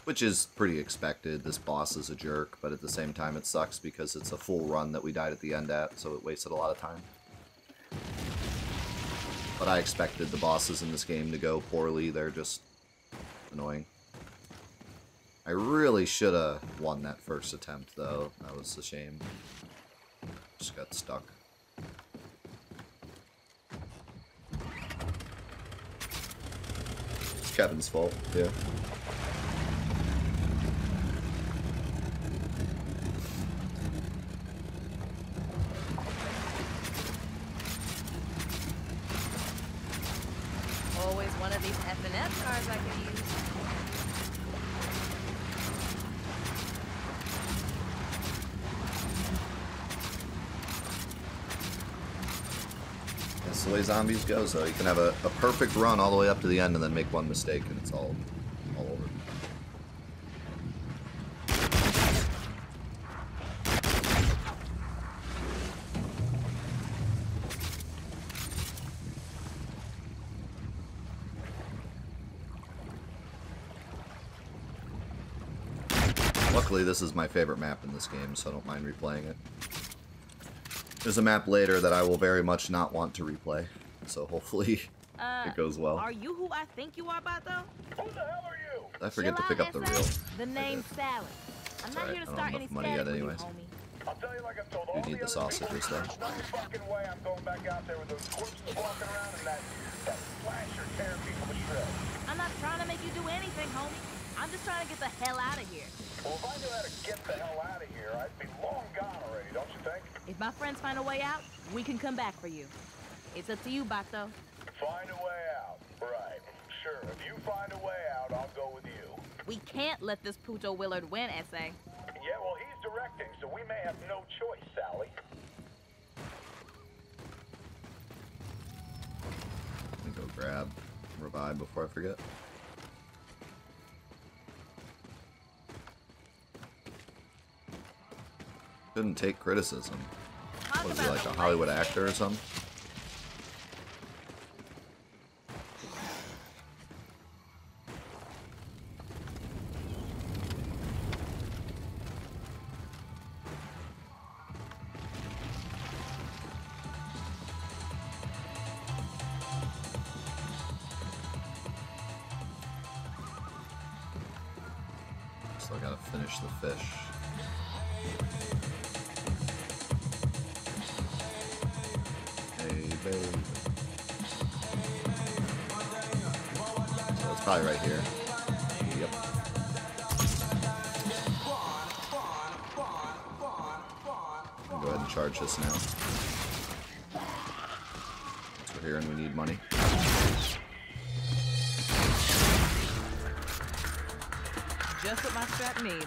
Which is pretty expected. This boss is a jerk, but at the same time it sucks because it's a full run that we died at the end at, so it wasted a lot of time. But I expected the bosses in this game to go poorly. They're just annoying. I really should have won that first attempt, though. That was a shame. Just got stuck. It's Kevin's fault, yeah. Always one of these F&F cars I can use. That's the way zombies go, so you can have a perfect run all the way up to the end and then make one mistake and it's all over. Luckily, this is my favorite map in this game, so I don't mind replaying it. There's a map later that I will very much not want to replay, so hopefully it goes well. Are you who I think you are, Bato? Who the hell are you? Did I forget to pick up the reel? The name's Sally. I'm not here to start any money yet, anyways. I'll tell you like I've told all You need the sausages, though. there's no fucking way I'm going back out there with those corpses walking around and that flasher tearing people to shreds. I'm not trying to make you do anything, homie. I'm just trying to get the hell out of here. Well, if I knew how to get the hell out of here, I'd be long gone already, don't you think? If my friends find a way out, we can come back for you. It's up to you, Bato. Find a way out. Right. Sure. If you find a way out, I'll go with you. We can't let this Puto Willard win, S.A. Yeah, well, he's directing, so we may have no choice, Sally. Let me go grab revive before I forget. Couldn't take criticism. Was he like a Hollywood actor or something? Still gotta finish the fish. So it's probably right here. Yep. I'll go ahead and charge this now. We're here and we need money. Just what my strap needs.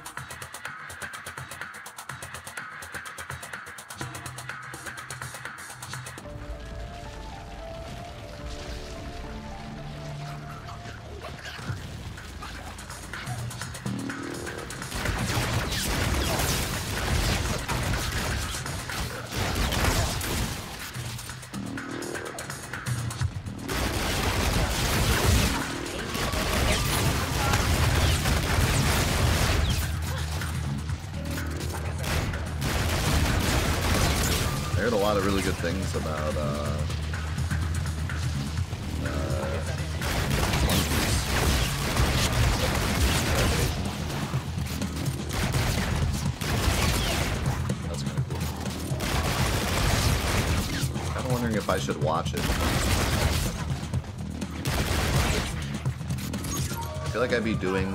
I heard a lot of really good things about That's kind of cool. Kind of wondering if I should watch it. I feel like I'd be doing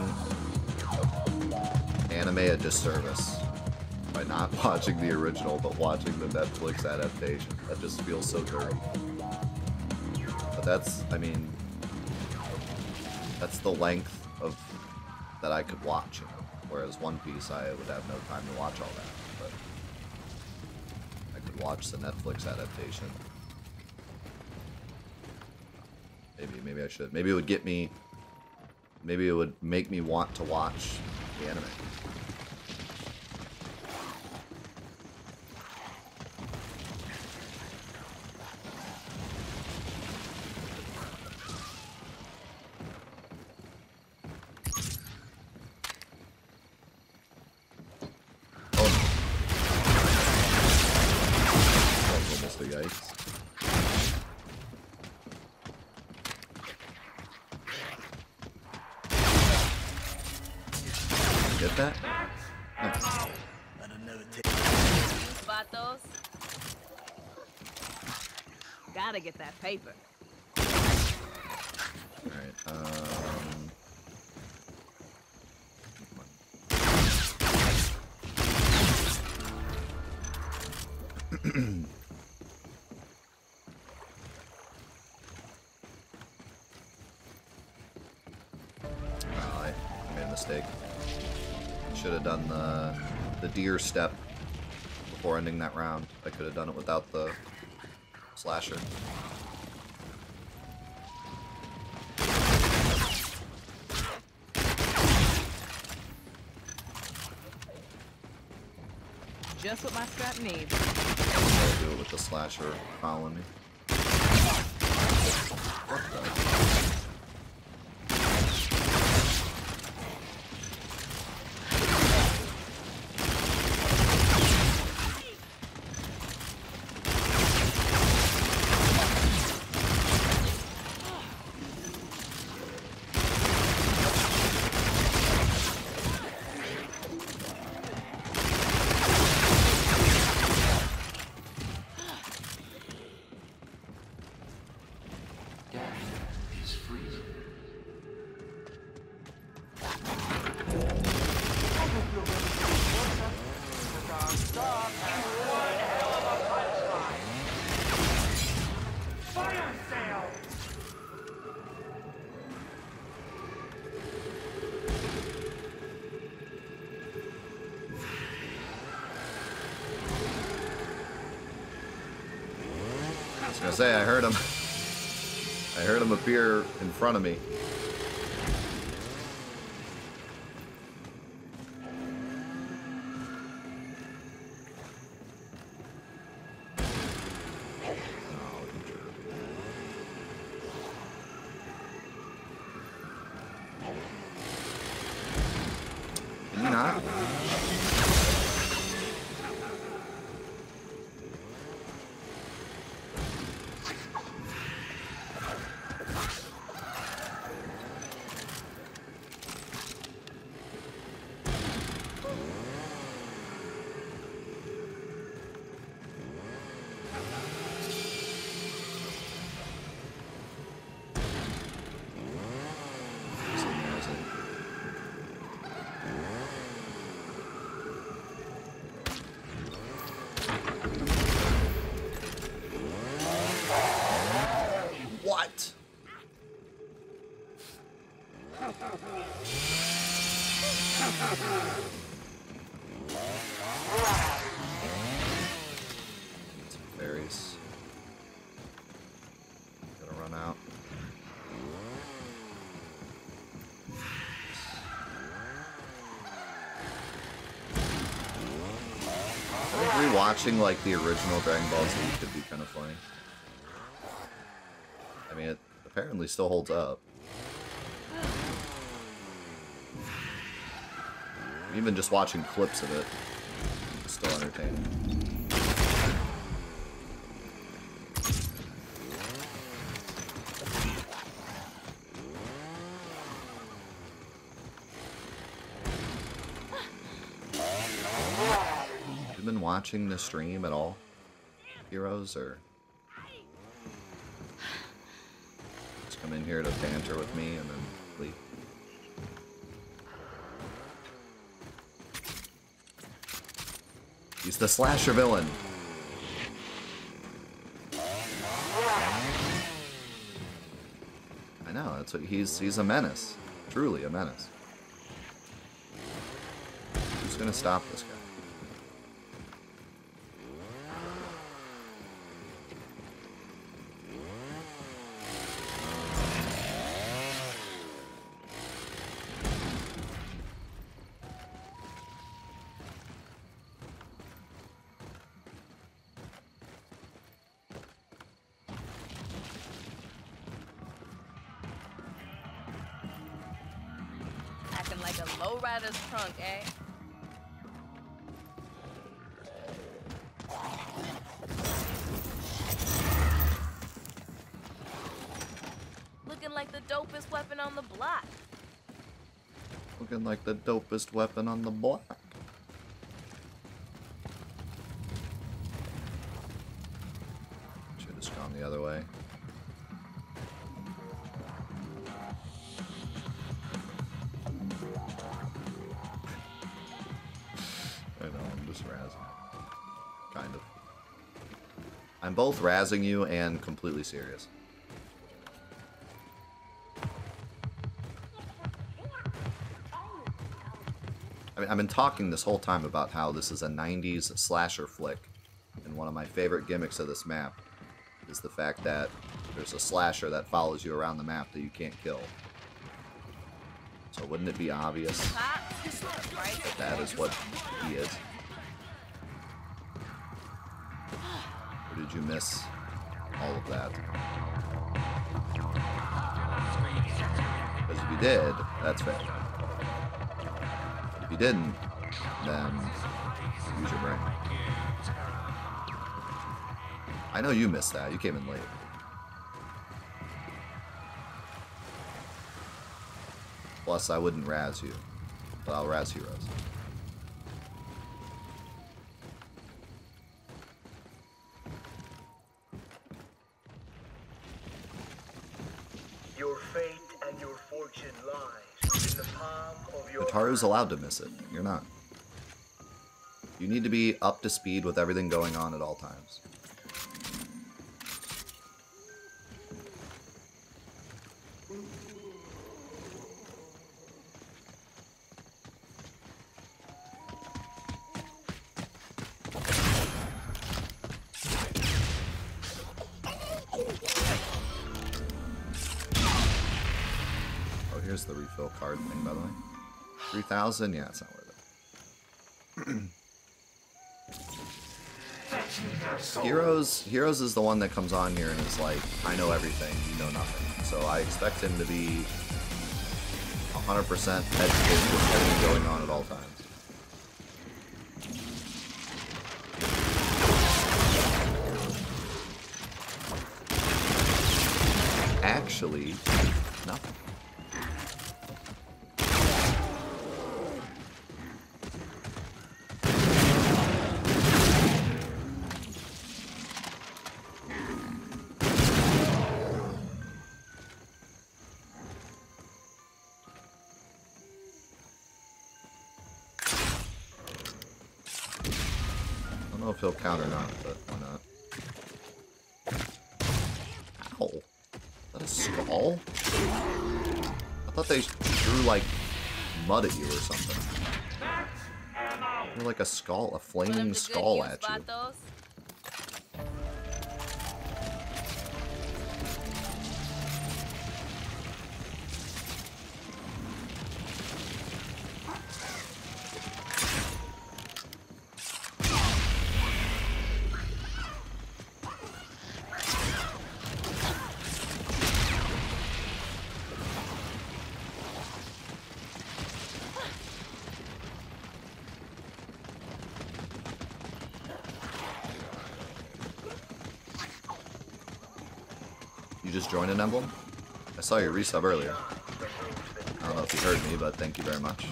anime a disservice by not watching the original, but watching the Netflix adaptation. That just feels so dirty. But that's, I mean, that's the length of that I could watch, you know. Whereas One Piece, I would have no time to watch all that. But watch the Netflix adaptation. Maybe I should. Maybe it would get me. Maybe it would make me want to watch the anime. Yikes. Get that? Nice. Spot those. Gotta get that paper. Alright, I made a mistake. Should have done the deer step before ending that round. I could have done it without the slasher. Just what my strap needs. I'll do it with the slasher following me. What the? I was gonna say, I heard him. I heard him appear in front of me. Can you not? What? Some fairies. Gotta run out. I think rewatching like the original Dragon Ball Z could be kind of funny. I mean, it apparently still holds up. Even just watching clips of it is still entertaining. Have you been watching the stream at all, Heroes, or just come in here to banter with me and then leave? He's the slasher villain. I know, that's what he's a menace. Truly a menace. Who's gonna stop this guy? The lowrider's trunk, eh? Looking like the dopest weapon on the block. Looking like the dopest weapon on the block. Should have just gone the other way. I know, I'm just razzing. Kind of. I'm both razzing you and completely serious. I mean, I've been talking this whole time about how this is a 90s slasher flick, and one of my favorite gimmicks of this map is the fact that there's a slasher that follows you around the map that you can't kill. So wouldn't it be obvious that that is what he is? Or did you miss all of that? Because if you did, that's fair. If you didn't, then use your brain. I know you missed that. You came in late. Plus, I wouldn't razz you, but I'll razz heroes. Your fate and your fortune lies in the palm of your Ataru's allowed to miss it. You're not. You need to be up to speed with everything going on at all times. Oh, here's the refill card thing, by the way. 3,000? Yeah, it's not worth it. Heroes is the one that comes on here and is like, I know everything, you know nothing. So I expect him to be 100% educated with everything going on at all times. Actually, nothing. I don't know if he'll count or not, but why not? Ow. Is that a skull? I thought they threw, like, mud at you or something. You're like a skull, a flaming skull at you. You just joined an emblem? I saw your resub earlier. I don't know if you heard me, but thank you very much.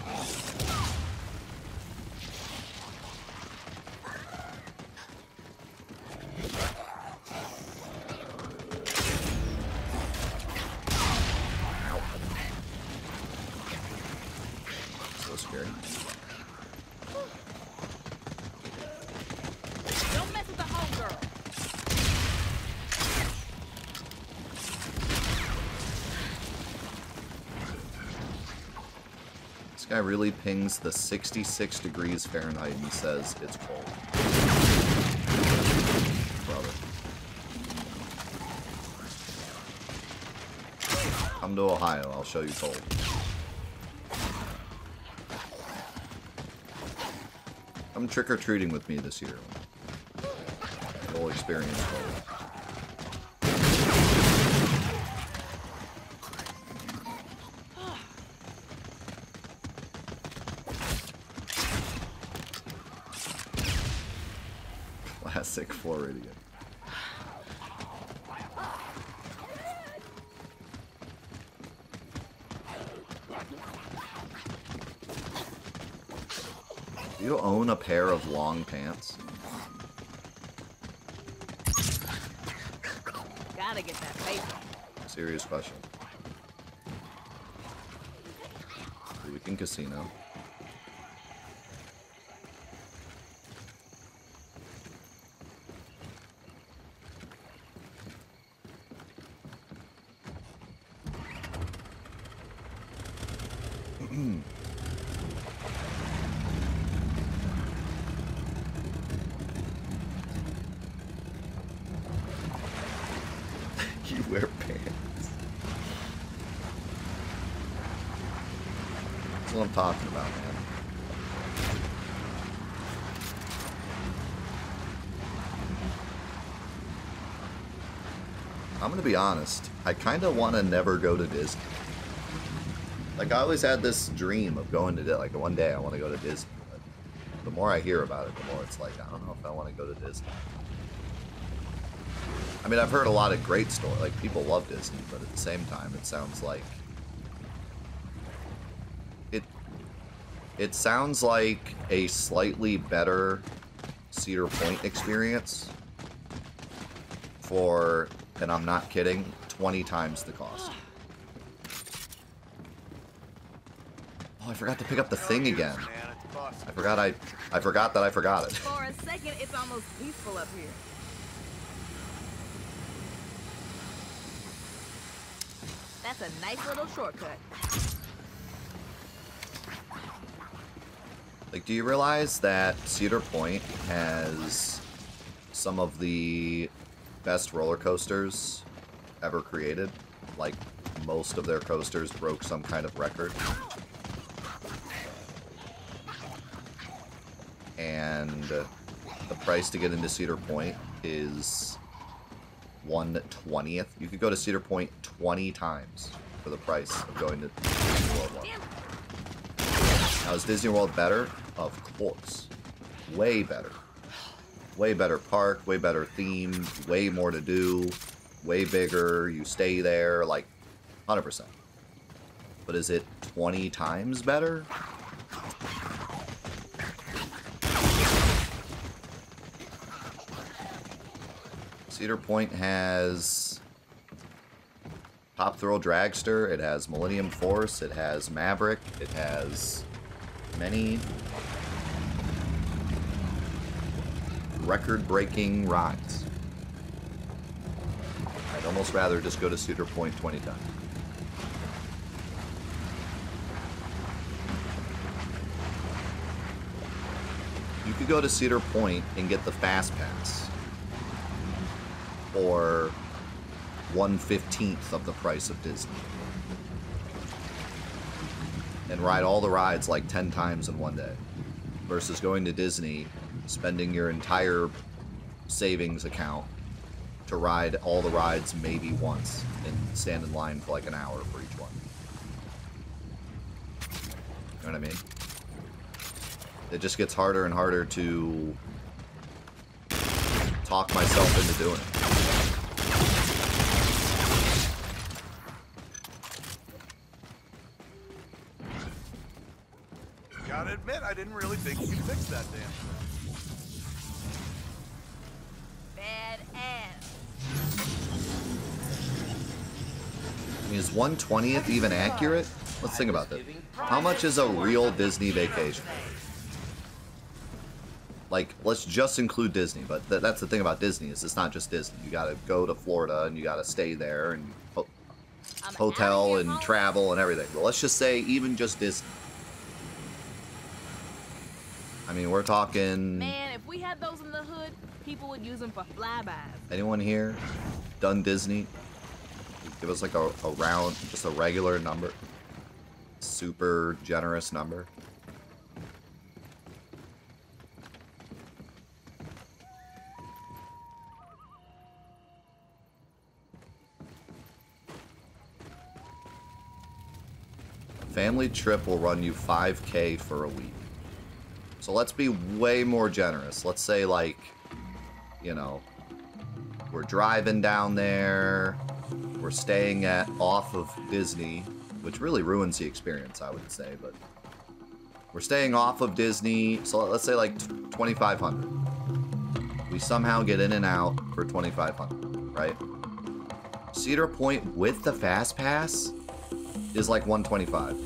Ow. So scary. Don't mess with the homegirl. This guy really pings the 66 degrees Fahrenheit and says it's cold. Brother. Come to Ohio, I'll show you cold. Come trick-or-treating with me this year. You'll experience cold. Classic Floridian. Do you own a pair of long pants? Gotta get that paper. Serious question. Weekend casino. You wear pants. That's what I'm talking about, man. I'm gonna be honest. I kind of want to never go to Disney. Like, I always had this dream of going to, like, one day I want to go to Disney. But the more I hear about it, the more it's like, I don't know if I want to go to Disney. I mean, I've heard a lot of great stories. Like, people love Disney, but at the same time, it sounds like... It sounds like a slightly better Cedar Point experience for, and I'm not kidding, 20 times the cost. Oh, I forgot to pick up the thing again. I forgot that I forgot it. For a second, it's almost peaceful up here. That's a nice little shortcut. Like, do you realize that Cedar Point has some of the best roller coasters ever created? Like, most of their coasters broke some kind of record. And the price to get into Cedar Point is 1/20th. You could go to Cedar Point 20 times for the price of going to Disney World 1. Now, is Disney World better? Of course. Way better. Way better park, way better theme, way more to do, way bigger, you stay there, like, 100%. But is it 20 times better? Cedar Point has Top Thrill Dragster, it has Millennium Force, it has Maverick, it has many record-breaking rides. I'd almost rather just go to Cedar Point 20 times. You could go to Cedar Point and get the Fast Pass for 1/15th of the price of Disney. And ride all the rides like 10 times in one day. Versus going to Disney, spending your entire savings account to ride all the rides maybe once and stand in line for like an hour for each one. You know what I mean? It just gets harder and harder to talk myself into doing it. Gotta admit, I didn't really think you could fix that damn thing. Badass. I mean, is 1/20th even accurate? Let's think about that. How much is a real Disney vacation? Like, let's just include Disney, but that's the thing about Disney, is it's not just Disney. You gotta go to Florida, and you gotta stay there, and hotel, and travel, and everything. But let's just say, even just Disney. I mean, we're talking... Man, if we had those in the hood, people would use them for flybys. Anyone here done Disney? Give us like a round, just a regular number. Super generous number. Family trip will run you $5K for a week. So let's be way more generous. Let's say like you know, we're driving down there. We're staying off of Disney, which really ruins the experience, I would say, but we're staying off of Disney, so let's say like 2,500. We somehow get in and out for 2,500, right? Cedar Point with the Fast Pass is like 125.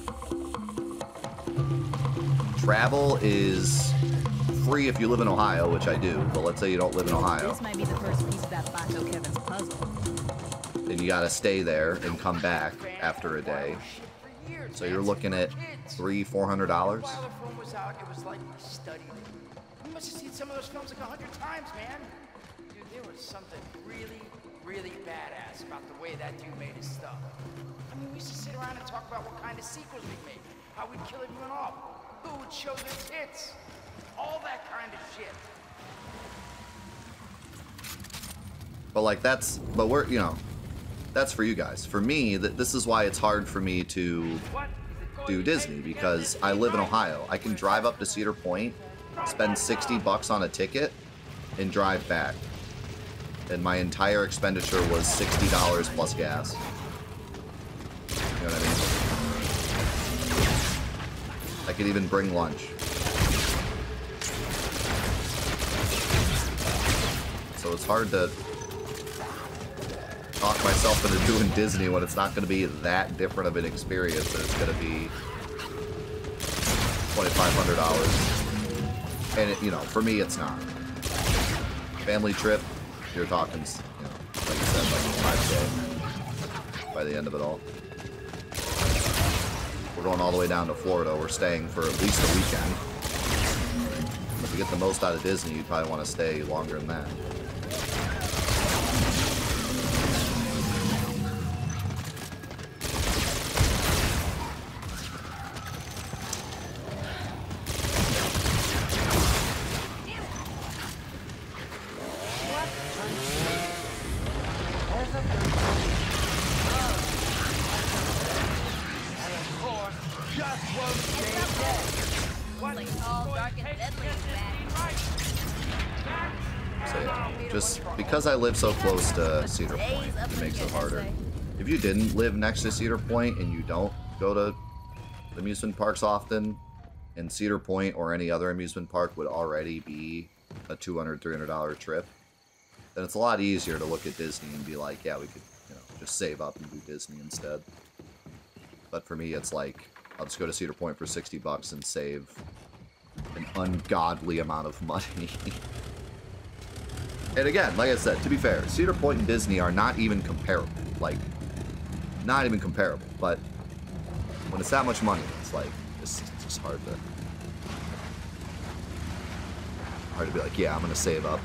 Travel is free if you live in Ohio, which I do, but let's say you don't live in Ohio. This might be the first piece of that Bato Kevin's puzzle. And you gotta stay there and come back after a day. So you're looking at $300–400. While the film was out, it was like we studied it. You must have seen some of those films like 100 times, man. Dude, there was something really, really badass about the way that dude made his stuff. I mean, we used to sit around and talk about what kind of sequels we'd make, how we'd kill everyone off, who would show their tits, all that kind of shit. But like but we're, you know, that's for you guys. For me, this is why it's hard for me to do Disney, because I live in Ohio. I can drive up to Cedar Point, spend $60 on a ticket, and drive back. And my entire expenditure was $60 plus gas. You know what I mean? I could even bring lunch. So it's hard to talk myself into doing Disney when it's not going to be that different of an experience. It's going to be $2,500. And, you know, for me, it's not. Family trip, you're talking, you know, like I said, like 5K by the end of it all. We're going all the way down to Florida. We're staying for at least a weekend. If you get the most out of Disney, you'd probably want to stay longer than that. Because I live so close to Cedar Point, it makes it harder. If you didn't live next to Cedar Point and you don't go to amusement parks often, and Cedar Point or any other amusement park would already be a $200–300 trip, then it's a lot easier to look at Disney and be like, yeah, we could, you know, just save up and do Disney instead. But for me, it's like, I'll just go to Cedar Point for $60 and save an ungodly amount of money. And again, like I said, to be fair, Cedar Point and Disney are not even comparable. Like, not even comparable. But when it's that much money, it's like, it's just hard to be like, yeah, I'm going to save up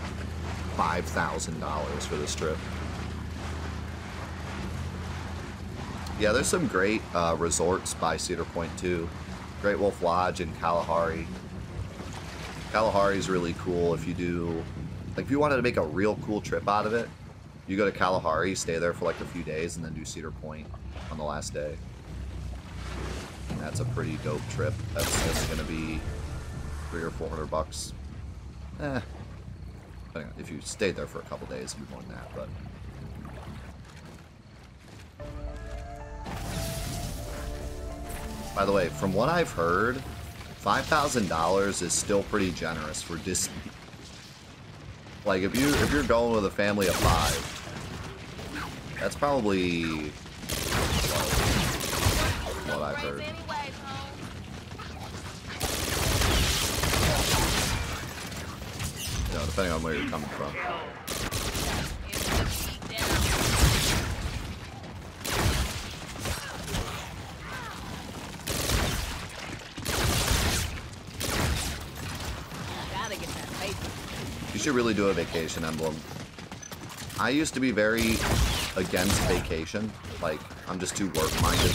$5,000 for this trip. Yeah, there's some great resorts by Cedar Point, too. Great Wolf Lodge in Kalahari. Kalahari is really cool if you do... Like, if you wanted to make a real cool trip out of it, you go to Kalahari, stay there for like a few days, and then do Cedar Point on the last day. And that's a pretty dope trip. That's going to be $300–400. Depending on, if you stayed there for a couple days, it'd be more than that, but... By the way, from what I've heard, $5,000 is still pretty generous for Disney. Like, if you're going with a family of 5, that's probably what I've heard. You know, depending on where you're coming from. You should really do a vacation emblem. I used to be very against vacation. Like, I'm just too work-minded.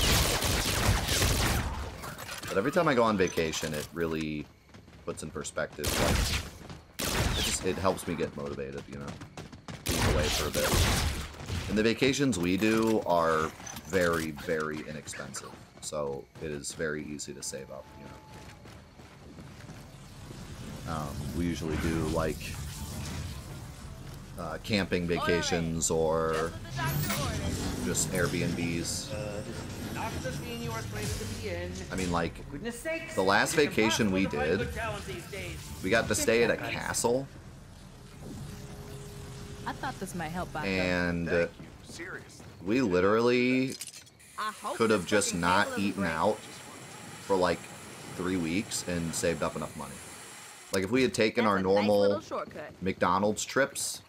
But every time I go on vacation, it really puts in perspective. Like, it helps me get motivated, you know, being away for a bit. And the vacations we do are very, very inexpensive. So it is very easy to save up, you know. We usually do, like... camping vacations or just Airbnbs. Not the scene you are slated to be in. I mean, like, Goodness sakes, the last it's vacation we impossible to find did, good talent these days. we got to stay at a castle, I thought this might help. and we literally could have just not eaten out for like 3 weeks and saved up enough money. Like, if we had taken our normal McDonald's trips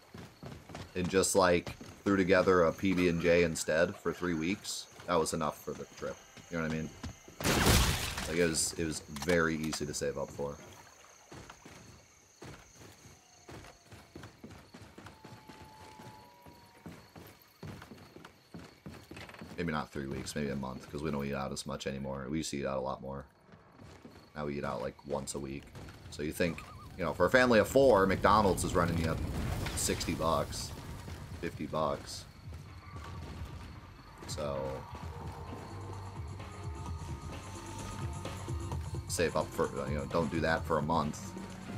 and just like threw together a PB&J instead for 3 weeks, that was enough for the trip. You know what I mean? Like, it was very easy to save up for. Maybe not 3 weeks, maybe a month, because we don't eat out as much anymore. We used to eat out a lot more. Now we eat out like once a week. So you think, you know, for a family of 4, McDonald's is running you up $60, $50. So save up for, you know, don't do that for a month.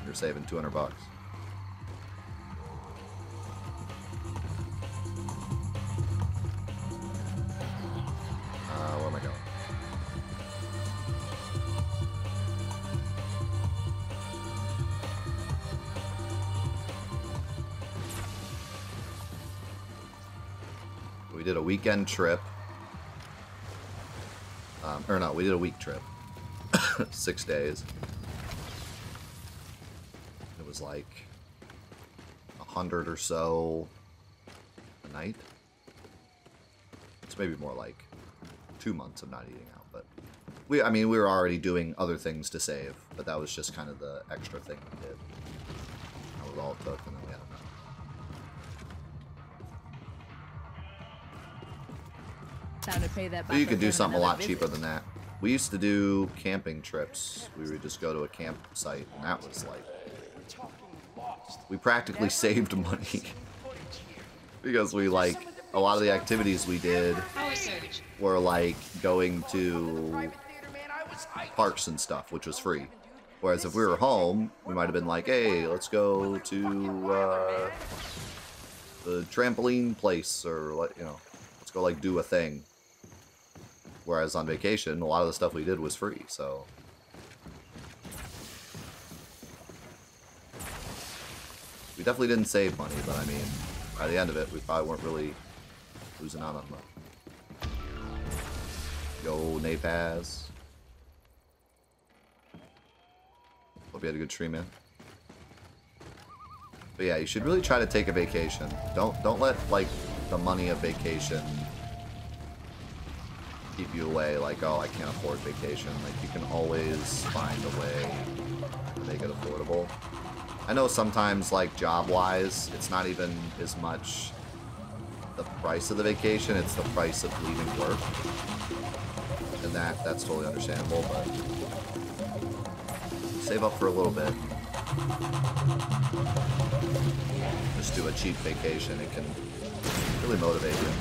You're saving $200. Where am I going? We did a weekend trip. Or no, we did a week trip. 6 days. It was like 100 or so a night. It's maybe more like 2 months of not eating out, but I mean, we were already doing other things to save, but that was just kind of the extra thing we did. That was all it took, and then we had enough. Time to pay that So you could do back something a lot another cheaper visit. than that. We used to do camping trips. We would just go to a campsite, and that was like, we practically saved money because we, like, a lot of the activities we did were like going to parks and stuff, which was free. Whereas if we were home, we might have been like, hey, let's go to the trampoline place, or, you know, let's go like do a thing. Whereas on vacation, a lot of the stuff we did was free, so. We definitely didn't save money, but I mean, by the end of it, we probably weren't really losing out on much. Yo, Napaz. Hope you had a good stream, man. But yeah, you should really try to take a vacation. Don't let, like, the money of vacation keep you away, like, oh, I can't afford vacation. Like, you can always find a way to make it affordable. I know sometimes, like, job-wise, it's not even as much the price of the vacation, it's the price of leaving work. And that's totally understandable, but save up for a little bit. Just do a cheap vacation, it can really motivate you.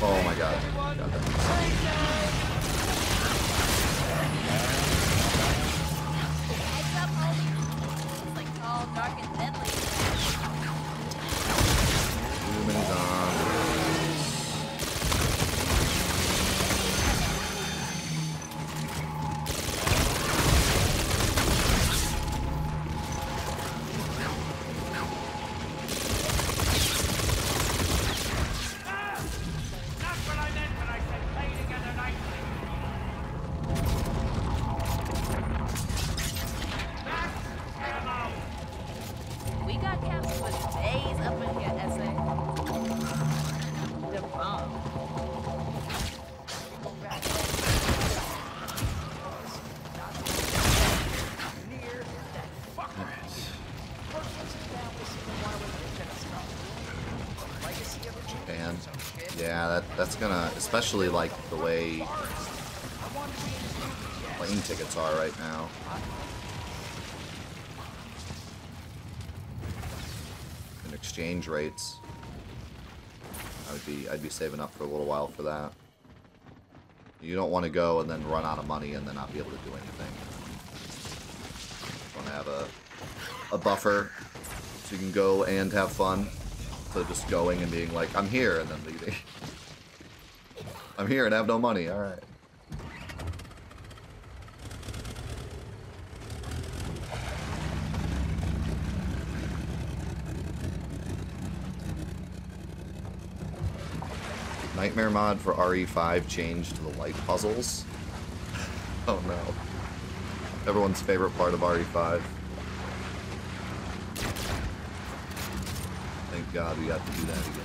Oh my god. Got that. Heads up, homie. It's like tall, dark, and deadly. Too many zombies. That's what I meant when I said play together nicely. That's ammo. We got camps for days up in here, SA. The bomb. Japan. Yeah, that's gonna, especially like the way Plane tickets are right now. And exchange rates. I'd be saving up for a little while for that. You don't want to go and then run out of money and then not be able to do anything. You want to have a buffer so you can go and have fun. So just going and being like, I'm here, and then leaving. I'm here and have no money. All right. Nightmare mod for RE5 changed to the light puzzles. Oh no. Everyone's favorite part of RE5. Thank God we got to do that again.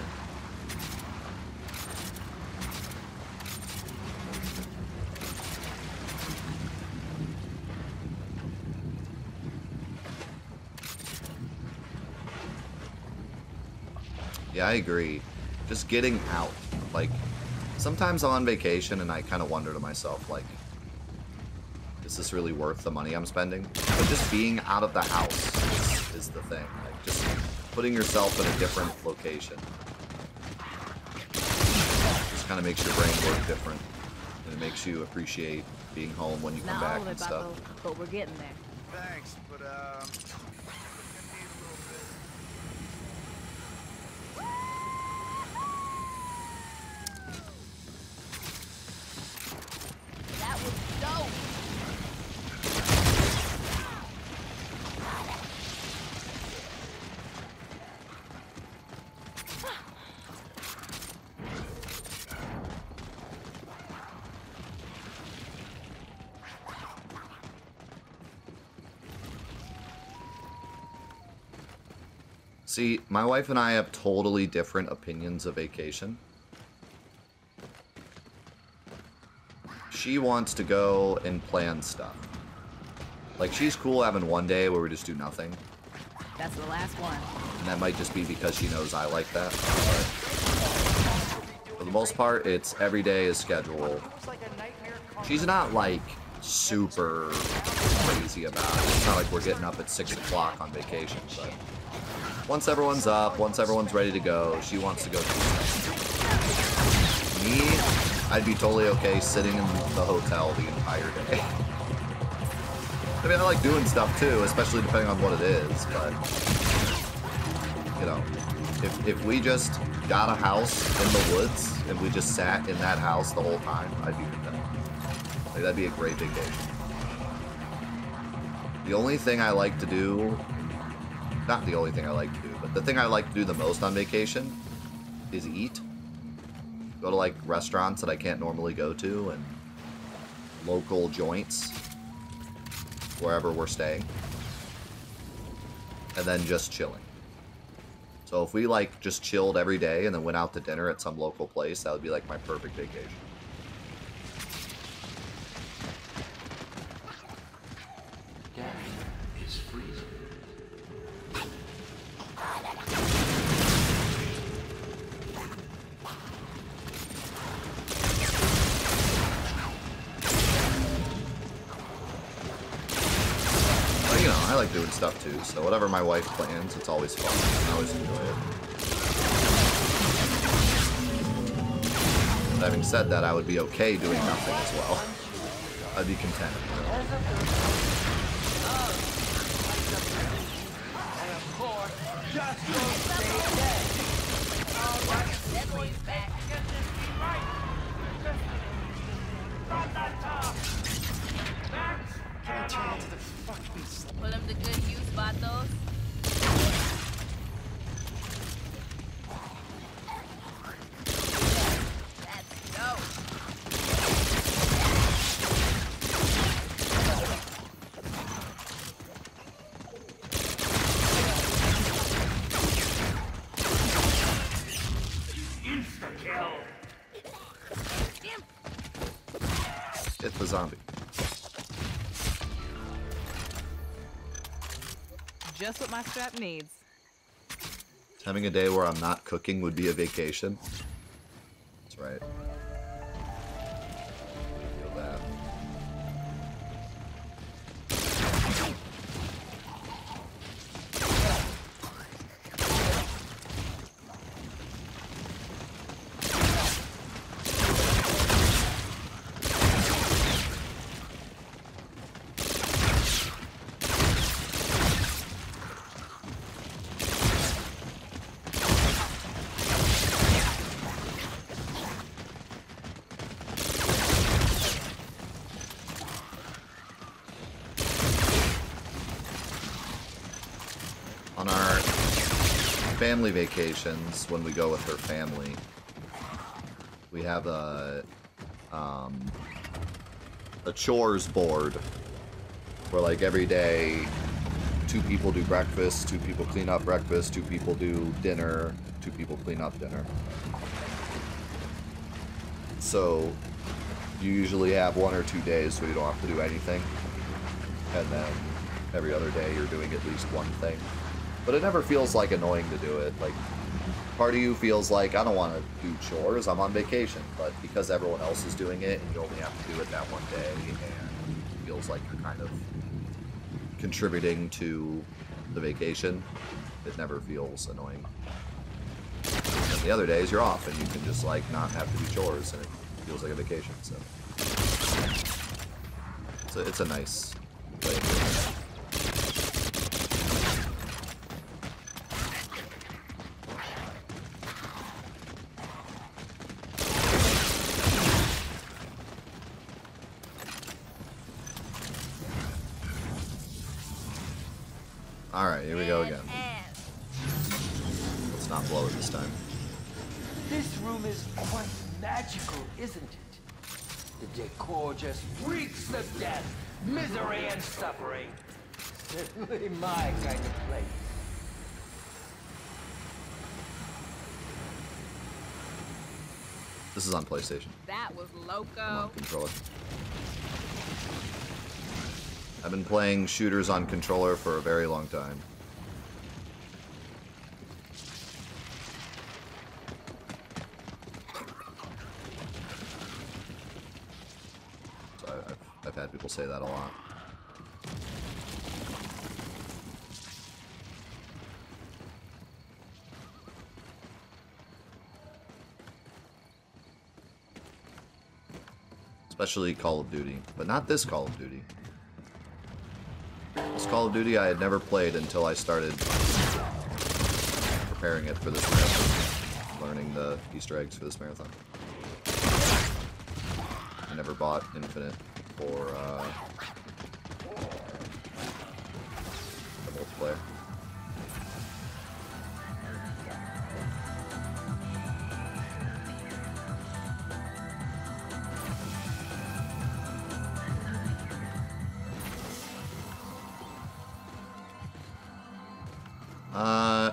Yeah, I agree. Just getting out. Like, sometimes I'm on vacation and I kind of wonder to myself, like, is this really worth the money I'm spending? But just being out of the house is the thing. Like, just putting yourself in a different location just kind of makes your brain work different. And it makes you appreciate being home when you come back and stuff. But we're getting there. Thanks, but That was dope. See, my wife and I have totally different opinions of vacation. She wants to go and plan stuff. Like, she's cool having one day where we just do nothing. That's the last one. And that might just be because she knows I like that. But for the most part, it's every day is scheduled. She's not, like, super crazy about it. It's not like we're getting up at 6 o'clock on vacation, but once everyone's up, once everyone's ready to go, she wants to go do stuff. Me, I'd be totally okay sitting in the hotel the entire day. I mean, I like doing stuff too, especially depending on what it is, but, you know, if we just got a house in the woods and we just sat in that house the whole time, I'd be content. Like, that'd be a great vacation. The only thing I like to do, not the only thing I like to do, but the thing I like to do the most on vacation is eat. Go to, like, restaurants that I can't normally go to and local joints wherever we're staying. And then just chilling. So if we, like, just chilled every day and then went out to dinner at some local place, that would be, like, my perfect vacation. Is freezing. But, you know, I like doing stuff too, so whatever my wife plans, it's always fun. I always enjoy it. But having said that, I would be okay doing nothing as well. I'd be content. You know? Just don't stay dead. All right, that boy's back. Get this beat right. From that top. Max, Can't turn into the fucking Put him to good use, vatos. That's dope. insta-kill. Hit the zombie. Just what my strap needs. Having a day where I'm not cooking would be a vacation. That's right. Feel that. family vacations, when we go with her family, we have a chores board where, like, every day 2 people do breakfast, 2 people clean up breakfast, 2 people do dinner, 2 people clean up dinner. So you usually have 1 or 2 days where you don't have to do anything, and then every other day you're doing at least one thing. But it never feels like annoying to do it. Like, part of you feels like, I don't want to do chores, I'm on vacation. But because everyone else is doing it and you only have to do it that one day, and it feels like you're kind of contributing to the vacation, it never feels annoying. And the other days you're off and you can just, like, not have to do chores and it feels like a vacation. So it's a nice way of doing it. Alright, here we go again. Let's not blow it this time. This room is quite magical, isn't it? The decor just reeks of death, misery, and suffering. Certainly my kind of place. This is on PlayStation. That was loco. I'm on controller. I've been playing shooters on controller for a very long time. So I've had people say that a lot. Especially Call of Duty, but not this Call of Duty. This Call of Duty I had never played until I started preparing it for this marathon, learning the Easter eggs for this marathon. I never bought Infinite for the multiplayer.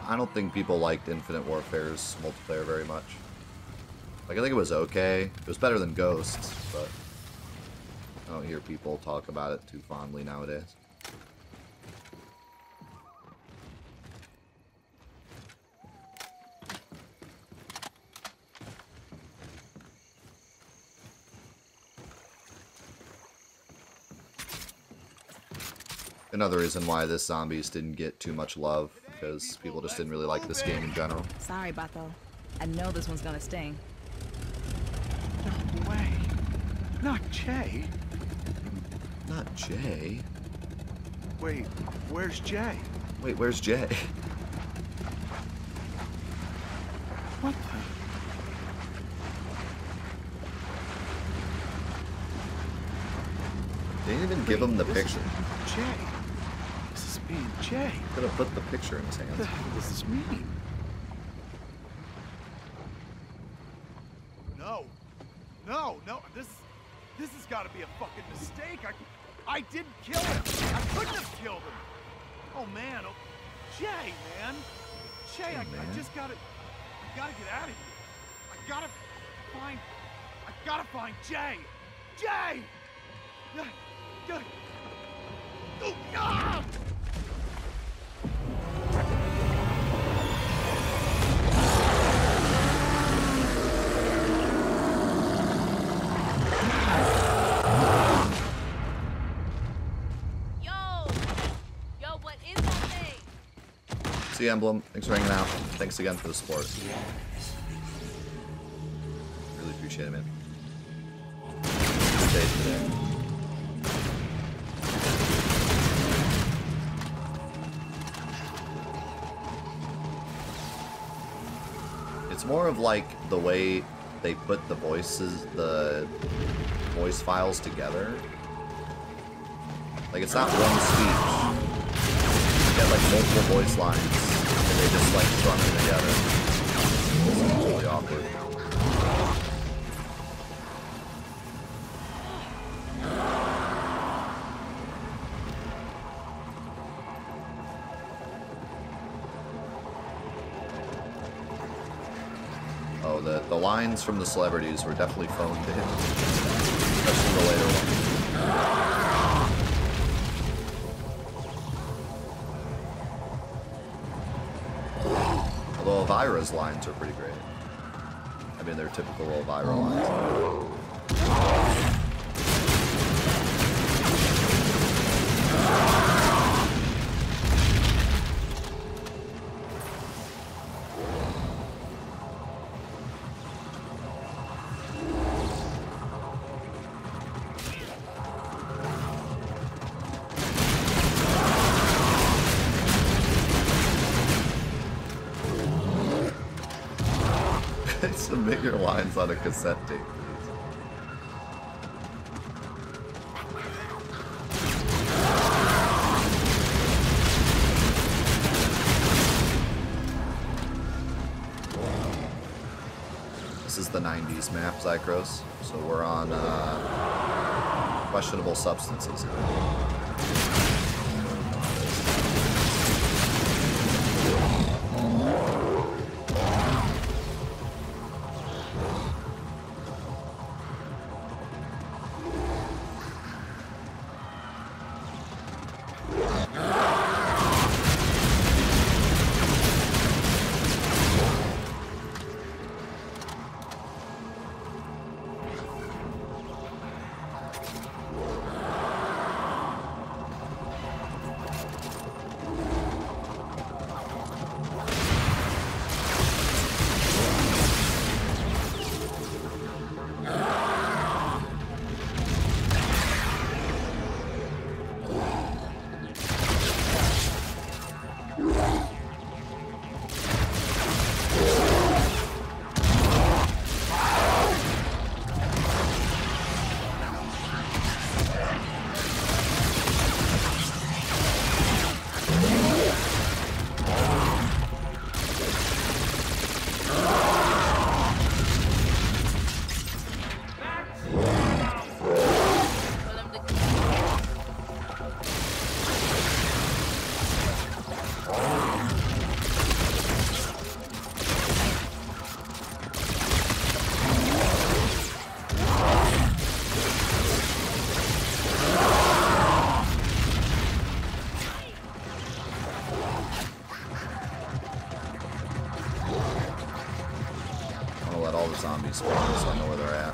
I don't think people liked Infinite Warfare's multiplayer very much. Like, I think it was okay. It was better than Ghosts, but I don't hear people talk about it too fondly nowadays. Another reason why this Zombies didn't get too much love, because people just didn't really like this game in general. Sorry, Bato. I know this one's gonna sting. No way. Not Jay. Not Jay? Wait, where's Jay? Wait, where's Jay? What the? They didn't even give him the picture. Jay. This is me and Jay. Could have put the picture in his hands. What the hell does this mean? No, this has got to be a fucking mistake. I didn't kill him. I couldn't have killed him. Oh man, Jay, man. Jay, I just gotta get out of here. I gotta find Jay. Jay! Oh, ah! Yo, what is that thing? See, Emblem, thanks for hanging out. Thanks again for the support. Really appreciate it, man. Good day today. It's more of like the way they put the voices, the voice files together. Like, it's not one speech. You get like multiple voice lines And they just like strung them together. This is really awkward. Oh, the lines from the celebrities were definitely phoned in, especially the later ones. Although Elvira's lines are pretty great. I mean, they're typical Elvira lines. Submit your lines on a cassette tape, please. This is the 90s map, Zycros, so we're on questionable substances now. Zombies spawn, so I know where they're at.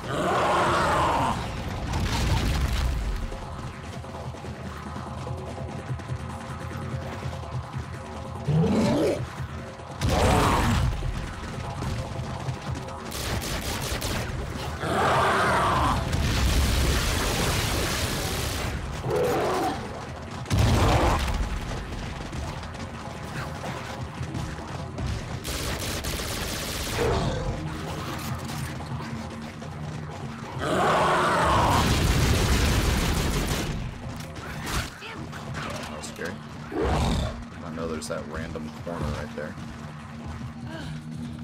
That random corner right there.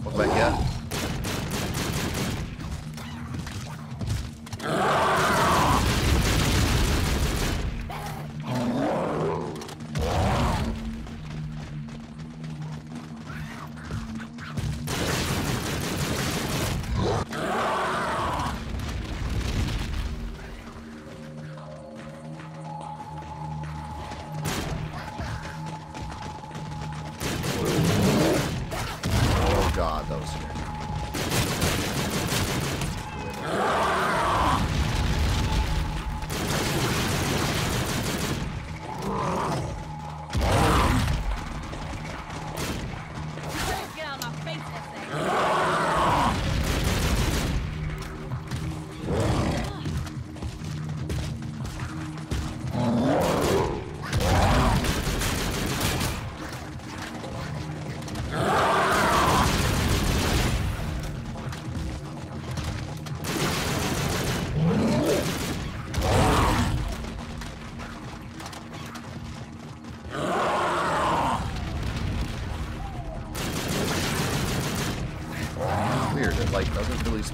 Welcome back yet? God, that was scary.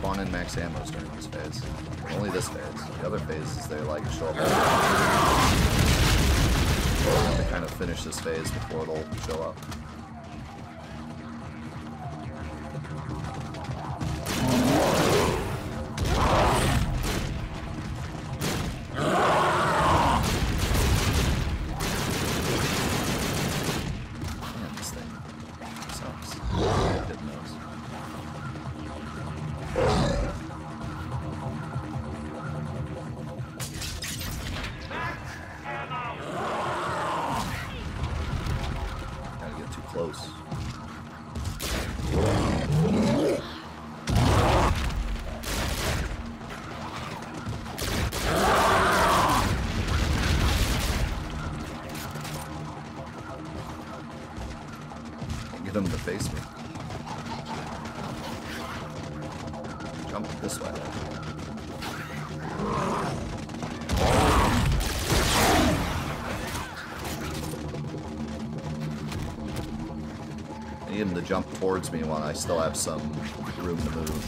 spawn in max ammos during this phase. Only this phase. The other phases, they like show up. They kind of finish this phase before it'll show up. Man, this thing sucks. Hitting those. Gotta get too close. Get him to face me. Jump this way. I need him to jump towards me while I still have some room to move.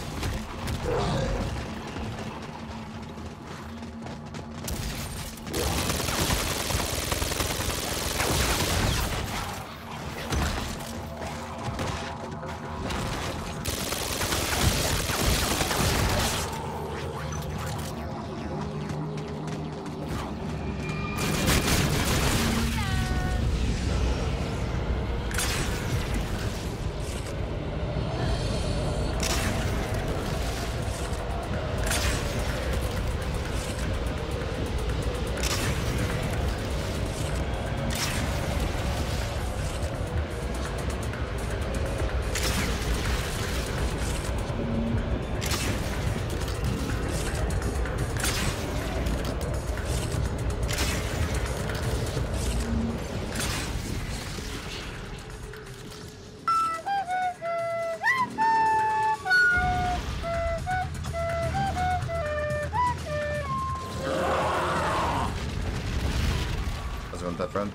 That friend.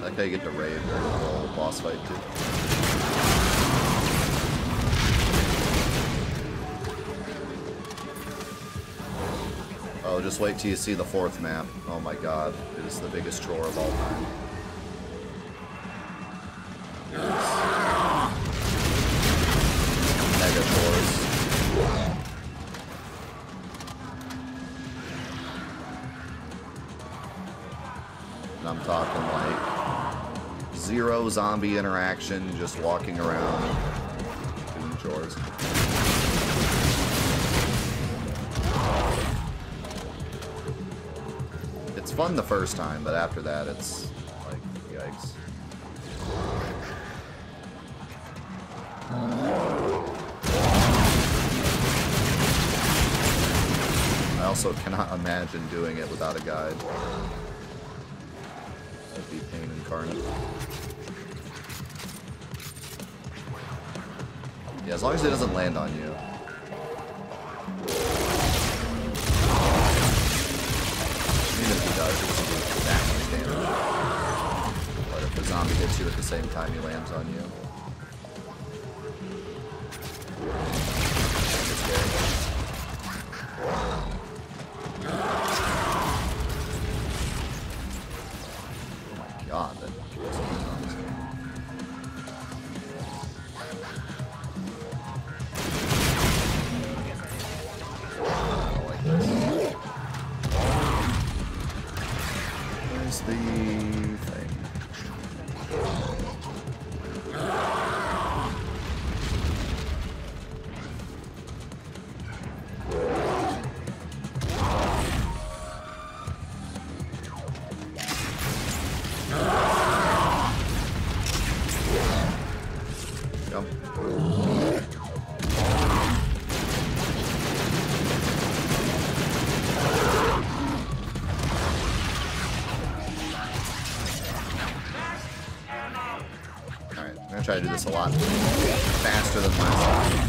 I like how you get to Rave during the whole boss fight too. Oh, just wait till you see the 4th map. Oh my god, it is the biggest chore of all time. It is mega chores. And I'm talking like 0 zombie interaction, just walking around doing chores. It's fun the first time, but after that it's like, yikes. I also cannot imagine doing it without a guide. That'd be pain incarnate. Yeah, as long as it doesn't land on you. Even if he does, it doesn't do that much damage. But if the zombie hits you at the same time he lands on you. It's scary. Oh my god, that kills so many zombies. Where's the thing? Try to do this a lot faster than last time.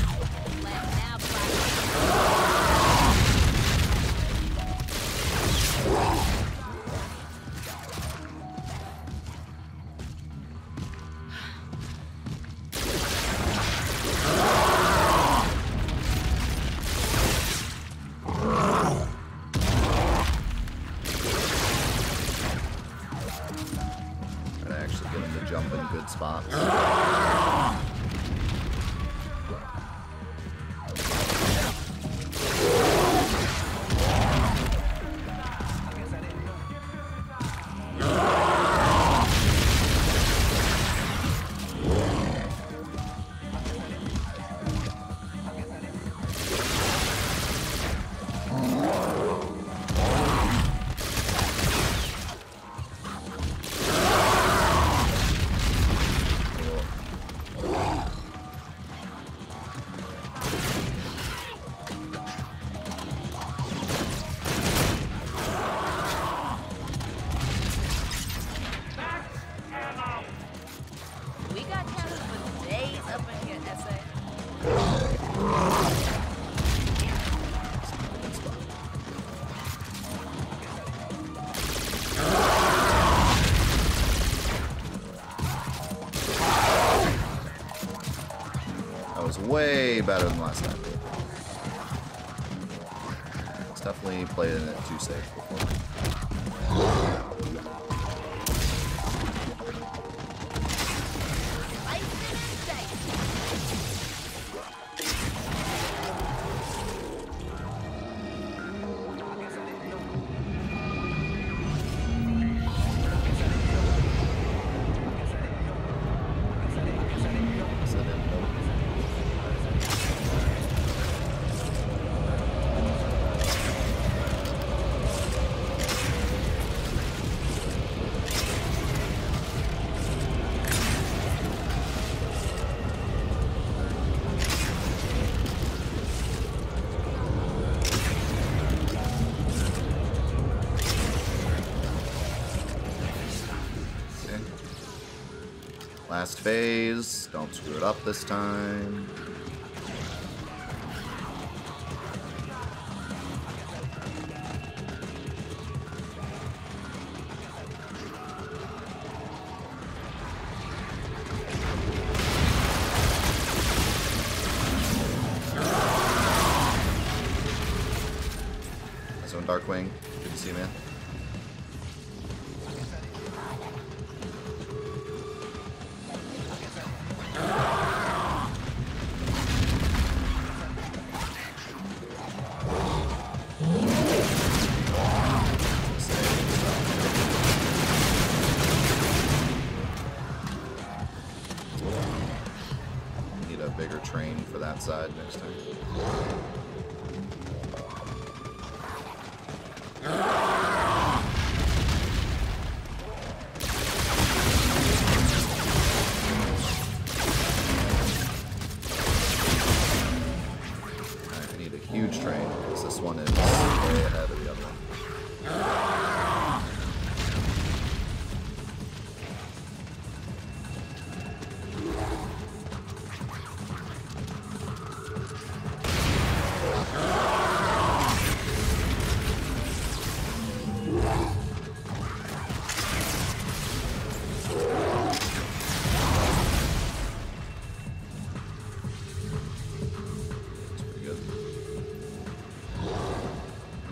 Try to actually get him to jump in good spots. Way better than last time. It's definitely played in it too safe before. Last phase. Don't screw it up this time. Nice one, Darkwing. Good to see you, man. Bigger train for that side next time. I need a huge train because this one is way ahead of the other one.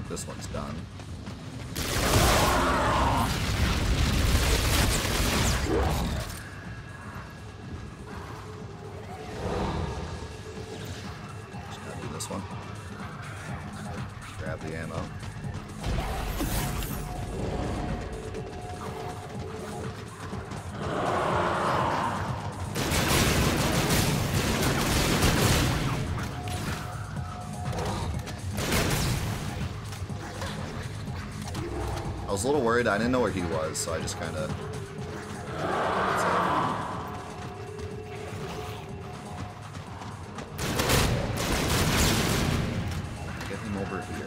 This one's done. Just gotta do this one. Grab the ammo. I was a little worried. I didn't know where he was, so I just kind of... Get him over here.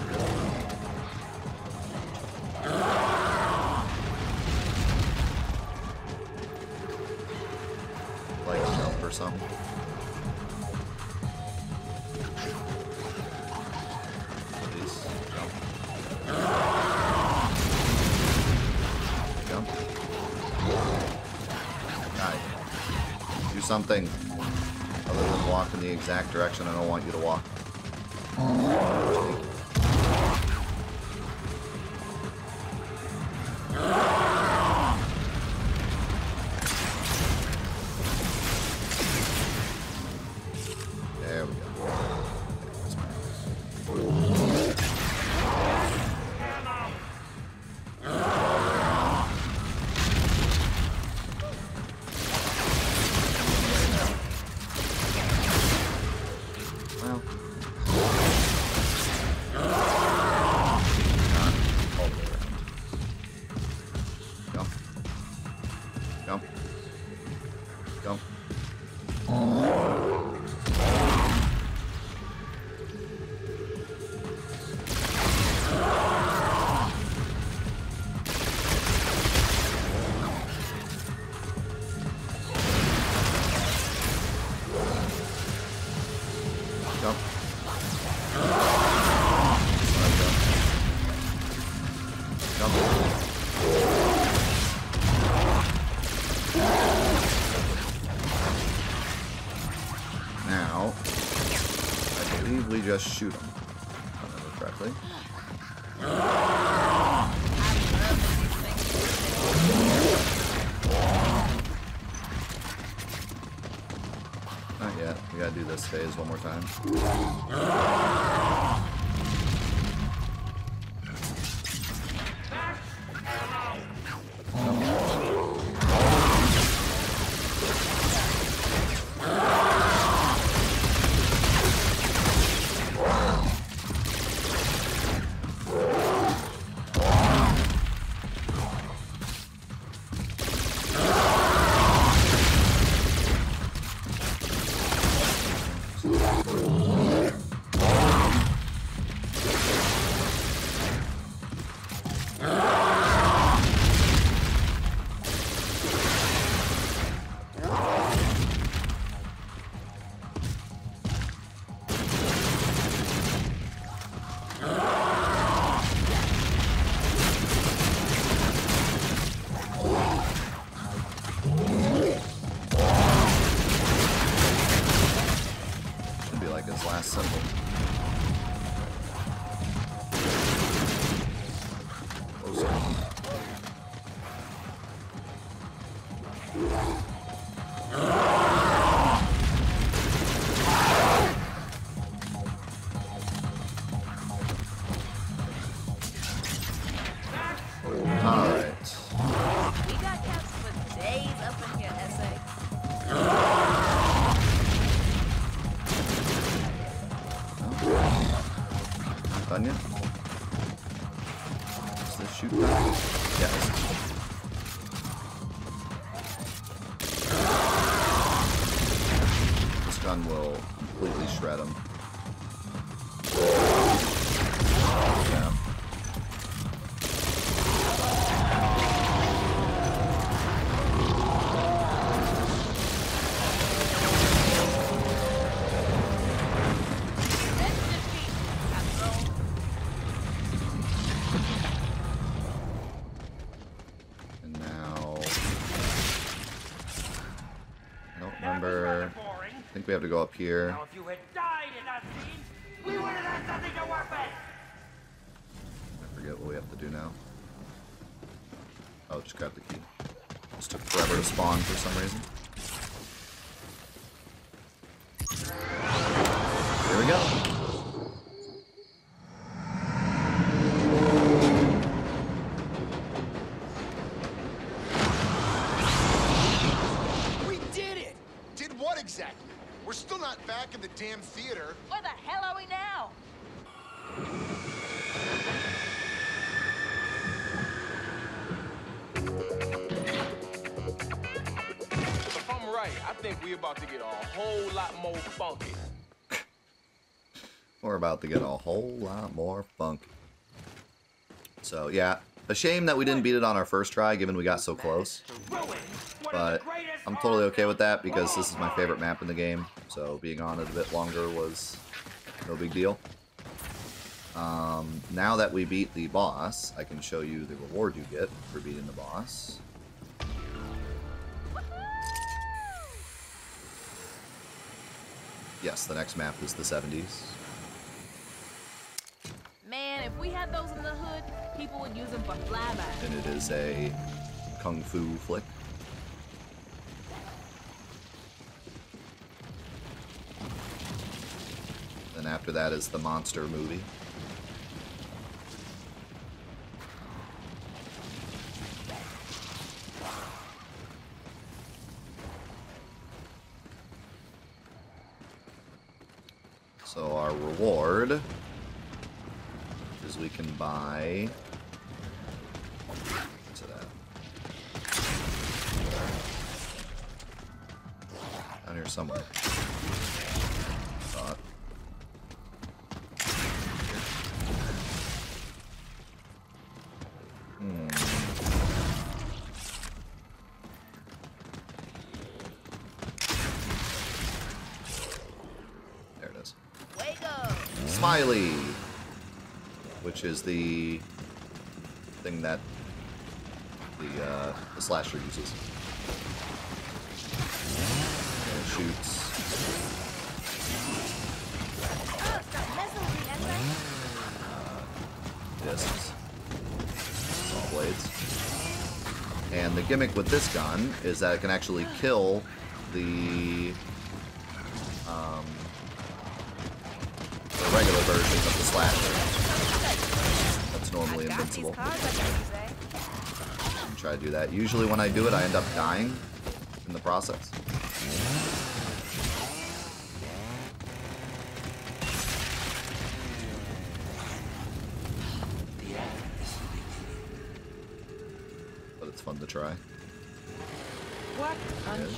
Like jump or something. Please, jump. Jump. Guy. Do something. Other than walk in the exact direction I don't want you to walk. There we go. Well. Jump. Jump. Jump. Jump. Jump. Now, I believe we just shoot him. If I remember correctly. Not yet. We gotta do this phase one more time. Should be like his last symbol. Alright. We got caps for days up in here, SA. Not done yet? Is this shoot done? Yes. This gun will completely shred him. Yeah. And now, I don't remember. I think we have to go up here. Now, if you had died in that scene, we would have had something to work with. I forget what we have to do now. Oh, just grab the key. Just took forever to spawn for some reason. Here we go. We did it! Did what exactly? We're still not back in the damn theater. Where the hell are we now? We about to get a whole lot more funky. We're about to get a whole lot more funk. So, yeah. A shame that we didn't beat it on our first try, given we got so close. But I'm totally okay with that, because this is my favorite map in the game. So, being on it a bit longer was no big deal. Now that we beat the boss, I can show you the reward you get for beating the boss. Yes, the next map is the 70s. Man, if we had those in the hood, people would use them for flybys. And it is a kung fu flick. Then after that is the monster movie. So our reward is we can buy to that down here somewhere. Thought. There it is. Smiley, which is the thing that the slasher uses. And it shoots. Discs. Saw blades. And the gimmick with this gun is that it can actually kill the regular version of the slasher. That's normally invincible. I'm try to do that. Usually when I do it, I end up dying in the process. But it's fun to try. What? I'm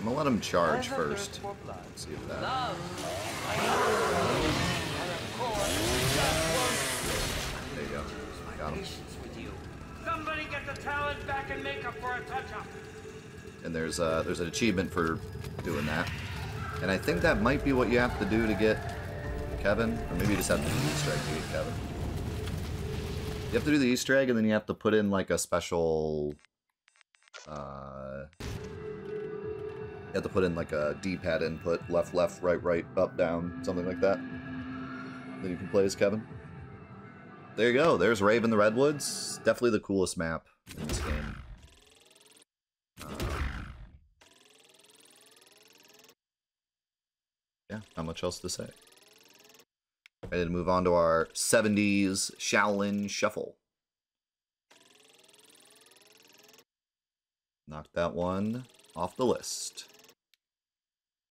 gonna let him charge first. Let's see if that. There you go. Got him. Somebody get the talent back and make up for a touch-up. And there's an achievement for doing that. And I think that might be what you have to do to get Kevin, or maybe you just have to do the Easter egg to get Kevin. You have to do the Easter egg, and then you have to put in like a special. You have to put in like a D-pad input, left, left, right, right, up, down, something like that. Then you can play as Kevin. There you go. There's Rave in the Redwoods. Definitely the coolest map in this game. Yeah, not much else to say. Ready to move on to our 70s Shaolin Shuffle. Knock that one off the list.